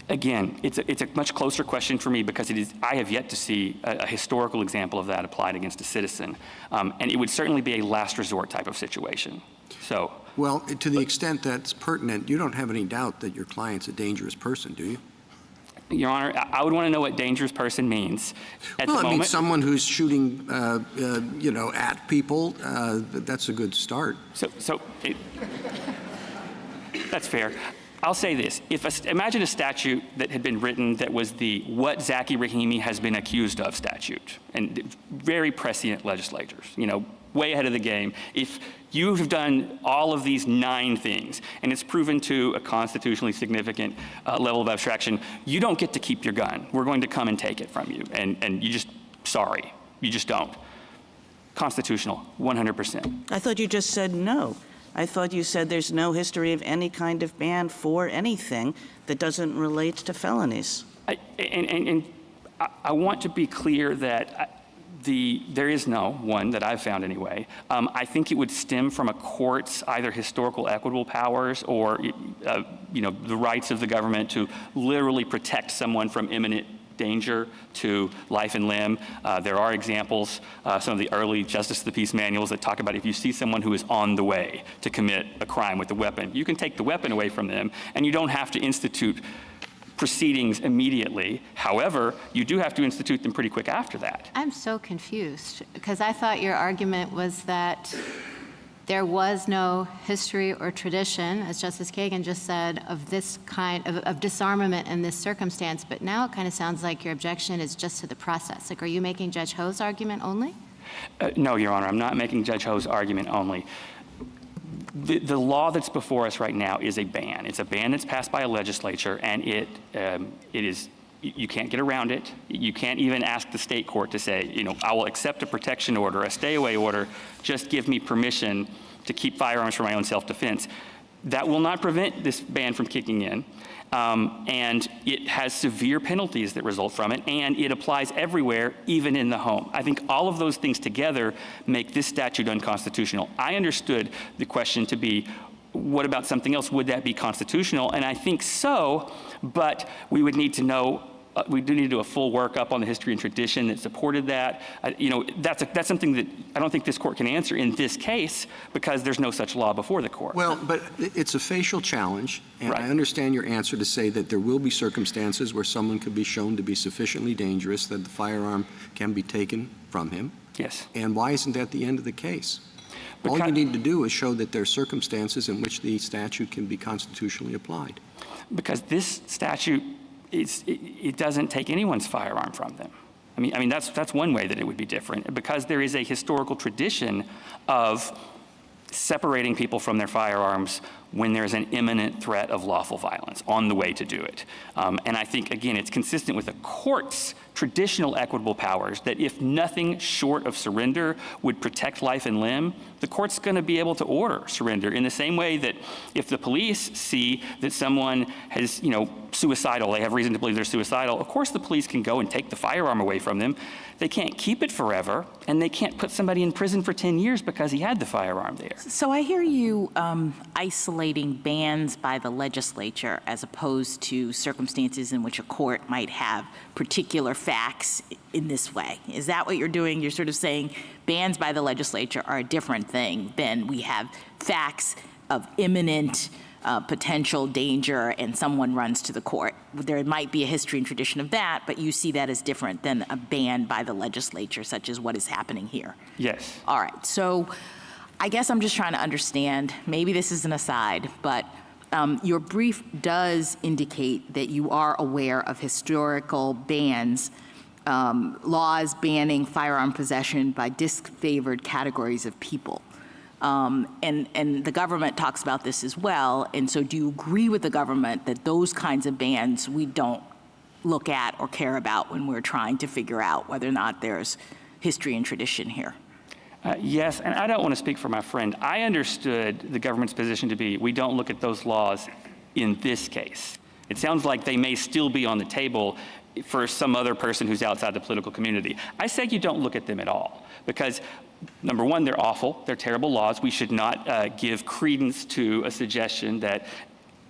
Again, it's a much closer question for me because I have yet to see a historical example of that applied against a citizen. And it would certainly be a last resort type of situation. So, well, to the extent that's pertinent, you don't have any doubt that your client's a dangerous person, do you? Your Honor, I would want to know what dangerous person means. At well, the I moment, mean, someone who's shooting, at people, that's a good start. That's fair. I'll say this. Imagine a statute that had been written that was the what Zaki Rahimi has been accused of statute, and very prescient legislators, way ahead of the game. If you have done all of these 9 things, and it's proven to a constitutionally significant level of abstraction, you don't get to keep your gun. We're going to come and take it from you, and you just don't. Constitutional, 100%. I thought you just said no. I thought you said there's no history of any kind of ban for anything that doesn't relate to felonies. I want to be clear that there is no one that I've found anyway. I think it would stem from a court's either historical equitable powers or the rights of the government to literally protect someone from imminent danger to life and limb. There are examples, some of the early Justice of the Peace manuals that talk about if you see someone who is on the way to commit a crime with a weapon, you can take the weapon away from them and you don't have to institute proceedings immediately. However, you do have to institute them pretty quick after that. I'm so confused because I thought your argument was that there was no history or tradition, as Justice Kagan just said, of this kind of disarmament in this circumstance, but now it kind of sounds like your objection is just to the process. Like, are you making Judge Ho's argument only? No, Your Honor, I'm not making Judge Ho's argument only. The law that's before us right now is a ban. It's a ban that's passed by a legislature, and it is, you can't get around it. You can't even ask the state court to say, I will accept a protection order, a stay-away order, just give me permission to keep firearms for my own self-defense. That will not prevent this ban from kicking in, and it has severe penalties that result from it, and it applies everywhere, even in the home. I think all of those things together make this statute unconstitutional. I understood the question to be, what about something else? Would that be constitutional? And I think so, but we would need to know, we do need to do a full workup on the history and tradition that supported that. That's something that I don't think this court can answer in this case because there's no such law before the court. Well, but it's a facial challenge, and right. I understand your answer to say that there will be circumstances where someone could be shown to be sufficiently dangerous that the firearm can be taken from him. Yes. And why isn't that the end of the case? All you need to do is show that there are circumstances in which the statute can be constitutionally applied. Because this statute, it doesn't take anyone's firearm from them. I mean that's one way that it would be different, because there is a historical tradition of separating people from their firearms when there's an imminent threat of lawful violence on the way to do it. And I think, again, it's consistent with the court's traditional equitable powers that if nothing short of surrender would protect life and limb, the court's going to be able to order surrender in the same way that if the police see that someone has, suicidal, they have reason to believe they're suicidal, of course the police can go and take the firearm away from them. They can't keep it forever, and they can't put somebody in prison for 10 years because he had the firearm there. So I hear you isolating bans by the legislature as opposed to circumstances in which a court might have particular facts in this way. Is that what you're doing? You're sort of saying bans by the legislature are a different thing than we have facts of imminent potential danger and someone runs to the court. There might be a history and tradition of that, but you see that as different than a ban by the legislature, such as what is happening here. Yes. All right. So I guess I'm just trying to understand, maybe this is an aside, but your brief does indicate that you are aware of historical bans, laws banning firearm possession by disfavored categories of people. And the government talks about this as well. And so do you agree with the government that those kinds of bans we don't look at or care about when we're trying to figure out whether or not there's history and tradition here? Yes, and I don't want to speak for my friend. I understood the government's position to be we don't look at those laws in this case. It sounds like they may still be on the table for some other person who's outside the political community. I say you don't look at them at all because, number one, they're awful. They're terrible laws. We should not give credence to a suggestion that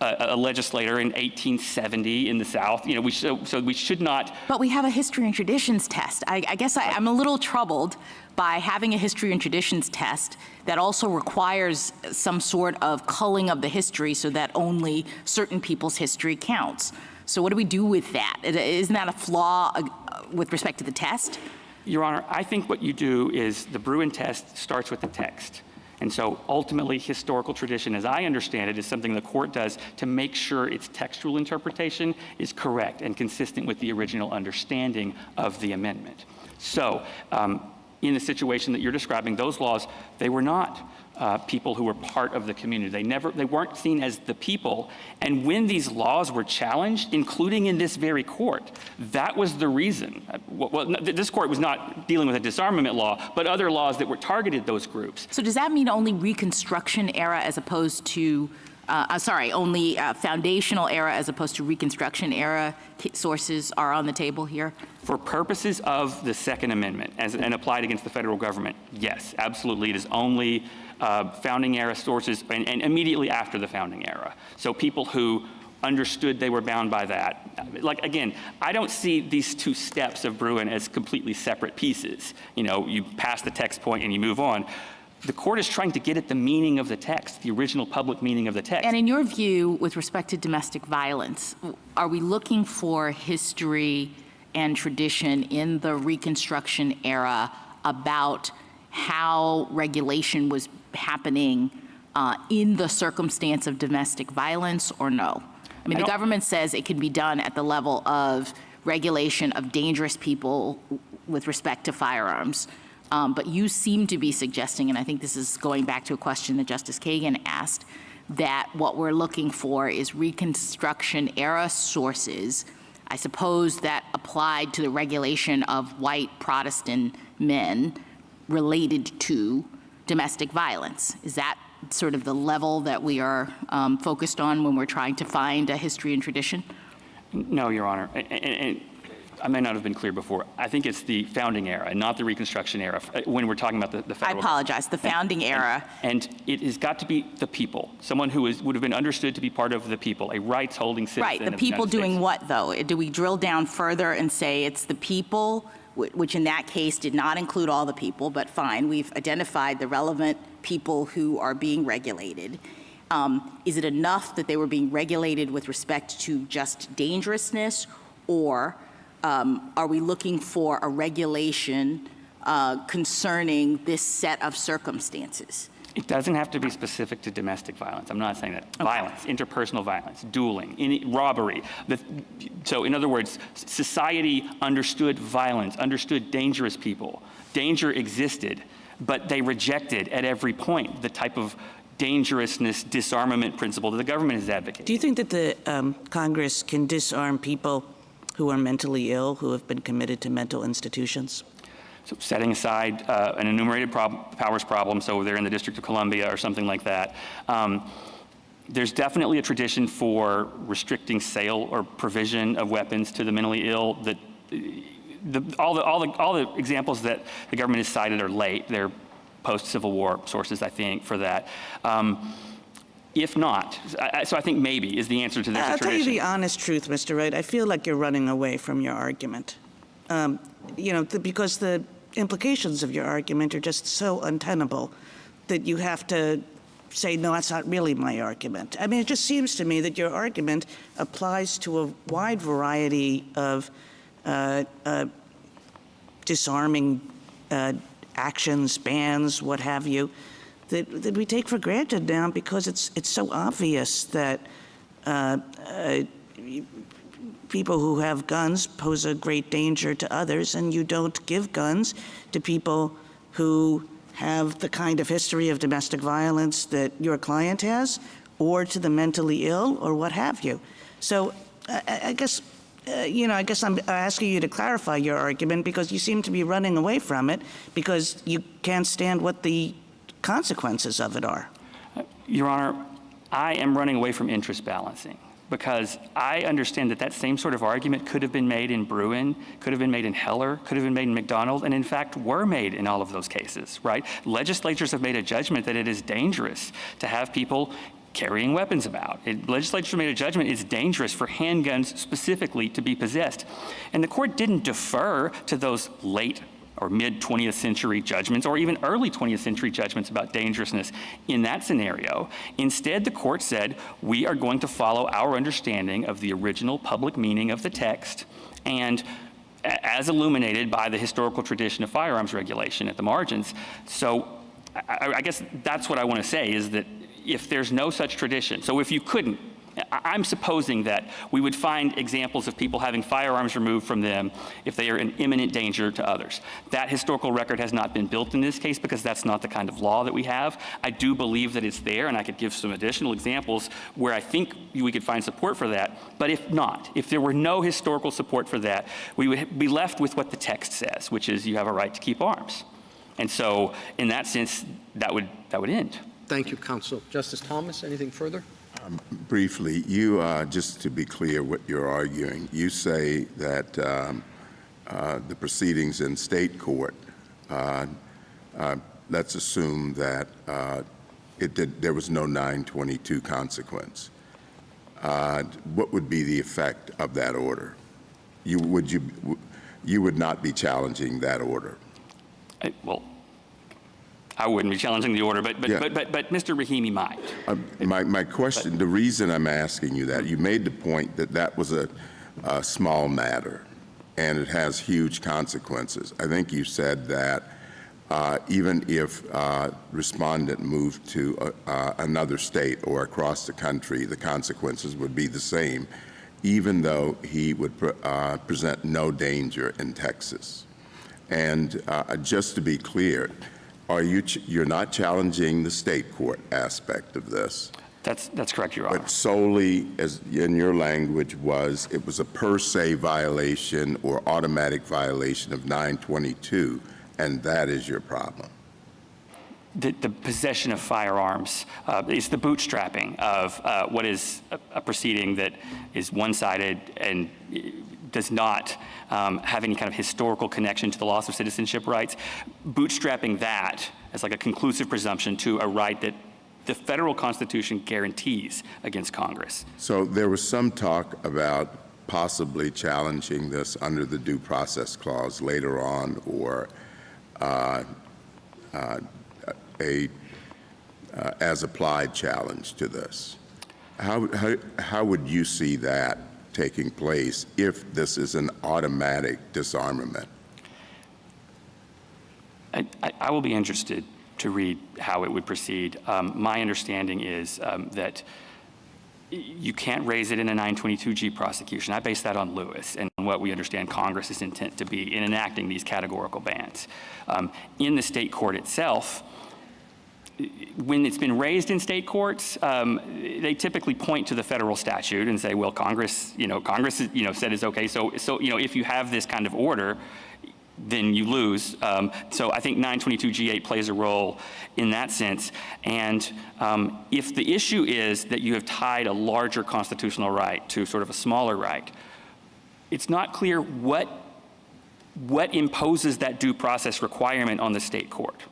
a legislator in 1870 in the South, so we should not. But we have a history and traditions test. I guess I'm a little troubled by having a history and traditions test that also requires some sort of culling of the history so that only certain people's history counts. So what do we do with that? Isn't that a flaw with respect to the test? Your Honor, I think what you do is the Bruin test starts with the text. And so ultimately, historical tradition, as I understand it, is something the court does to make sure its textual interpretation is correct and consistent with the original understanding of the amendment. So in the situation that you're describing, those laws, they were not people who were part of the community. They weren't seen as the people. And when these laws were challenged, including in this very court, that was the reason. Well, this court was not dealing with a disarmament law, but other laws that were targeted those groups. So does that mean only Reconstruction era as opposed to, only foundational era as opposed to Reconstruction era sources are on the table here? For purposes of the Second Amendment and applied against the federal government, yes, absolutely. It is only founding era sources and immediately after the founding era. So people who understood they were bound by that. Like, again, I don't see these two steps of Bruin as completely separate pieces. You pass the text point and you move on. The court is trying to get at the meaning of the text, the original public meaning of the text. And in your view, with respect to domestic violence, are we looking for history and tradition in the Reconstruction era about how regulation was happening in the circumstance of domestic violence, or no? I mean, the government says it can be done at the level of regulation of dangerous people with respect to firearms. But you seem to be suggesting, and I think this is going back to a question that Justice Kagan asked, that what we're looking for is Reconstruction era sources, I suppose, that applied to the regulation of white Protestant men related to domestic violence. Is that sort of the level that we are focused on when we're trying to find a history and tradition? No, Your Honor. And I may not have been clear before. I think it's the founding era, not the Reconstruction era, when we're talking about the federal. I apologize. The founding era. And it has got to be the people, someone who would have been understood to be part of the people, a rights-holding citizen. Right. The people doing what, though? Do we drill down further and say it's the people, which in that case did not include all the people, but fine, we've identified the relevant people who are being regulated. Is it enough that they were being regulated with respect to just dangerousness, or are we looking for a regulation concerning this set of circumstances? It doesn't have to be specific to domestic violence. I'm not saying that. Okay. Violence, interpersonal violence, dueling, robbery. So in other words, society understood violence, understood dangerous people. Danger existed, but they rejected at every point the type of dangerousness, disarmament principle that the government is advocating. Do you think that the Congress can disarm people who are mentally ill, who have been committed to mental institutions? So setting aside an enumerated powers problem, so they're in the District of Columbia or something like that, there's definitely a tradition for restricting sale or provision of weapons to the mentally ill. That all the examples that the government has cited are late. They're post-Civil War sources, I think, for that. If not, so I think maybe is the answer to this. I'll tell you the honest truth, Mr. Wright. I feel like you're running away from your argument. Because the implications of your argument are just so untenable that you have to say, no, that's not really my argument. I mean, it just seems to me that your argument applies to a wide variety of disarming actions, bans, what have you, that we take for granted now because it's so obvious that people who have guns pose a great danger to others, and you don't give guns to people who have the kind of history of domestic violence that your client has, or to the mentally ill, or what have you. So I guess, I guess I'm asking you to clarify your argument because you seem to be running away from it because you can't stand what the consequences of it are. Your Honor, I am running away from interest balancing, because I understand that that same sort of argument could have been made in Bruin, could have been made in Heller, could have been made in McDonald, and in fact were made in all of those cases, right? Legislatures have made a judgment that it is dangerous to have people carrying weapons about. Legislatures made a judgment it's dangerous for handguns specifically to be possessed. And the court didn't defer to those late or mid-20th century judgments, or even early 20th century judgments about dangerousness in that scenario. Instead, the court said, we are going to follow our understanding of the original public meaning of the text, and as illuminated by the historical tradition of firearms regulation at the margins. So I guess that's what I want to say, is that if there's no such tradition, so if you couldn't, I'm supposing that we would find examples of people having firearms removed from them if they are an imminent danger to others. That historical record has not been built in this case because that's not the kind of law that we have. I do believe that it's there, and I could give some additional examples where I think we could find support for that. But if not, if there were no historical support for that, we would be left with what the text says, which is you have a right to keep arms. And so in that sense, that would end. Thank you, counsel. Justice Thomas, anything further? Briefly, you, just to be clear what you're arguing, you say that the proceedings in state court, let's assume that there was no 922 consequence. What would be the effect of that order? You would not be challenging that order? Well, I wouldn't be challenging the order, but Mr. Rahimi might. My question, the reason I'm asking you that, you made the point that that was a small matter and it has huge consequences. I think you said that even if respondent moved to another state or across the country, the consequences would be the same, even though he would present no danger in Texas. And just to be clear, you're not challenging the state court aspect of this? That's correct, Your Honor. But solely, as in your language, it was a per se violation or automatic violation of 922, and that is your problem? The possession of firearms is the bootstrapping of what is a proceeding that is one-sided and does not have any kind of historical connection to the loss of citizenship rights. Bootstrapping that as like a conclusive presumption to a right that the federal Constitution guarantees against Congress. So there was some talk about possibly challenging this under the Due Process Clause later on, or as applied challenge to this. How would you see that taking place if this is an automatic disarmament? I will be interested to read how it would proceed. My understanding is that you can't raise it in a 922G prosecution. I base that on Lewis and what we understand Congress's intent to be in enacting these categorical bans. In the state court itself, when it's been raised in state courts, they typically point to the federal statute and say, well, Congress said it's okay. So if you have this kind of order, then you lose. So I think 922G8 plays a role in that sense. And if the issue is that you have tied a larger constitutional right to sort of a smaller right, it's not clear what imposes that due process requirement on the state court.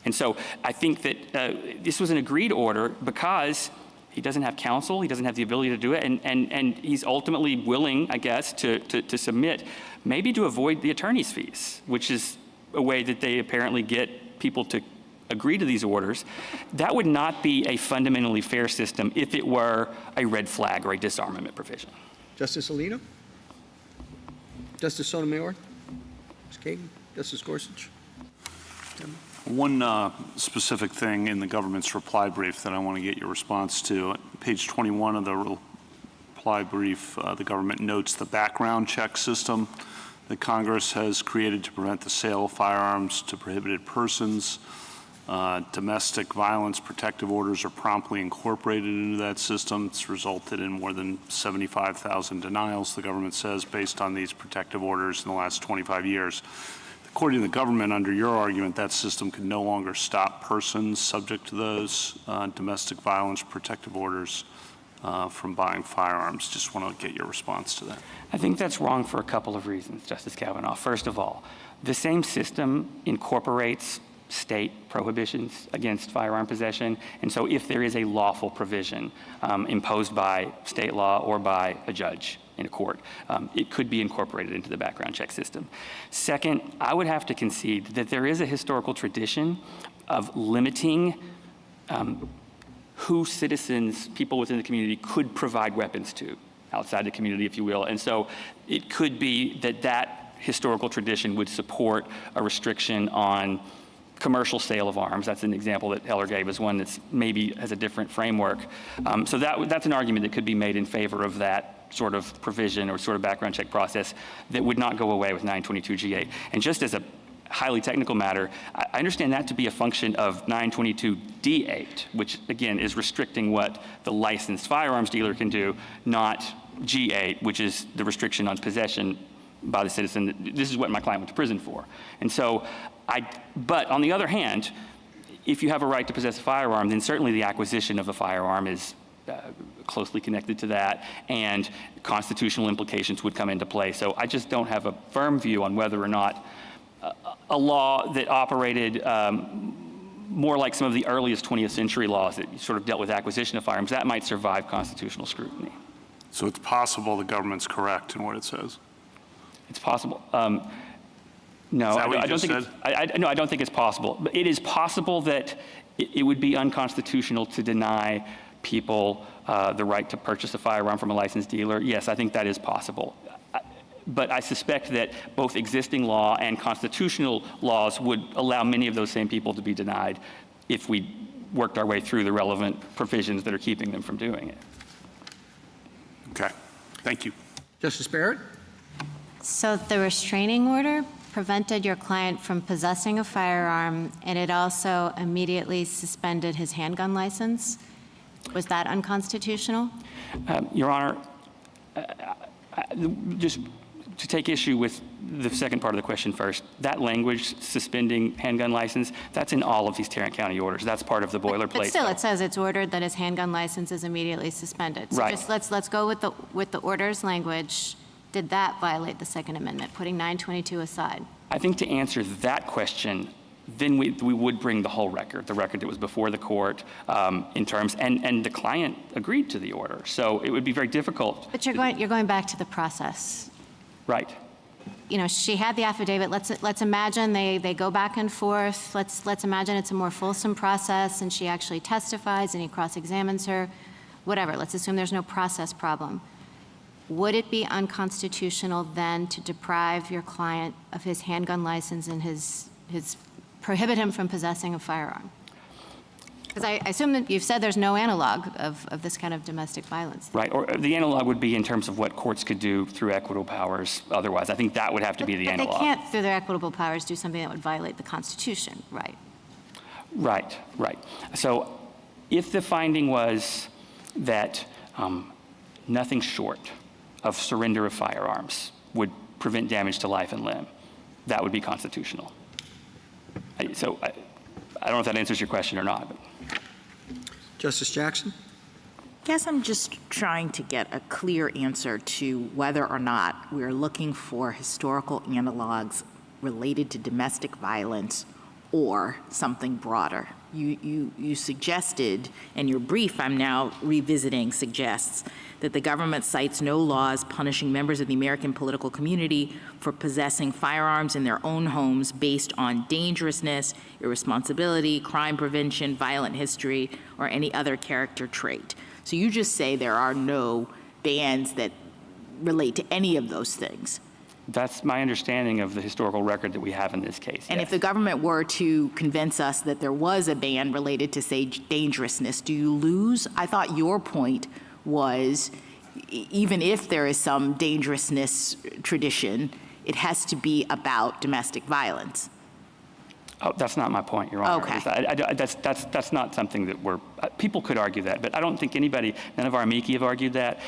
And so I think that this was an agreed order because he doesn't have counsel, he doesn't have the ability to do it, and he's ultimately willing, I guess, to submit, maybe to avoid the attorney's fees, which is a way that they apparently get people to agree to these orders, that would not be a fundamentally fair system if it were a red flag or a disarmament provision. Justice Alito? Justice Sotomayor? Ms. Kagan? Justice Gorsuch? One specific thing in the government's reply brief that I want to get your response to. At page 21 of the reply brief, the government notes the background check system that Congress has created to prevent the sale of firearms to prohibited persons. Domestic violence protective orders are promptly incorporated into that system. It's resulted in more than 75,000 denials, the government says, based on these protective orders in the last 25 years. According to the government, under your argument, that system can no longer stop persons subject to those domestic violence protective orders from buying firearms. Just want to get your response to that. I think that's wrong for a couple of reasons, Justice Kavanaugh. First of all, the same system incorporates state prohibitions against firearm possession, and so if there is a lawful provision imposed by state law or by a judge in a court, it could be incorporated into the background check system. Second, I would have to concede that there is a historical tradition of limiting who citizens, people within the community, could provide weapons to outside the community, if you will. And so it could be that that historical tradition would support a restriction on commercial sale of arms. That's an example that Heller gave as one that's maybe has a different framework. So that's an argument that could be made in favor of that sort of provision or sort of background check process that would not go away with 922G8. And just as a highly technical matter, I understand that to be a function of 922D8, which again is restricting what the licensed firearms dealer can do, not G8, which is the restriction on possession by the citizen. This is what my client went to prison for. And so, but on the other hand, if you have a right to possess a firearm, then certainly the acquisition of a firearm is closely connected to that, and constitutional implications would come into play. So I just don't have a firm view on whether or not a law that operated more like some of the earliest 20th century laws that sort of dealt with acquisition of firearms, that might survive constitutional scrutiny. So it's possible the government's correct in what it says? It's possible. No, I don't think no, I don't think it's possible. But it is possible that it would be unconstitutional to deny people the right to purchase a firearm from a licensed dealer. Yes, I think that is possible. But I suspect that both existing law and constitutional laws would allow many of those same people to be denied if we worked our way through the relevant provisions that are keeping them from doing it. Okay. Thank you. Justice Barrett? So the restraining order prevented your client from possessing a firearm, and it also immediately suspended his handgun license. Was that unconstitutional? Your Honor, just to take issue with the second part of the question first, that language, suspending handgun license, that's in all of these Tarrant County orders. That's part of the boilerplate. But still, it says it's ordered that his handgun license is immediately suspended. So right. Just let's go with the orders language. Did that violate the Second Amendment, putting 922 aside? I think to answer that question, then we would bring the whole record, the record that was before the court in terms, and the client agreed to the order. So it would be very difficult. But you're going back to the process. Right. You know, she had the affidavit. Let's imagine they go back and forth. Let's imagine it's a more fulsome process, and she actually testifies, and he cross-examines her. Whatever. Let's assume there's no process problem. Would it be unconstitutional then to deprive your client of his handgun license and prohibit him from possessing a firearm? Because I assume that you've said there's no analog of this kind of domestic violence. Right, or the analog would be in terms of what courts could do through equitable powers otherwise. I think that would have to be the analog. But they can't, through their equitable powers, do something that would violate the Constitution, right? Right, right. So if the finding was that nothing short of surrender of firearms would prevent damage to life and limb, that would be constitutional. So I don't know if that answers your question or not. But. Justice Jackson? I guess I'm just trying to get a clear answer to whether or not we're looking for historical analogs related to domestic violence or something broader. you suggested, and your brief I'm now revisiting suggests, that the government cites no laws punishing members of the American political community for possessing firearms in their own homes based on dangerousness, irresponsibility, crime prevention, violent history, or any other character trait. So you just say there are no bans that relate to any of those things. That's my understanding of the historical record that we have in this case. And yes. if the government were to convince us that there was a ban related to, say, dangerousness, do you lose? I thought your point was, even if there is some dangerousness tradition, it has to be about domestic violence. Oh, that's not my point, Your Honor. Okay. That's not something that people could argue that, but I don't think none of our amici have argued that.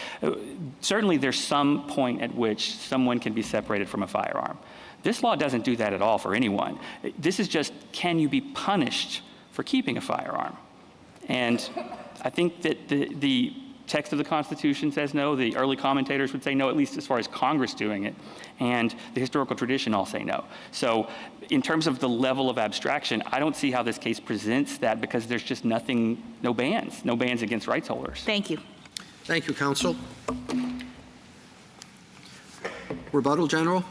Certainly there's some point at which someone can be separated from a firearm. This law doesn't do that at all for anyone. This is just, can you be punished for keeping a firearm? And I think that the text of the Constitution says no. The early commentators would say no, at least as far as Congress doing it. And the historical tradition all say no. So in terms of the level of abstraction, I don't see how this case presents that, because there's just no bans against rights holders. Thank you. Thank you, counsel. Rebuttal, General.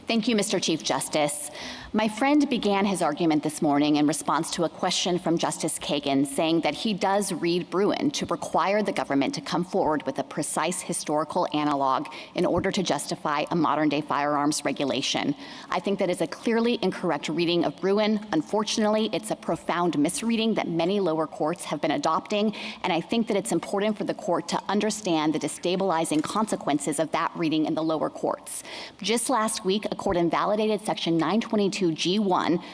Thank you, Mr. Chief Justice. My friend began his argument this morning in response to a question from Justice Kagan, saying that he does read Bruin to require the government to come forward with a precise historical analog in order to justify a modern-day firearms regulation. I think that is a clearly incorrect reading of Bruin. Unfortunately, it's a profound misreading that many lower courts have been adopting, and I think that it's important for the court to understand the destabilizing consequences of that reading in the lower courts. Just last week, a court invalidated Section 922G1,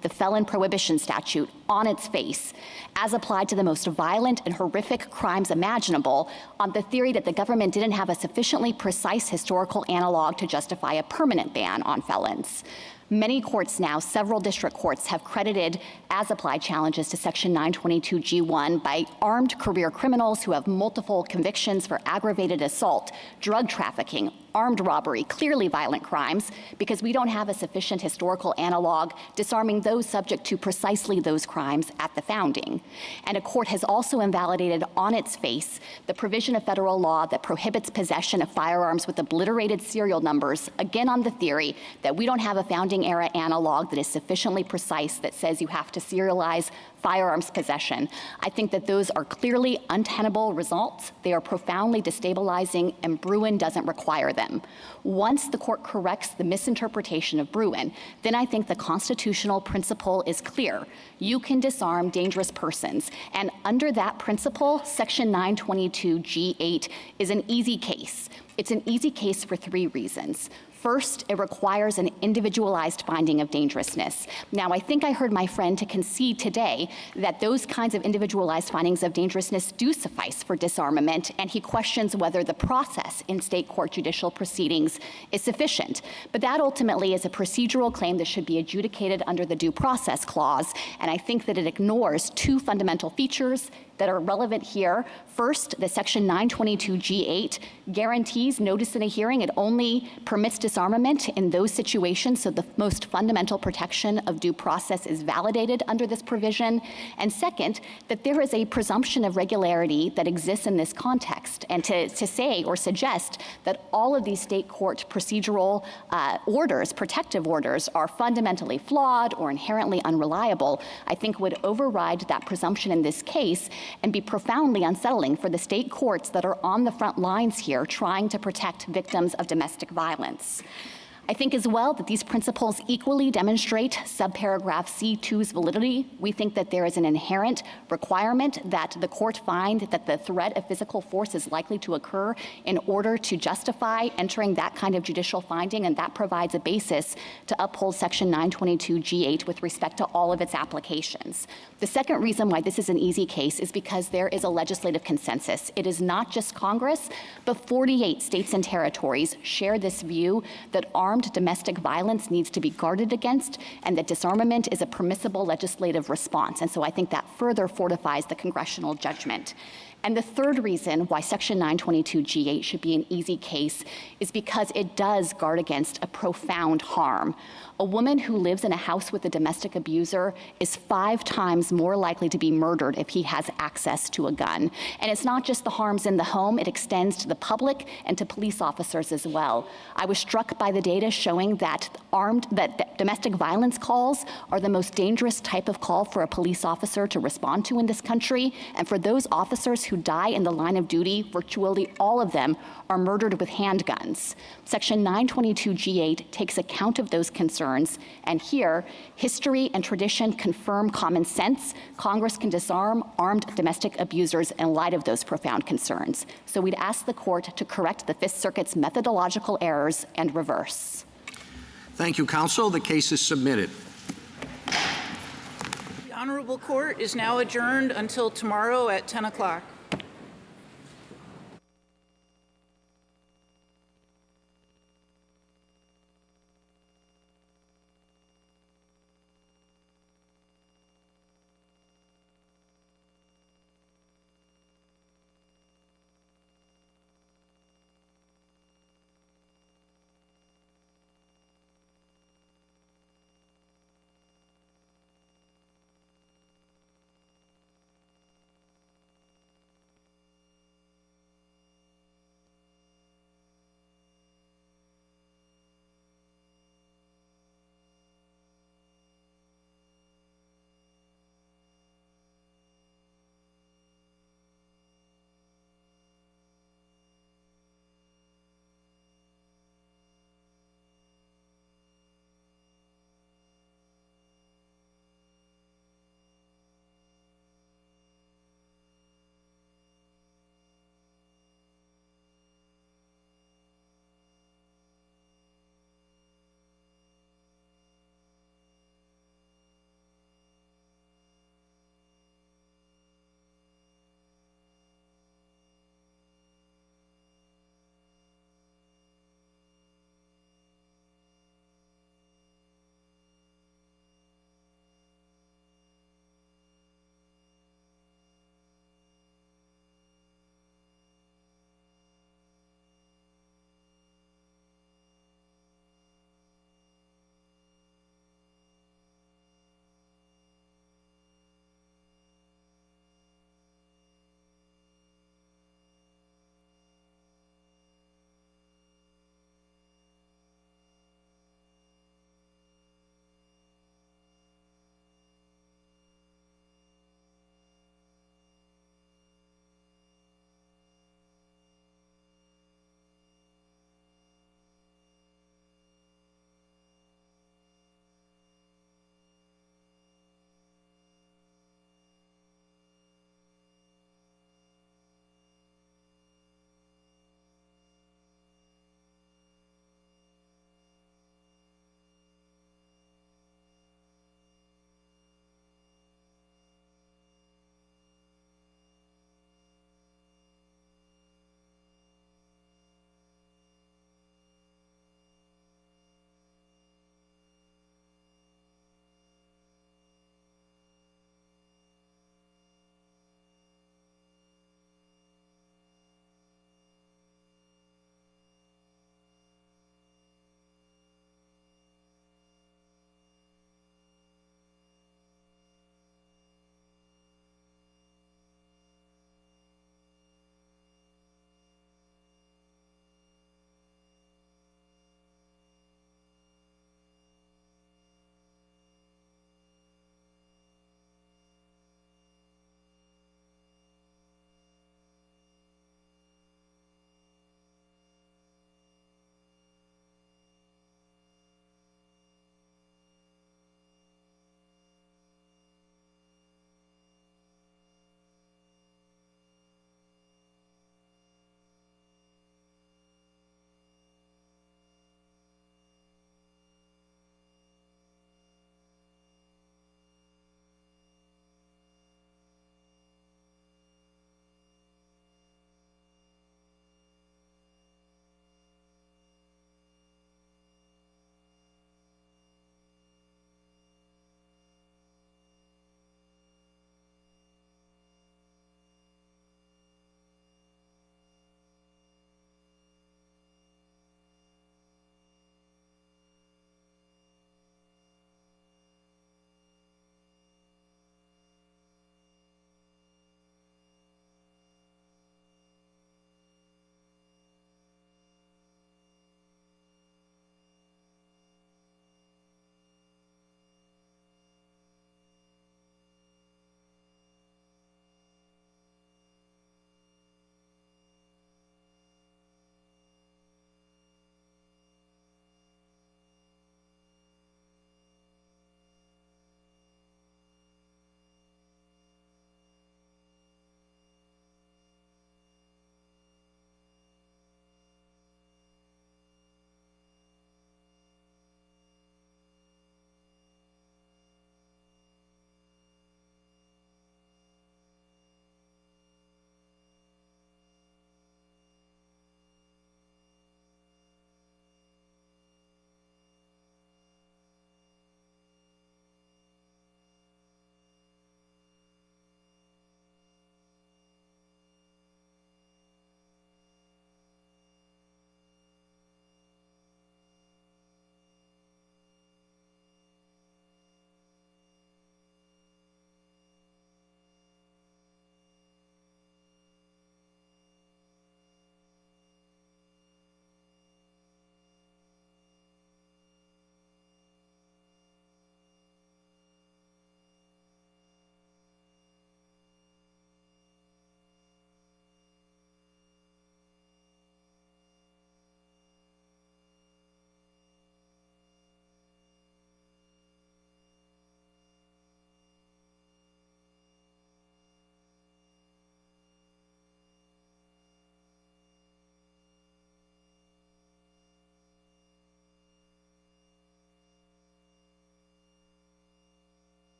the felon prohibition statute, on its face, as applied to the most violent and horrific crimes imaginable, on the theory that the government didn't have a sufficiently precise historical analog to justify a permanent ban on felons. Many courts now, several district courts, have credited as-applied challenges to Section 922G1 by armed career criminals who have multiple convictions for aggravated assault, drug trafficking, armed robbery, clearly violent crimes, because we don't have a sufficient historical analog disarming those subject to precisely those crimes at the founding. And a court has also invalidated on its face the provision of federal law that prohibits possession of firearms with obliterated serial numbers, again on the theory that we don't have a founding era analog that is sufficiently precise that says you have to serialize firearms possession. I think that those are clearly untenable results. They are profoundly destabilizing, and Bruin doesn't require them. Once the court corrects the misinterpretation of Bruin, then I think the constitutional principle is clear. You can disarm dangerous persons, and under that principle, Section 922G8 is an easy case. It's an easy case for three reasons. First, it requires an individualized finding of dangerousness. Now, I think I heard my friend to concede today that those kinds of individualized findings of dangerousness do suffice for disarmament, and he questions whether the process in state court judicial proceedings is sufficient. But that ultimately is a procedural claim that should be adjudicated under the Due Process Clause, and I think that it ignores two fundamental features that are relevant here. First, the Section 922G8 guarantees notice in a hearing. It only permits disarmament in those situations, so the most fundamental protection of due process is validated under this provision. And second, that there is a presumption of regularity that exists in this context. And to say or suggest that all of these state court procedural orders, protective orders, are fundamentally flawed or inherently unreliable, I think would override that presumption in this case and be profoundly unsettling for the state courts that are on the front lines here trying to protect victims of domestic violence. I think as well that these principles equally demonstrate subparagraph C2's validity. We think that there is an inherent requirement that the court find that the threat of physical force is likely to occur in order to justify entering that kind of judicial finding, and that provides a basis to uphold Section 922G8 with respect to all of its applications. The second reason why this is an easy case is because there is a legislative consensus. It is not just Congress, but 48 states and territories share this view that armed domestic violence needs to be guarded against, and that disarmament is a permissible legislative response. And so I think that further fortifies the congressional judgment. And the third reason why Section 922G8 should be an easy case is because it does guard against a profound harm. A woman who lives in a house with a domestic abuser is 5 times more likely to be murdered if he has access to a gun. And it's not just the harms in the home, it extends to the public and to police officers as well. I was struck by the data showing that domestic violence calls are the most dangerous type of call for a police officer to respond to in this country. And for those officers who die in the line of duty, virtually all of them are murdered with handguns. Section 922G8 takes account of those concerns, and here, history and tradition confirm common sense. Congress can disarm armed domestic abusers in light of those profound concerns. So we'd ask the court to correct the Fifth Circuit's methodological errors and reverse. Thank you, counsel. The case is submitted. The Honorable Court is now adjourned until tomorrow at 10 o'clock.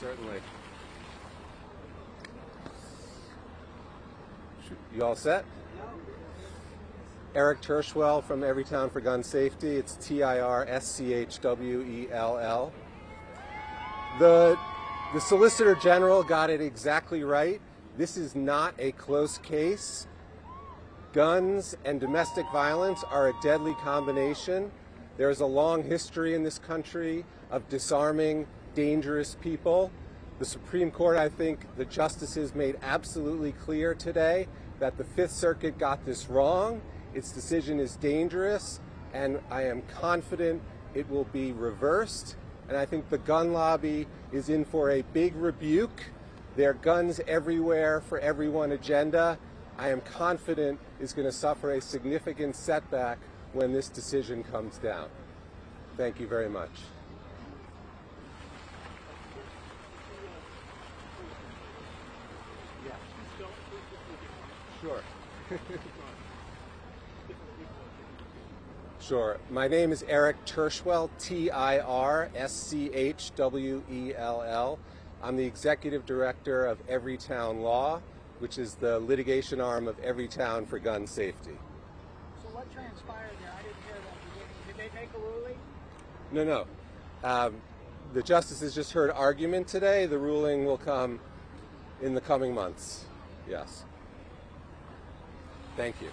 certainly. You all set? Eric Tershwell from Everytown for Gun Safety. It's TIRSCHWELL. The Solicitor General got it exactly right. This is not a close case. Guns and domestic violence are a deadly combination. There's a long history in this country of disarming dangerous people. The Supreme Court, I think the justices made absolutely clear today that the Fifth Circuit got this wrong. Its decision is dangerous, and I am confident it will be reversed. And I think the gun lobby is in for a big rebuke. Their guns everywhere for everyone agenda, I am confident is going to suffer a significant setback when this decision comes down. Thank you very much. Sure. Sure. My name is Eric Tershwell, TIRSCHWELL. I'm the Executive Director of Everytown Law, which is the litigation arm of Everytown for Gun Safety. So what transpired there? I didn't hear that beginning. Did they make a ruling? No. The justices just heard argument today. The ruling will come in the coming months. Yes. Thank you.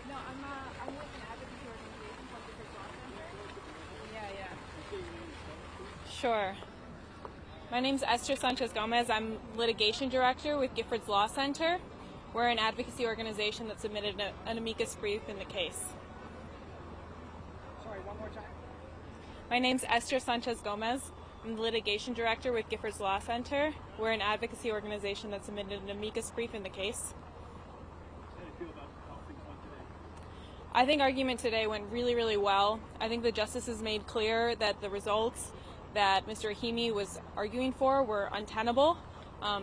No, I'm with an advocacy organization called Giffords Law Center. Yeah. Sure. My name's Esther Sanchez Gomez. I'm litigation director with Giffords Law Center. We're an advocacy organization that submitted an amicus brief in the case. Sorry, one more time. My name's Esther Sanchez Gomez. I'm the litigation director with Giffords Law Center. We're an advocacy organization that submitted an amicus brief in the case. I think argument today went really, really well. I think the justices made clear that the results that Mr. Rahimi was arguing for were untenable.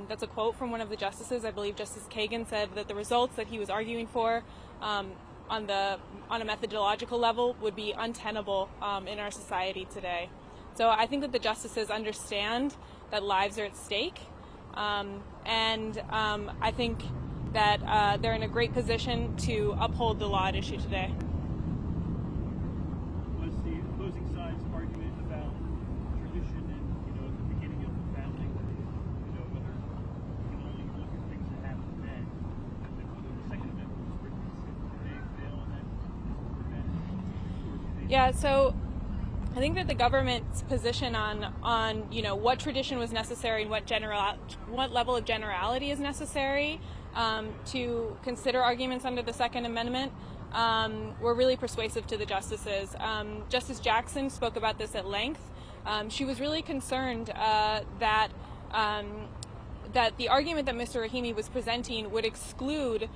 That's a quote from one of the justices. I believe Justice Kagan said that the results that he was arguing for on a methodological level would be untenable in our society today. So I think that the justices understand that lives are at stake, and I think that they're in a great position to uphold the law at issue today. Was the opposing side's argument about tradition and, at the beginning of the founding, whether you can only look at things that happened then, and whether the Second Amendment was written, did they fail on that? Yeah, so I think that the government's position on what tradition was necessary and what level of generality is necessary to consider arguments under the Second Amendment were really persuasive to the justices. Justice Jackson spoke about this at length. She was really concerned that the argument that Mr. Rahimi was presenting would exclude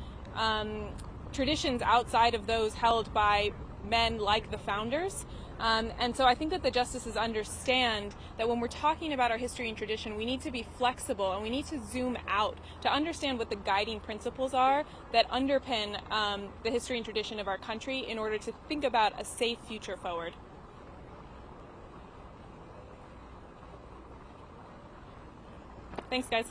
traditions outside of those held by men like the founders. And so I think that the justices understand that when we're talking about our history and tradition, we need to be flexible and we need to zoom out to understand what the guiding principles are that underpin the history and tradition of our country in order to think about a safe future forward. Thanks, guys.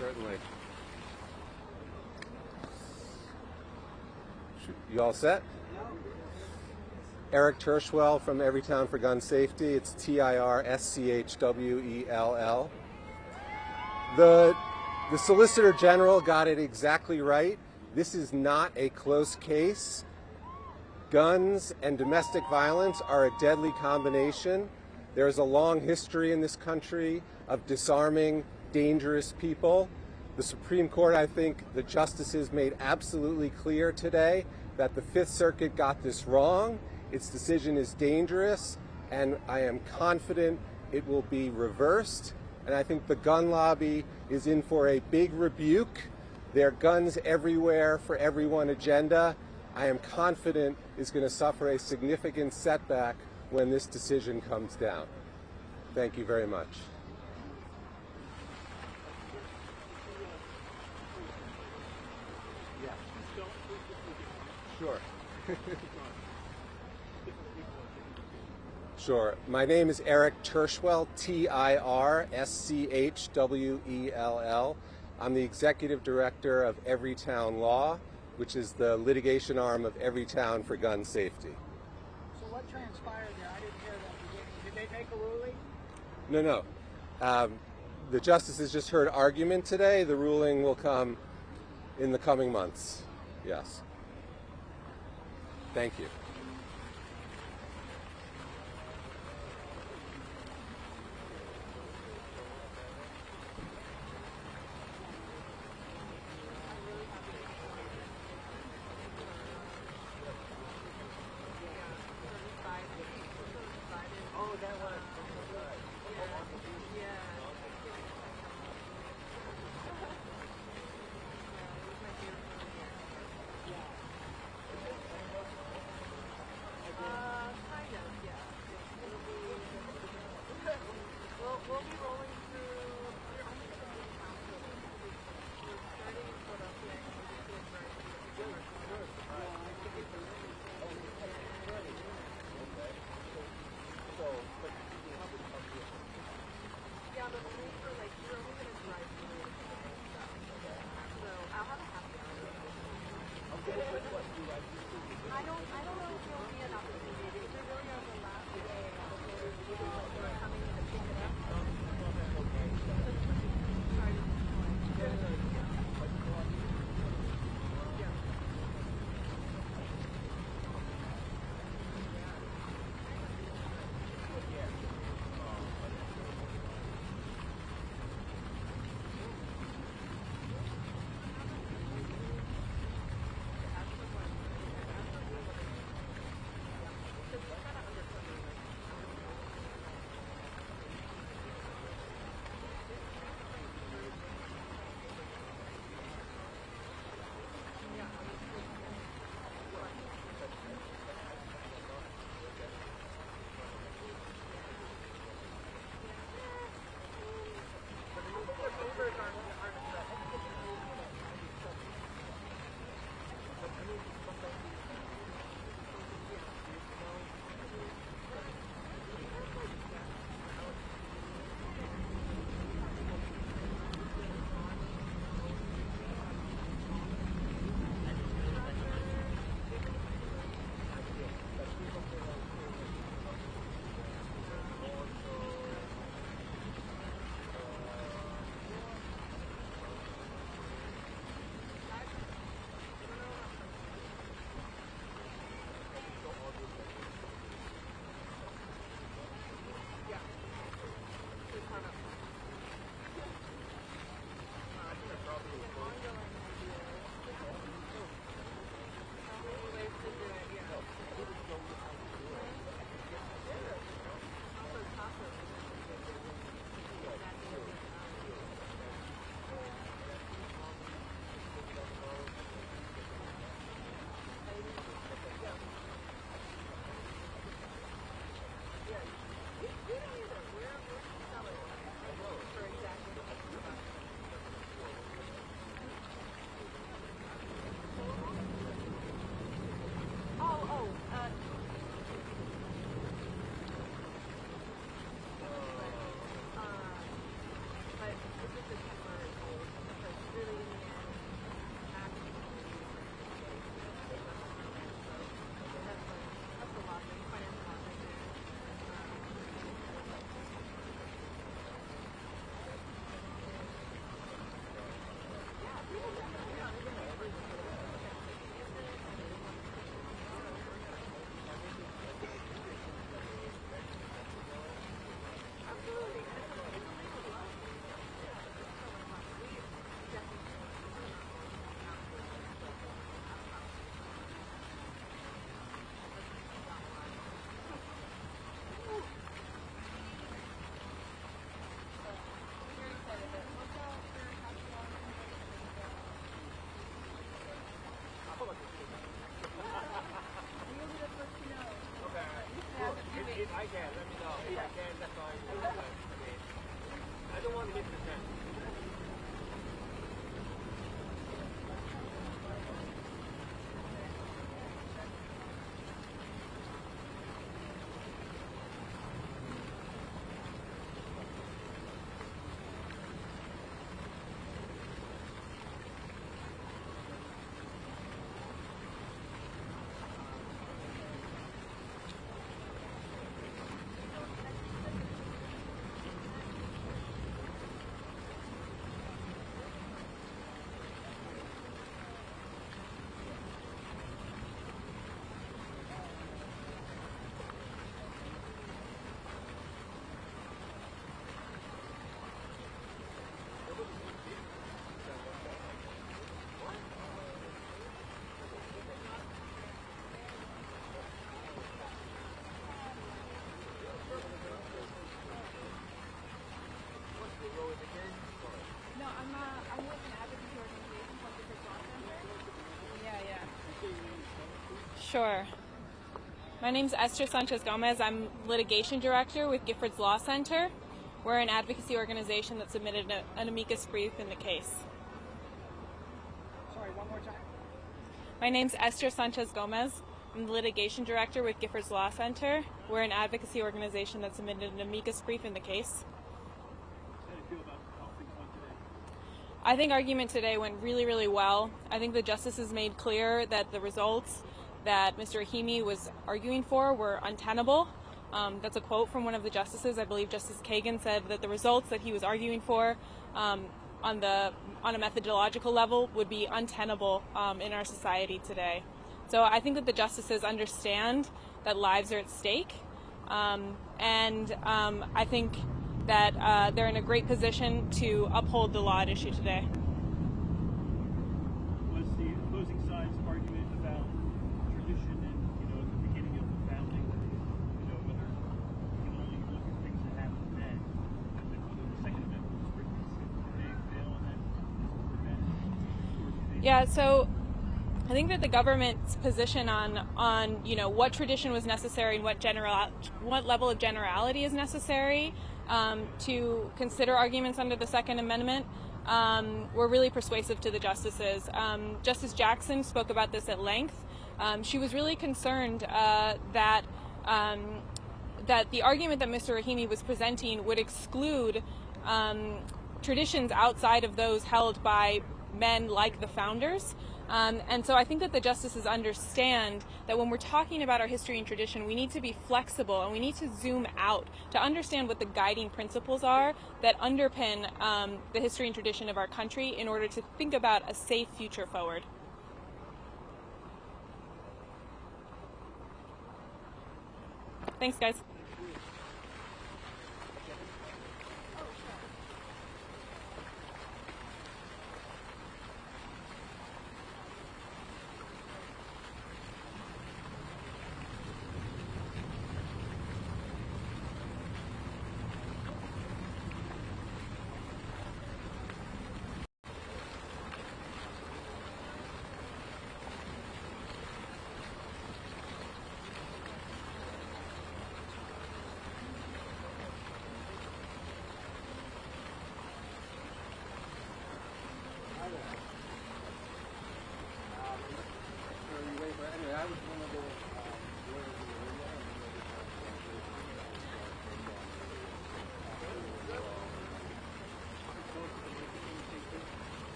Certainly. You all set? Eric Terschwell from Everytown for Gun Safety. It's TIRSCHWELL. The Solicitor General got it exactly right. This is not a close case. Guns and domestic violence are a deadly combination. There is a long history in this country of disarming dangerous people. The Supreme Court, I think the justices made absolutely clear today that the Fifth Circuit got this wrong. Its decision is dangerous, and I am confident it will be reversed. And I think the gun lobby is in for a big rebuke. There are guns everywhere for everyone agenda, I am confident is going to suffer a significant setback when this decision comes down. Thank you very much. Sure. Sure. My name is Eric Terschwell, TIRSCHWELL. I'm the Executive Director of Everytown Law, which is the litigation arm of Everytown for Gun Safety. So what transpired there? I didn't hear that. Did they make a ruling? No. The justices just heard argument today. The ruling will come in the coming months. Yes. Thank you. I can. Let me know. If I can, that's all I do. But, I don't want to hit the tent. No, I'm with an advocacy organization called Gifford's Law Center. Yeah. Sure. My name's Esther Sanchez Gomez. I'm litigation director with Gifford's Law Center. We're an advocacy organization that submitted an amicus brief in the case. Sorry, one more time. My name's Esther Sanchez Gomez. I'm the litigation director with Gifford's Law Center. We're an advocacy organization that submitted an amicus brief in the case. How do you feel about how things went today? I think argument today went really, really well. I think the justices made clear that the results that Mr. Rahimi was arguing for were untenable. That's a quote from one of the justices. I believe Justice Kagan said that the results that he was arguing for on a methodological level would be untenable in our society today. So I think that the justices understand that lives are at stake, and I think that they're in a great position to uphold the law at issue today. Was the opposing side's argument about tradition and, at the beginning of the founding, whether you can only look at things that happened then, and then whether the Second Amendment was written, did they fail in that prevent? Yeah, so I think that the government's position on what tradition was necessary and what level of generality is necessary to consider arguments under the Second Amendment were really persuasive to the justices. Justice Jackson spoke about this at length. She was really concerned that the argument that Mr. Rahimi was presenting would exclude traditions outside of those held by men like the founders. And so I think that the justices understand that when we're talking about our history and tradition, we need to be flexible and we need to zoom out to understand what the guiding principles are that underpin the history and tradition of our country in order to think about a safe future forward. Thanks, guys.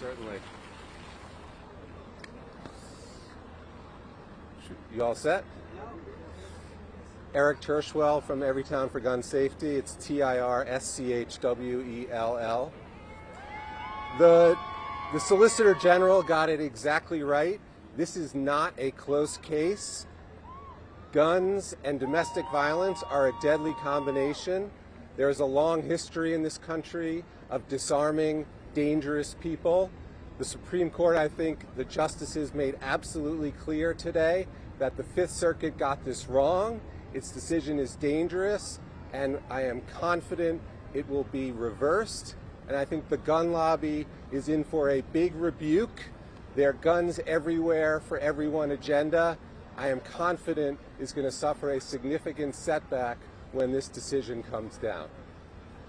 Certainly. You all set? Eric Tershwell from Everytown for Gun Safety. It's TIRSCHWELL. The Solicitor General got it exactly right. This is not a close case. Guns and domestic violence are a deadly combination. There is a long history in this country of disarming dangerous people. The Supreme Court, I think the justices made absolutely clear today that the Fifth Circuit got this wrong. Its decision is dangerous, and I am confident it will be reversed. And I think the gun lobby is in for a big rebuke. Their guns everywhere for everyone agenda, I am confident, is going to suffer a significant setback when this decision comes down.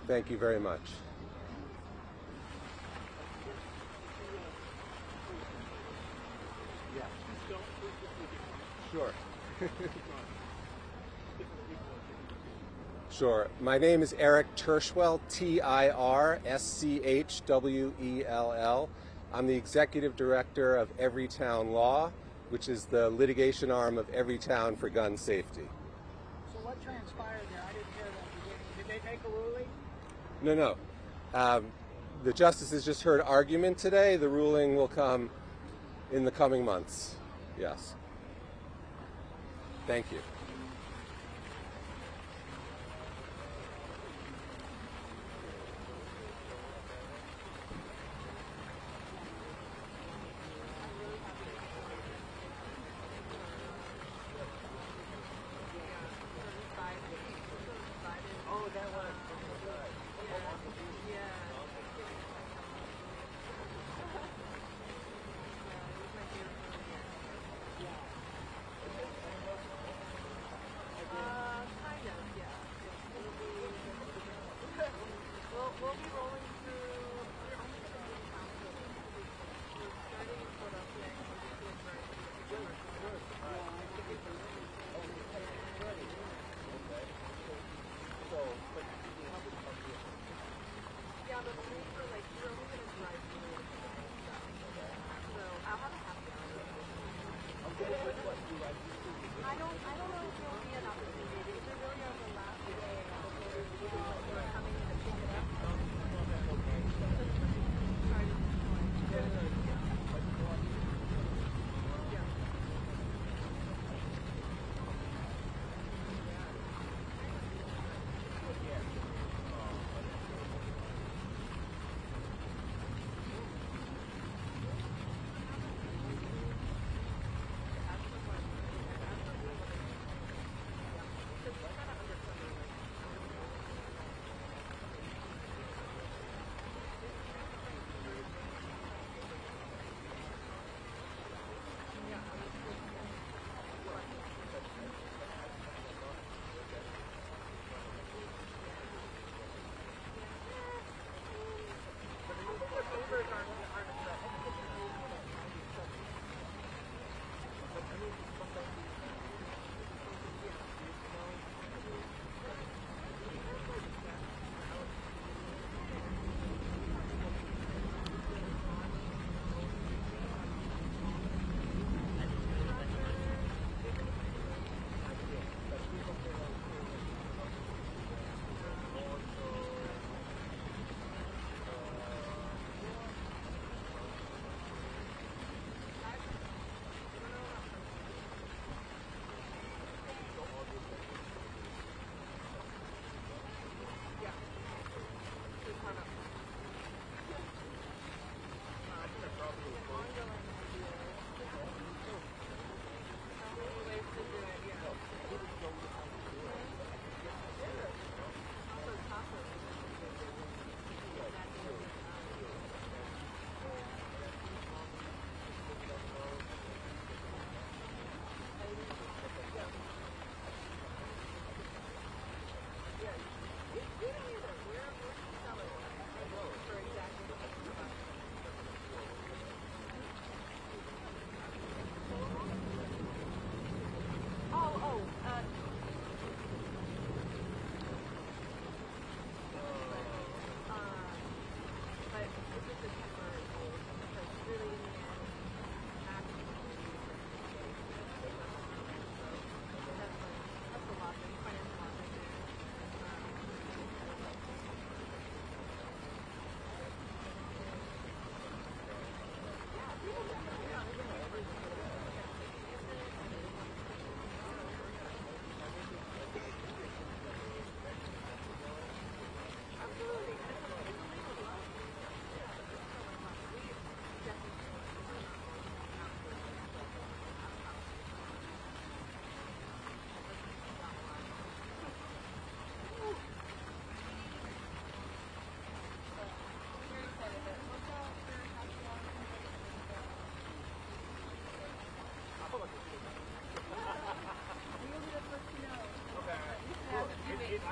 Thank you very much. Sure. Sure. My name is Eric Tirschwell, Tirschwell. I'm the executive director of Everytown Law, which is the litigation arm of Everytown for gun safety. So what transpired there? I didn't hear that beginning. Did they make a ruling? No. The justices just heard argument today. The ruling will come in the coming months. Yes. Thank you.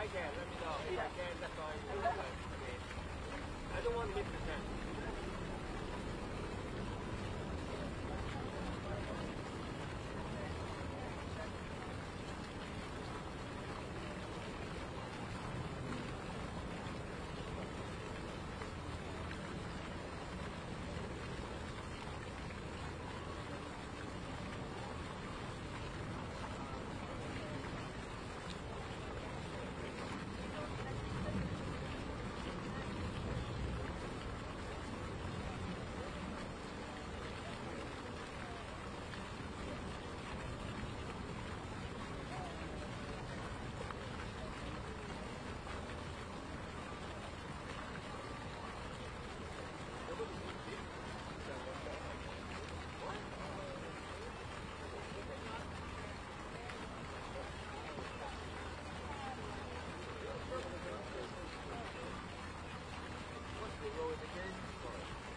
I can. Let me know. If I can, that's fine. But, I don't want to miss the chance.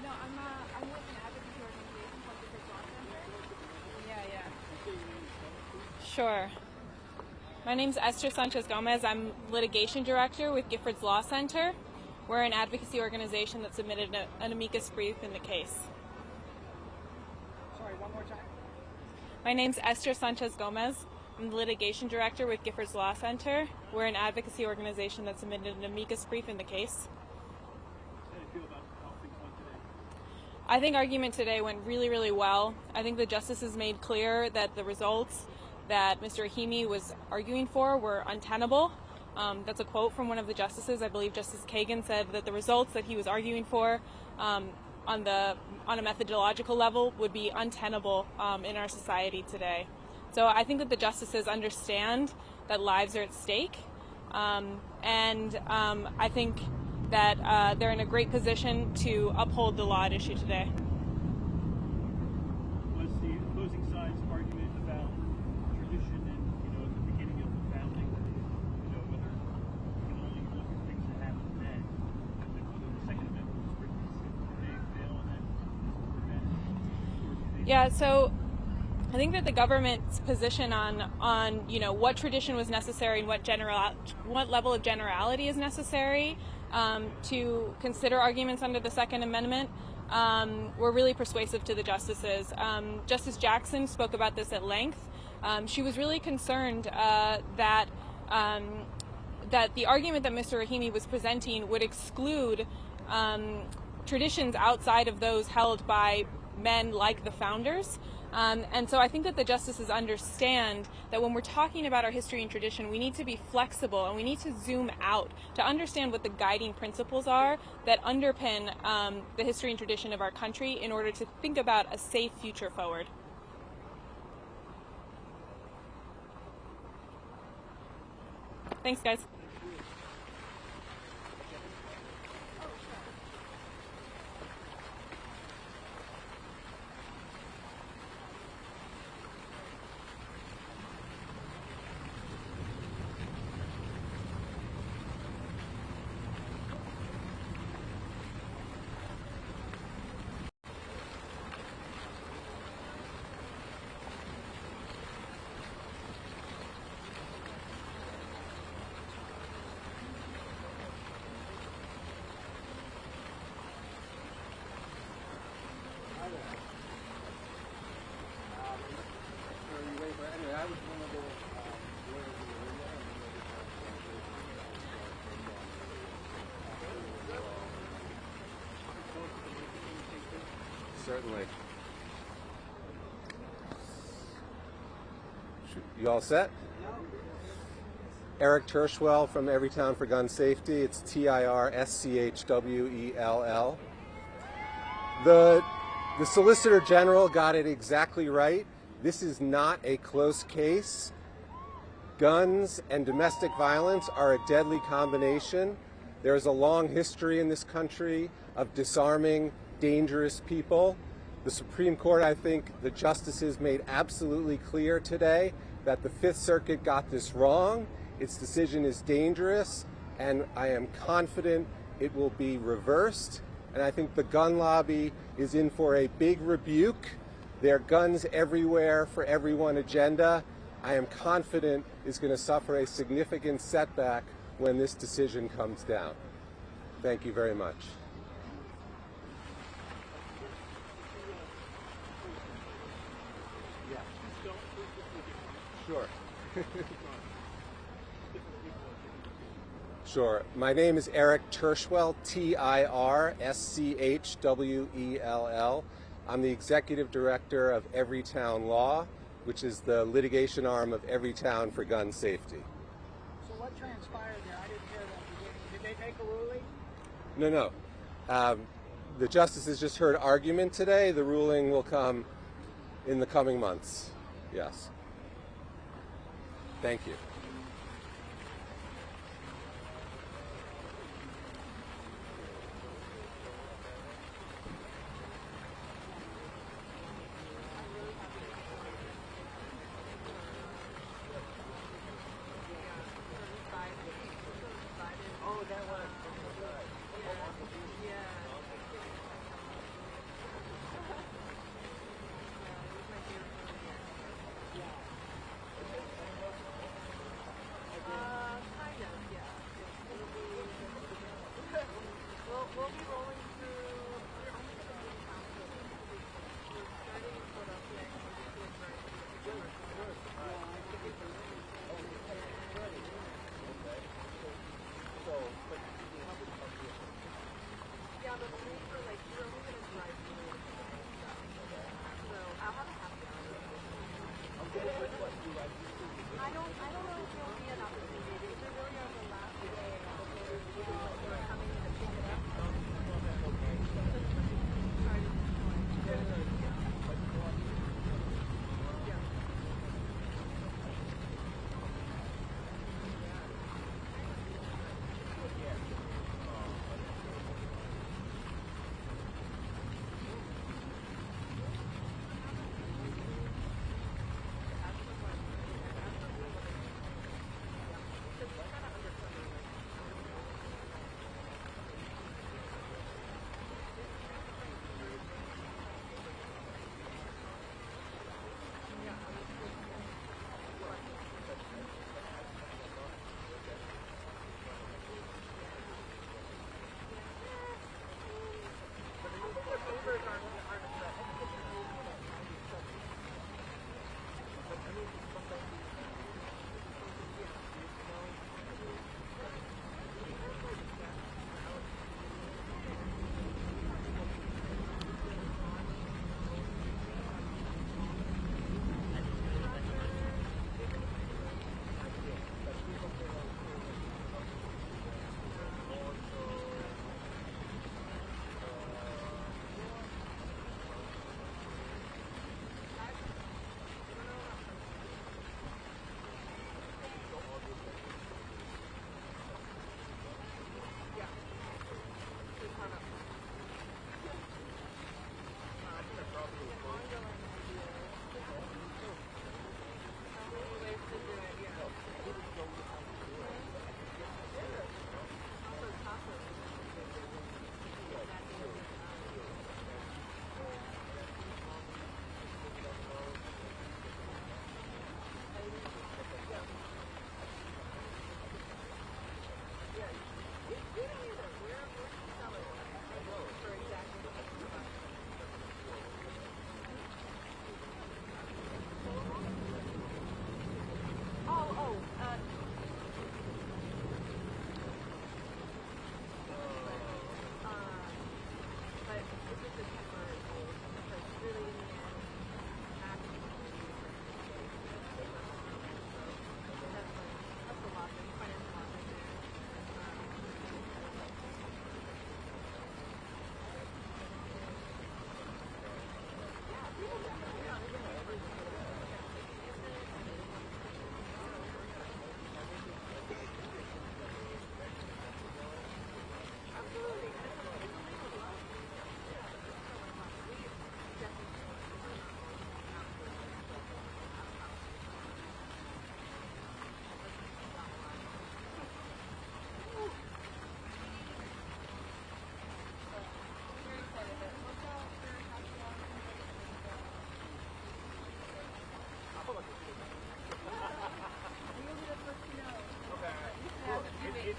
No, I'm with an advocacy organization called Violates Law Center. Yeah. Sure. My name's Esther Sanchez Gomez. I'm litigation director with Giffords Law Center. We're an advocacy organization that submitted an amicus brief in the case. Sorry, one more time. My name's Esther Sanchez Gomez. I'm the litigation director with Giffords Law Center. We're an advocacy organization that submitted an amicus brief in the case. How do you feel about how things went today? I think argument today went really, really well. I think the justices made clear that the results that Mr. Rahimi was arguing for were untenable. That's a quote from one of the justices. I believe Justice Kagan said that the results that he was arguing for on a methodological level would be untenable in our society today. So I think that the justices understand that lives are at stake, and I think that they're in a great position to uphold the law at issue today. Was the opposing side's argument about tradition and, at the beginning of the founding, whether you can only look at things that happened then, and then whether the Second Amendment was written, did they fail in that prevent? Yeah, so I think that the government's position on what tradition was necessary and what level of generality is necessary to consider arguments under the Second Amendment were really persuasive to the justices. Justice Jackson spoke about this at length. She was really concerned that the argument that Mr. Rahimi was presenting would exclude traditions outside of those held by men like the founders. And so I think that the justices understand that when we're talking about our history and tradition, we need to be flexible and we need to zoom out to understand what the guiding principles are that underpin the history and tradition of our country in order to think about a safe future forward. Thanks, guys. Certainly. You all set? Eric Terschwell from Everytown for Gun Safety. It's TIRSCHWELL. The Solicitor General got it exactly right. This is not a close case. Guns and domestic violence are a deadly combination. There's a long history in this country of disarming dangerous people. The Supreme Court, I think the justices made absolutely clear today that the Fifth Circuit got this wrong. Its decision is dangerous, and I am confident it will be reversed. And I think the gun lobby is in for a big rebuke. There are guns everywhere for everyone agenda, I am confident is going to suffer a significant setback when this decision comes down. Thank you very much. Sure. Sure. My name is Eric Tirschwell, Tirschwell. I'm the executive director of Everytown Law, which is the litigation arm of Everytown for gun safety. So what transpired there? I didn't hear that beginning. Did they make a ruling? No. The justices just heard argument today. The ruling will come in the coming months. Yes. Thank you.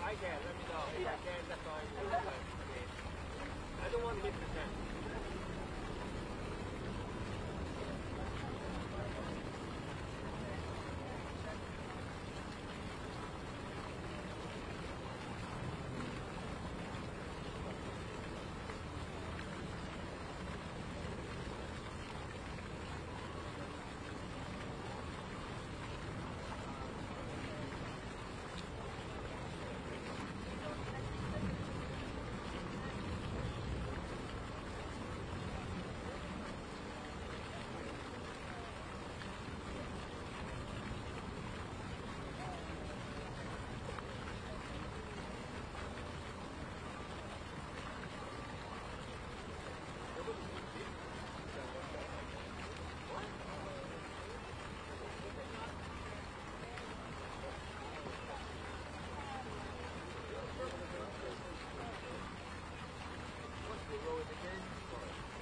I can. Let me know. If I can, that's all I do. But, I don't want to mispresent.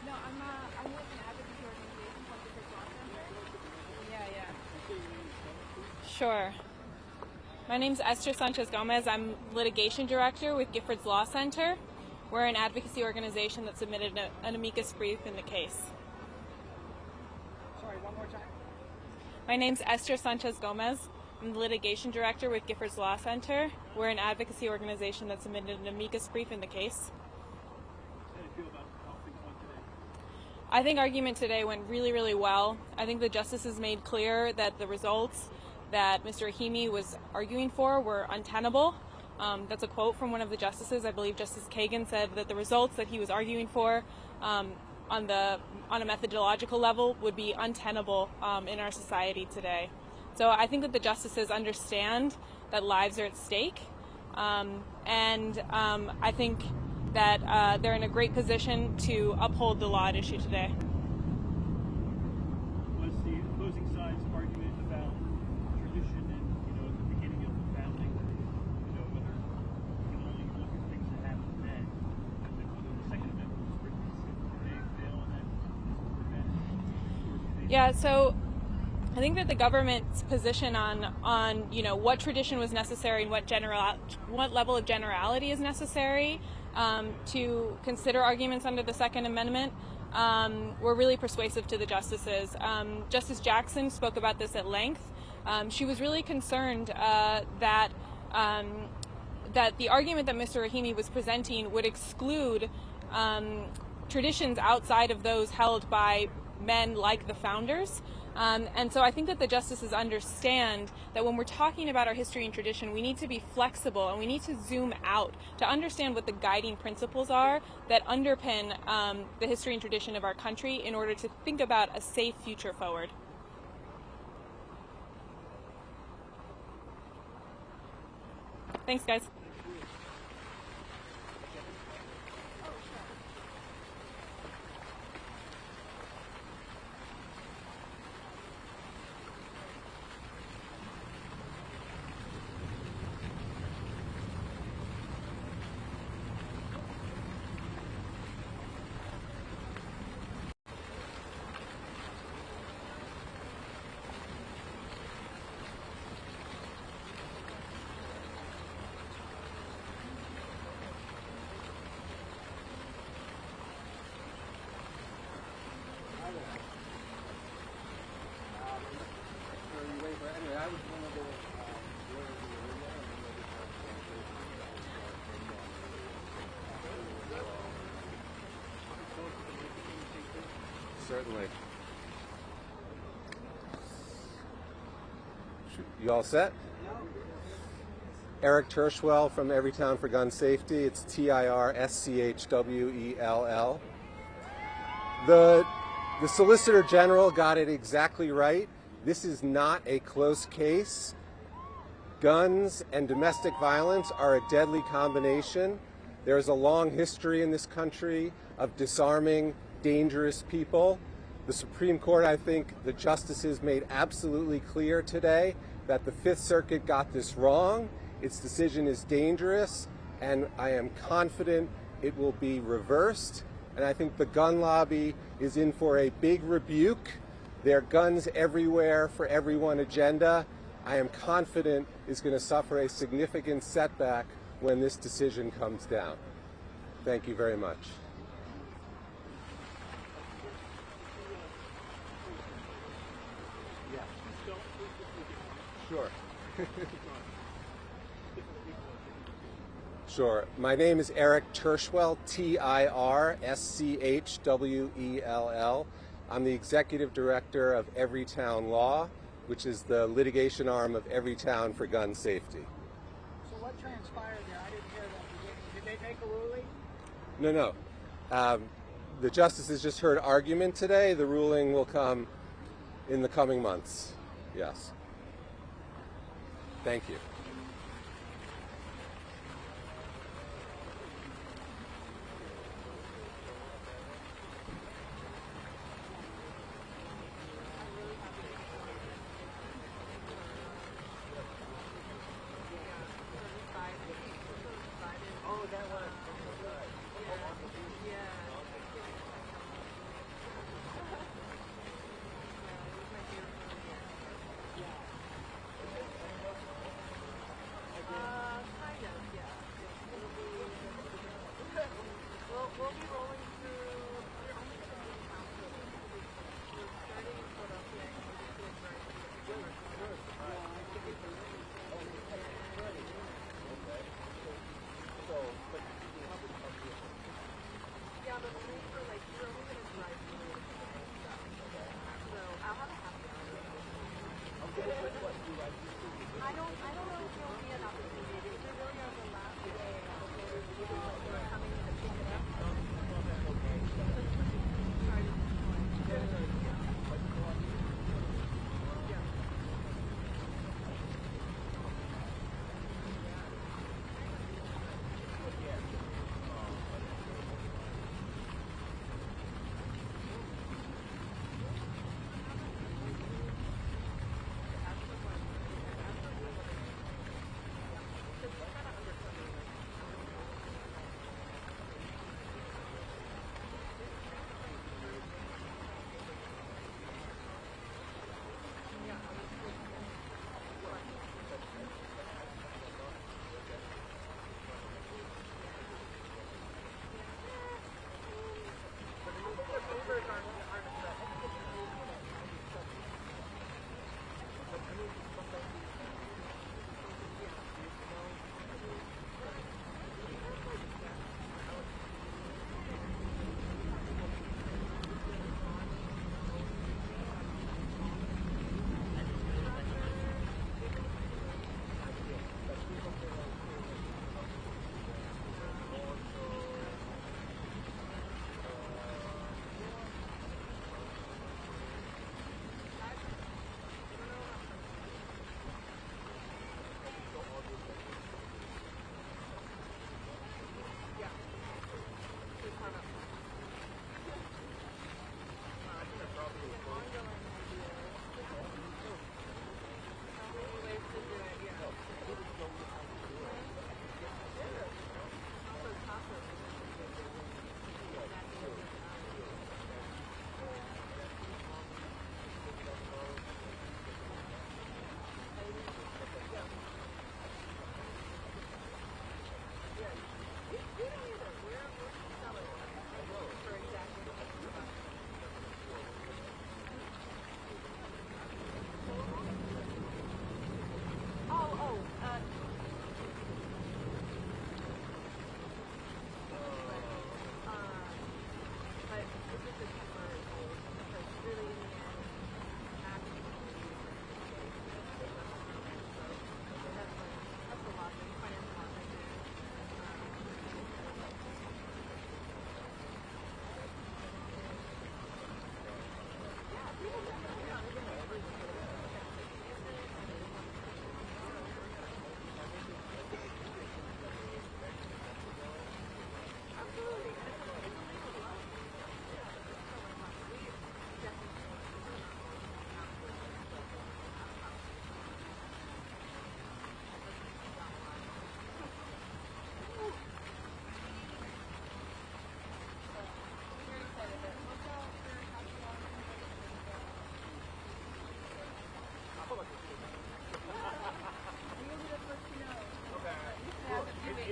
No, I'm with an advocacy organization called Gifford's Law Center. Yeah. Sure. My name's Esther Sanchez Gomez. I'm litigation director with Gifford's Law Center. We're an advocacy organization that submitted an amicus brief in the case. Sorry, one more time. My name's Esther Sanchez Gomez. I'm the litigation director with Gifford's Law Center. We're an advocacy organization that submitted an amicus brief in the case. How do you feel about how things went today? I think argument today went really, really well. I think the justices made clear that the results that Mr. Rahimi was arguing for were untenable. That's a quote from one of the justices. I believe Justice Kagan said that the results that he was arguing for on a methodological level would be untenable in our society today. So I think that the justices understand that lives are at stake, and I think that they're in a great position to uphold the law at issue today. Was the opposing side's argument about tradition and, at the beginning of the founding, whether you can only look at things that happened then, and whether the Second Amendment was written, did they fail in that prevent? Yeah, so I think that the government's position on what tradition was necessary and what level of generality is necessary to consider arguments under the Second Amendment were really persuasive to the justices. Justice Jackson spoke about this at length. She was really concerned that the argument that Mr. Rahimi was presenting would exclude traditions outside of those held by men like the founders. And so I think that the justices understand that when we're talking about our history and tradition, we need to be flexible and we need to zoom out to understand what the guiding principles are that underpin the history and tradition of our country in order to think about a safe future forward. Thanks, guys. Certainly. You all set? Eric Terschwell from Everytown for Gun Safety. It's TIRSCHWELL. The Solicitor General got it exactly right. This is not a close case. Guns and domestic violence are a deadly combination. There's a long history in this country of disarming dangerous people. The Supreme Court, I think the justices made absolutely clear today that the Fifth Circuit got this wrong. Its decision is dangerous, and I am confident it will be reversed. And I think the gun lobby is in for a big rebuke. Their guns everywhere for everyone agenda, I am confident, is going to suffer a significant setback when this decision comes down. Thank you very much. Sure. Sure. My name is Eric Tirschwell, Tirschwell. I'm the executive director of Everytown Law, which is the litigation arm of Everytown for gun safety. So what transpired there? I didn't hear that. Did they make a ruling? No. The justices just heard argument today. The ruling will come in the coming months. Yes. Thank you.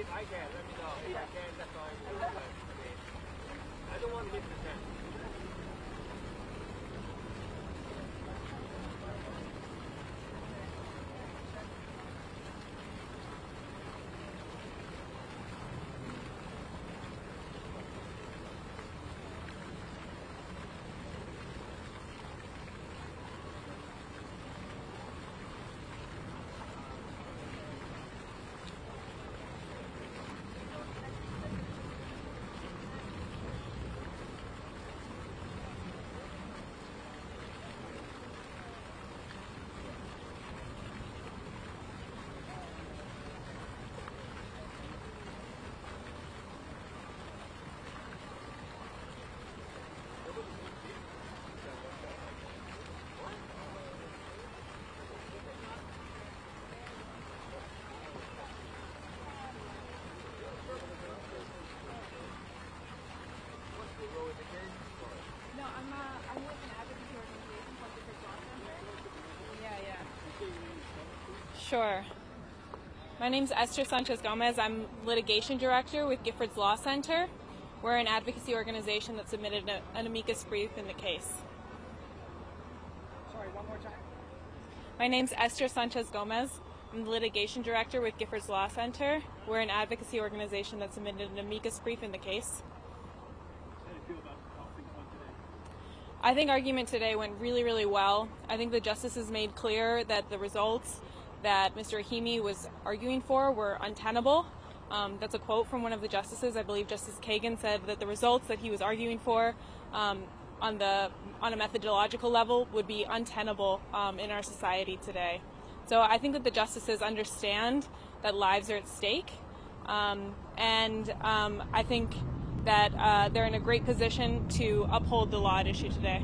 If I can, let me know. If I can, that's all I do. But, I don't want to hit the net. No, I'm with an advocacy organization called Gifford's Law Center. Yeah. Sure. My name's Esther Sanchez Gomez. I'm litigation director with Gifford's Law Center. We're an advocacy organization that submitted an amicus brief in the case. Sorry, one more time. My name's Esther Sanchez Gomez. I'm the litigation director with Gifford's Law Center. We're an advocacy organization that submitted an amicus brief in the case. I think argument today went really, really well. I think the justices made clear that the results that Mr. Rahimi was arguing for were untenable. That's a quote from one of the justices. I believe Justice Kagan said that the results that he was arguing for on a methodological level would be untenable in our society today. So I think that the justices understand that lives are at stake, and I think that they're in a great position to uphold the law at issue today.